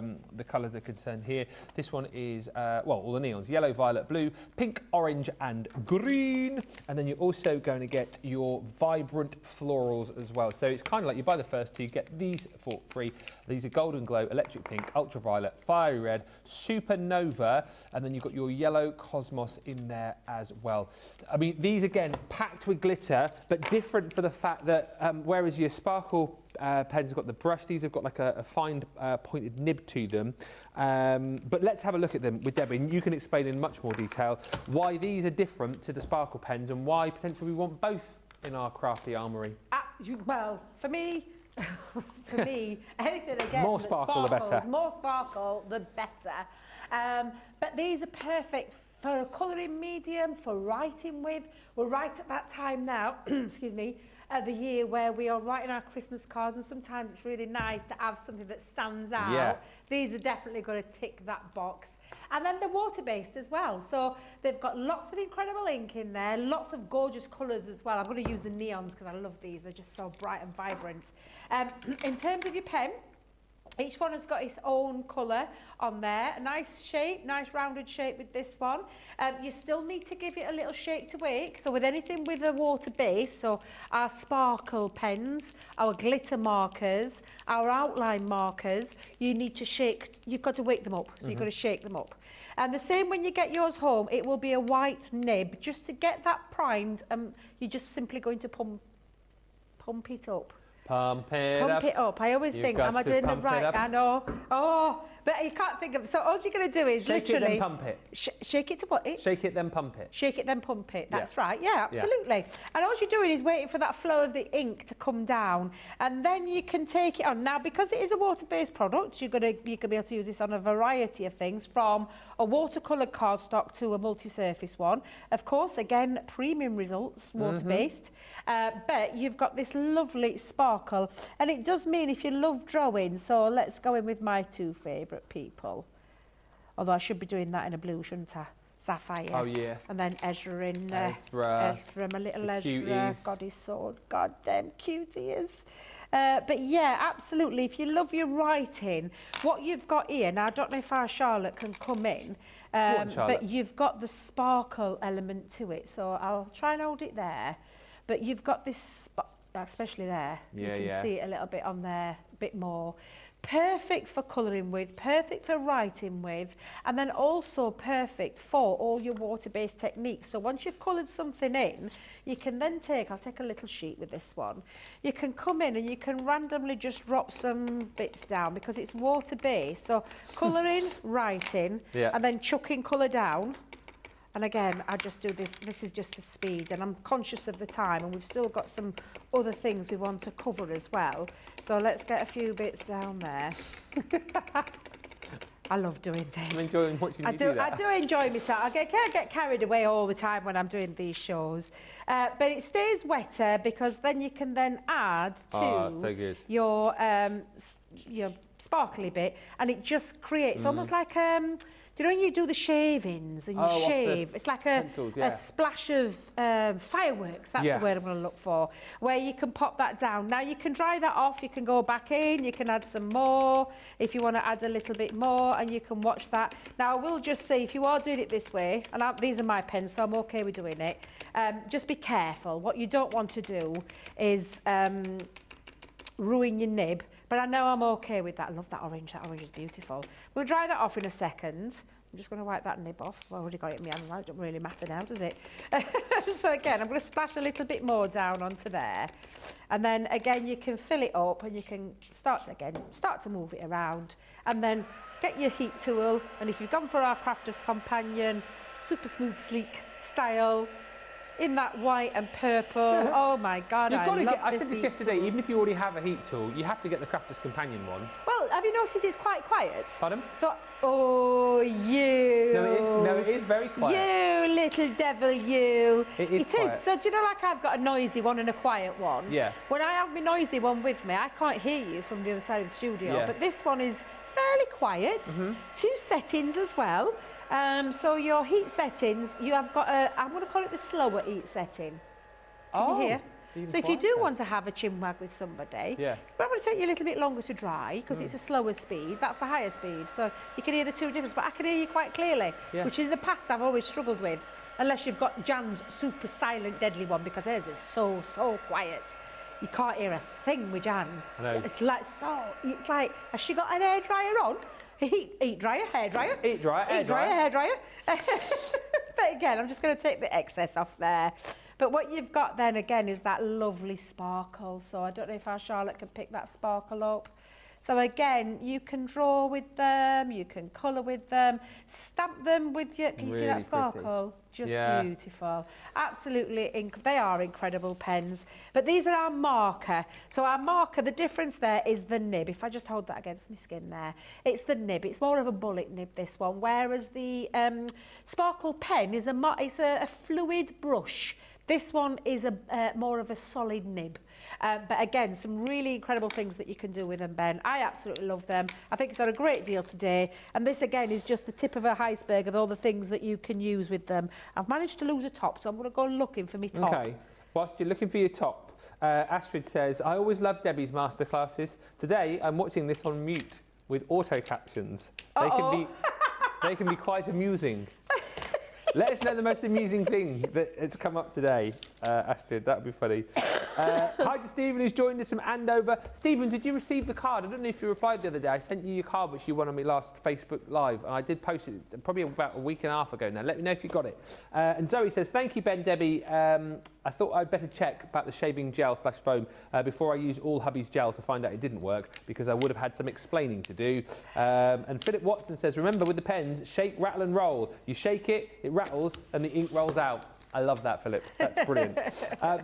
colours are concerned here. This one is, all the neons, yellow, violet, blue, pink, orange and green. And then you're also going to get your vibrant florals as well. So it's kind of like you buy the first 2, you get these for free. These are Golden Glow, Electric Pink, Ultraviolet, Fiery Red, Supernova, and then you've got your yellow Cosmos in there as well. I mean, these again, packed with glitter, but different for the fact that whereas your Sparkle pens have got the brush, these have got like a fine pointed nib to them. But let's have a look at them with Debbie, and you can explain in much more detail why these are different to the Sparkle pens and why potentially we want both in our crafty armoury. Well, for me, anything again more sparkle, the better. More sparkle, the better. But these are perfect for a colouring medium, for writing with. We're right at that time now, excuse me, of the year where we are writing our Christmas cards, and sometimes it's really nice to have something that stands out. Yeah. These are definitely going to tick that box. And then they're water-based as well. So they've got lots of incredible ink in there, lots of gorgeous colours as well. I'm going to use the neons because I love these. They're just so bright and vibrant. In terms of your pen, Each one has got its own colour on there. A nice shape, nice rounded shape with this one. You still need to give it a little shake to wake. So with anything with a water base, so our sparkle pens, our glitter markers, our outline markers, you need to shake, you've got to wake them up. So you've got to shake them up. And the same when you get yours home, it will be a white nib. Just to get that primed, you're just simply going to pump it up. Pump it up. I always think, am I doing the right? I know. Oh, but you can't think of. So all you're going to do is shake literally it, then pump it. Shake it to what? Shake it, then pump it. Shake it, then pump it. That's right. Yeah, absolutely. And all you're doing is waiting for that flow of the ink to come down, and then you can take it on. Now, because it is a water-based product, you can be able to use this on a variety of things, from a watercoloured cardstock to a multi-surface one. Of course, again, premium results, water-based. But you've got this lovely sparkle, and it does mean if you love drawing. So let's go in with my two favourite people. Although I should be doing that in a blue, shouldn't I? Sapphire. Oh, yeah. And then Ezra in Ezra, my little Ezra. cuties. God, he's so goddamn cute he is. But yeah, absolutely. If you love your writing, what you've got here, now I don't know if our Charlotte can come in, but you've got the sparkle element to it. So I'll try and hold it there. But you've got this, especially there. Yeah, you can see it a little bit on there, a bit more. Perfect for colouring with, perfect for writing with, and then also perfect for all your water-based techniques. So once you've coloured something in, you can then I'll take a little sheet with this one. You can come in and you can randomly just drop some bits down because it's water-based. So colouring, writing, and then chucking colour down. And again, I just do this is just for speed, and I'm conscious of the time, and we've still got some other things we want to cover as well. So let's get a few bits down there. I love doing this. I'm enjoying watching you do that. I do enjoy myself. I can't get carried away all the time when I'm doing these shows. But it stays wetter because then you can then add to your sparkly bit, and it just creates almost like do you know when you do the shavings and you shave? It's like a splash of fireworks. That's the word I'm going to look for. Where you can pop that down. Now you can dry that off. You can go back in. You can add some more if you want to add a little bit more, and you can watch that. Now I will just say, if you are doing it this way, and these are my pens, so I'm okay with doing it. Just be careful. What you don't want to do is ruin your nib. But I know I'm okay with that. I love that orange. That orange is beautiful. We'll dry that off in a second. I'm just going to wipe that nib off. I've already got it in my hands now. It doesn't really matter now, does it? So again, I'm going to splash a little bit more down onto there. And then again, you can fill it up and you can start to move it around. And then get your heat tool. And if you've gone for our Crafter's Companion, super smooth, sleek style, in that white and purple. Oh my God, I said this yesterday, even if you already have a heat tool, you have to get the Crafter's Companion one. Well, have you noticed it's quite quiet? Pardon? So, you. No, it is very quiet. You little devil, you. It is. So do you know, like I've got a noisy one and a quiet one? Yeah. When I have my noisy one with me, I can't hear you from the other side of the studio. Yeah. But this one is fairly quiet. Two settings as well. So your heat settings, you have got I'm going to call it the slower heat setting. Can you hear? So if you do want to have a chinwag with somebody, but I'm going to take you a little bit longer to dry because it's a slower speed. That's the higher speed. So you can hear the two differences, but I can hear you quite clearly, which in the past I've always struggled with, unless you've got Jan's super silent, deadly one, because hers is so quiet. You can't hear a thing with Jan. I know. It's like, has she got an air dryer on? Heat dryer, hair dryer. Heat dryer, hair dryer. But again, I'm just going to take the excess off there. But what you've got then again is that lovely sparkle. So I don't know if our Charlotte can pick that sparkle up. So again, you can draw with them, you can colour with them, stamp them with your, can you see that sparkle? Just beautiful. Absolutely, they are incredible pens. But these are our marker. So our marker, the difference there is the nib. If I just hold that against my skin there, it's the nib. It's more of a bullet nib, this one, whereas the sparkle pen is a fluid brush. This one is more of a solid nib. But again, some really incredible things that you can do with them, Ben. I absolutely love them. I think it's on a great deal today. And this, again, is just the tip of a iceberg of all the things that you can use with them. I've managed to lose a top, so I'm going to go looking for my top. OK. Whilst you're looking for your top, Astrid says, I always love Debbie's masterclasses. Today, I'm watching this on mute. with auto captions. They can be quite amusing. Let us know the most amusing thing that's come up today, Astrid. That would be funny. Hi to Stephen, who's joined us from Andover. Stephen, did you receive the card? I don't know if you replied the other day. I sent you your card, which you won on me last Facebook Live, and I did post it probably about a week and a half ago now. Let me know if you got it. And Zoe says, thank you, Ben Debbie. I thought I'd better check about the shaving gel / foam before I use all hubby's gel to find out it didn't work, because I would have had some explaining to do. And Philip Watson says, remember with the pens, shake, rattle and roll. You shake it, it rattles, and the ink rolls out. I love that, Philip. That's brilliant.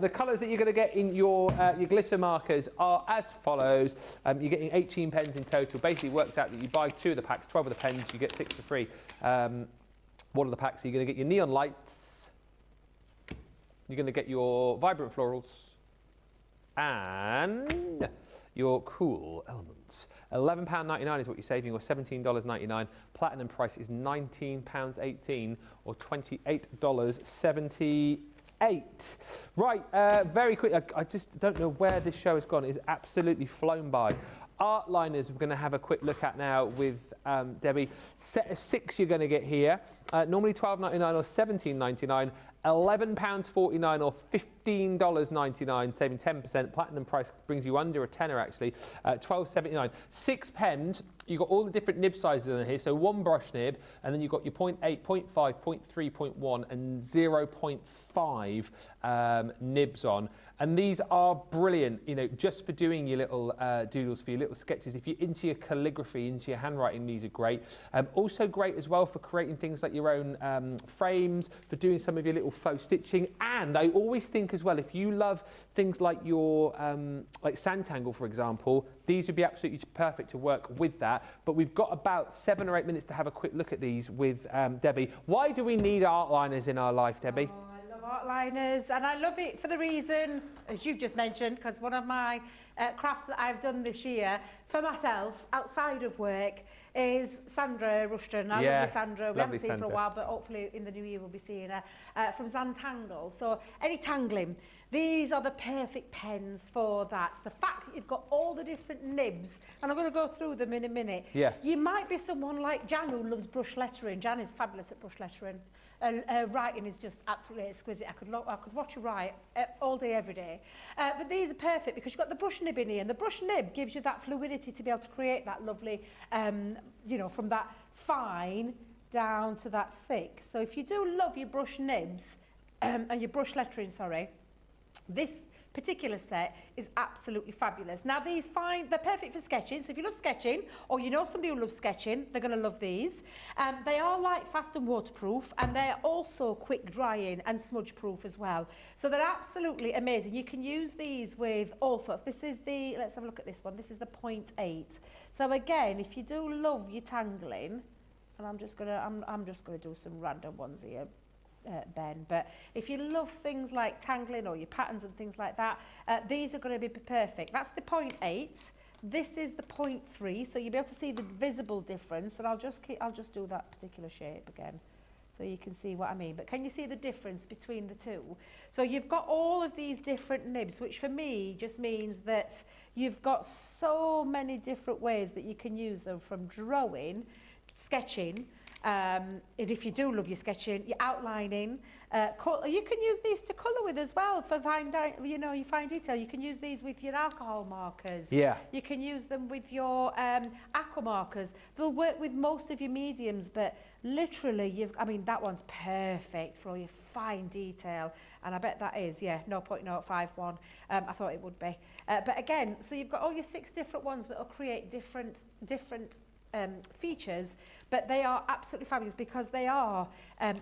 The colours that you're going to get in your glitter markers are as follows. You're getting 18 pens in total. Basically, it works out that you buy 2 of the packs, 12 of the pens, you get 6 for free. One of the packs, you're going to get your neon lights. You're going to get your vibrant florals and your cool elements. £11.99 is what you're saving, or $17.99. Platinum price is £19.18, or $28.78. Right, very quick. I just don't know where this show has gone. It's absolutely flown by. Artliners we're going to have a quick look at now with Debbie. Set of 6 you're going to get here. Normally $12.99 or $17.99. £11.49 or $15.99, saving 10%. Platinum price brings you under a tenner actually. $12.79. 6 pens. You've got all the different nib sizes in here. So 1 brush nib, and then you've got your 0.8, 0.5, 0.3, 0.1, and 0.5 nibs on. And these are brilliant, you know, just for doing your little doodles, for your little sketches. If you're into your calligraphy, into your handwriting, these are great. Also great as well for creating things like your own frames, for doing some of your little faux stitching. And I always think as well, if you love things like your like Sanntangle, for example, these would be absolutely perfect to work with that. But we've got about 7 or 8 minutes to have a quick look at these with Debbie. Why do we need Artliners in our life, Debbie? Oh, I love Artliners, and I love it for the reason, as you've just mentioned, because one of my crafts that I've done this year for myself outside of work is Sandra Rushton. I love you, Sandra. We haven't seen her for a while, but hopefully in the new year we'll be seeing her from Sanntangle. So any tangling, these are the perfect pens for that. The fact that you've got all the different nibs, and I'm going to go through them in a minute. Yeah. You might be someone like Jan who loves brush lettering. Jan is fabulous at brush lettering. Writing is just absolutely exquisite. I could watch her write all day, every day. But these are perfect because you've got the brush nib in here, and the brush nib gives you that fluidity to be able to create that lovely, you know, from that fine down to that thick. So if you do love your brush nibs and your brush lettering, sorry, this particular set is absolutely fabulous. Now these they're perfect for sketching, so if you love sketching or you know somebody who loves sketching, they're going to love these. They are light, fast and waterproof, and they're also quick drying and smudge proof as well. So they're absolutely amazing. You can use these with all sorts. This is the, let's have a look at this one. This is the 0.8. So again, if you do love your tangling, and I'm just gonna do some random ones here, Ben, but if you love things like tangling or your patterns and things like that, these are going to be perfect. That's the 0.8. This is the 0.3, so you'll be able to see the visible difference, and I'll just do that particular shape again so you can see what I mean. But can you see the difference between the two? So you've got all of these different nibs, which for me just means that you've got so many different ways that you can use them, from drawing, sketching, and if you do love your sketching, your outlining, you can use these to colour with as well for fine detail. You can use these with your alcohol markers. Yeah. You can use them with your aqua markers. They'll work with most of your mediums, but literally, that one's perfect for all your fine detail, and I bet that is, yeah, 0.051. I thought it would be. But again, so you've got all your 6 different ones that will create different features, but they are absolutely fabulous because they are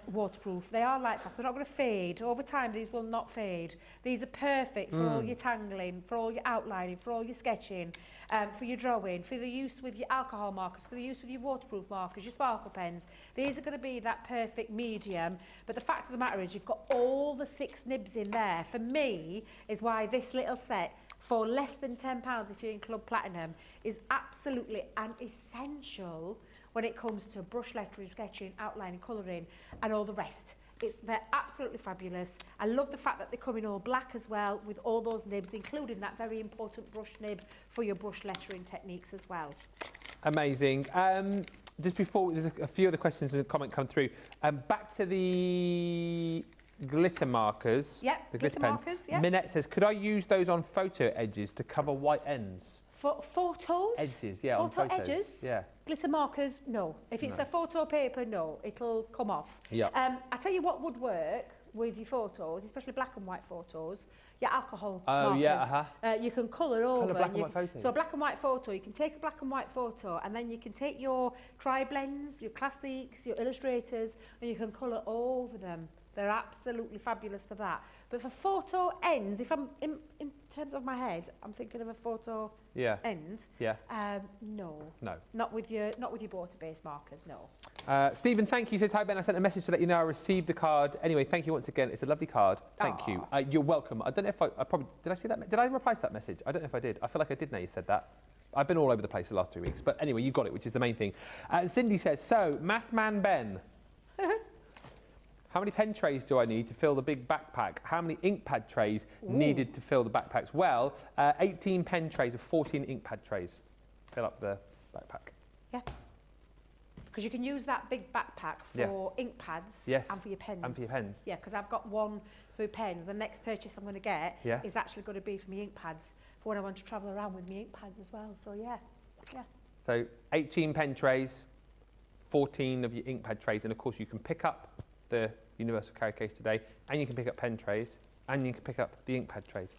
waterproof, they are light fast, they're not going to fade. Over time, these will not fade. These are perfect for all your tangling, for all your outlining, for all your sketching, for your drawing, for the use with your alcohol markers, for the use with your waterproof markers, your sparkle pens. These are going to be that perfect medium, but the fact of the matter is you've got all the 6 nibs in there. For me, is why this little set, for less than £10 if you're in Club Platinum, is absolutely an essential when it comes to brush lettering, sketching, outlining, colouring, and all the rest. They're absolutely fabulous. I love the fact that they come in all black as well, with all those nibs, including that very important brush nib for your brush lettering techniques as well. Amazing. Just before, there's a few other questions and a comment come through. Back to the glitter markers. Yep, the glitter pens. markers, yep. Minette says, could I use those on photo edges to cover white ends? Photos? Edges, yeah, photo on photos. edges? Yeah. Glitter markers, no. If it's a photo paper, no. It'll come off. Yeah. I tell you what would work with your photos, especially black and white photos, your alcohol Oh, markers. yeah, You can colour over. black and white photos. So a black and white photo, you can take a black and white photo and then you can take your tri-blends, your classics, your illustrators, and you can colour over them. They're absolutely fabulous for that. But for photo ends, if I'm in terms of my head, I'm thinking of a photo end. Yeah. No. No. Not with your water-based markers, no. Stephen, thank you. Says, hi Ben, I sent a message to let you know I received the card. Anyway, thank you once again. It's a lovely card. Thank you. You're welcome. I don't know if I probably, did I see that? Did I reply to that message? I don't know if I did. I feel like I did now you said that. I've been all over the place the last 3 weeks. But anyway, you got it, which is the main thing. Cindy says, so, Math Man Ben. How many pen trays do I need to fill the big backpack? How many ink pad trays needed to fill the backpacks? Well, 18 pen trays of 14 ink pad trays. Fill up the backpack. Yeah. Because you can use that big backpack for ink pads and for your pens. And for your pens. Yeah, because I've got one for pens. The next purchase I'm going to get is actually going to be for my ink pads for when I want to travel around with my ink pads as well. So, yeah. So, 18 pen trays, 14 of your ink pad trays, and of course you can pick up the universal carry case today, and you can pick up pen trays, and you can pick up the ink pad trays.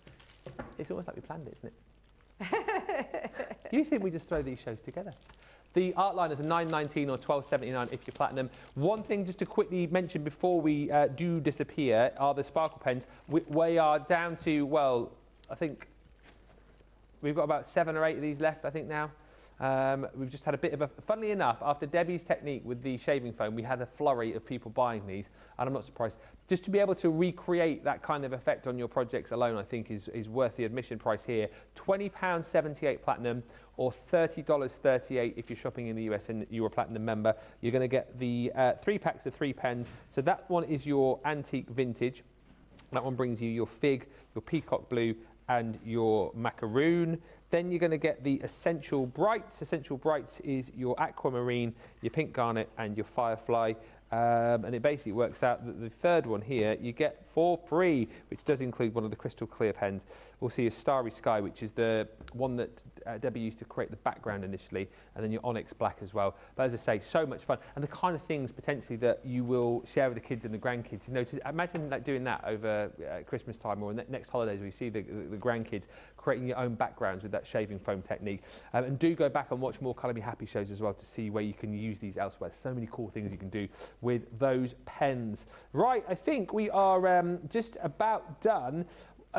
It's almost like we planned it, isn't it? You think we just throw these shows together? The Artliners are $9.19 or $12.79 if you're platinum. One thing just to quickly mention before we do disappear are the sparkle pens. We are down to, well, I think we've got about 7 or 8 of these left, I think now. We've just had a bit of a, funnily enough, after Debbie's technique with the shaving foam, we had a flurry of people buying these, and I'm not surprised. Just to be able to recreate that kind of effect on your projects alone, I think is worth the admission price here. £20.78 platinum, or $30.38 if you're shopping in the US and you're a platinum member. You're going to get the 3 packs of 3 pens. So that one is your antique vintage. That one brings you your fig, your peacock blue, and your macaroon. Then you're going to get the Essential Brights. Essential Brights is your aquamarine, your pink garnet, and your firefly. And it basically works out that the third one here you get for free, which does include one of the crystal clear pens. We'll see a Starry Sky, which is the one that Debbie used to create the background initially, and then your Onyx Black as well. But as I say, so much fun, and the kind of things potentially that you will share with the kids and the grandkids. You know, to imagine like doing that over Christmas time or next holidays, where you see the grandkids creating your own backgrounds with that shaving foam technique. And do go back and watch more Colour Me Happy shows as well to see where you can use these elsewhere. So many cool things you can do with those pens. Right, I think we are just about done.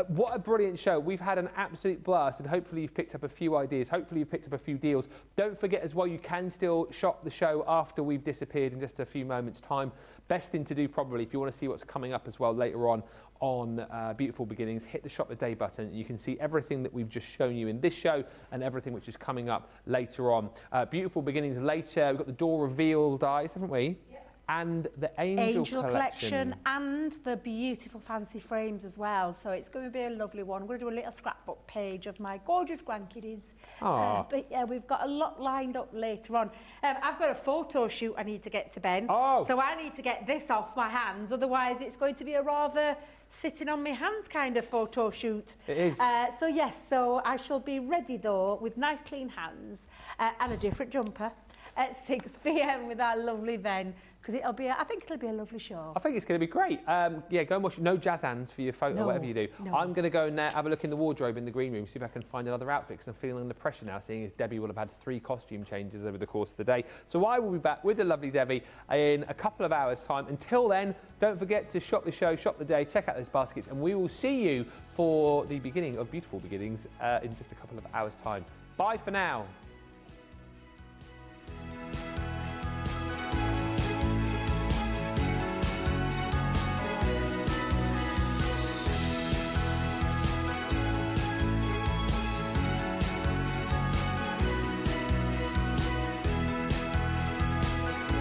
What a brilliant show. We've had an absolute blast, and hopefully you've picked up a few ideas. Hopefully you've picked up a few deals. Don't forget as well, you can still shop the show after we've disappeared in just a few moments' time. Best thing to do probably, if you want to see what's coming up as well later on Beautiful Beginnings, hit the Shop the Day button. You can see everything that we've just shown you in this show and everything which is coming up later on. Beautiful Beginnings later. We've got the door reveal dies, haven't we? Yeah. And the Angel Collection and the beautiful fancy frames as well. So it's going to be a lovely one. I'm going to do a little scrapbook page of my gorgeous grandkiddies. But yeah, we've got a lot lined up later on. I've got a photo shoot I need to get to Ben. So I need to get this off my hands. Otherwise, it's going to be a rather sitting on my hands kind of photo shoot. It is. So yes, so I shall be ready though with nice clean hands and a different jumper at 6 p.m. with our lovely Ben. Because I think it'll be a lovely show. I think it's going to be great. Yeah, go and watch. No jazz hands for your photo, whatever you do. No. I'm going to go and have a look in the wardrobe in the green room, see if I can find another outfit, because I'm feeling under pressure now, seeing as Debbie will have had 3 costume changes over the course of the day. So I will be back with the lovely Debbie in a couple of hours' time. Until then, don't forget to shop the show, shop the day, check out those baskets, and we will see you for the beginning of Beautiful Beginnings in just a couple of hours' time. Bye for now.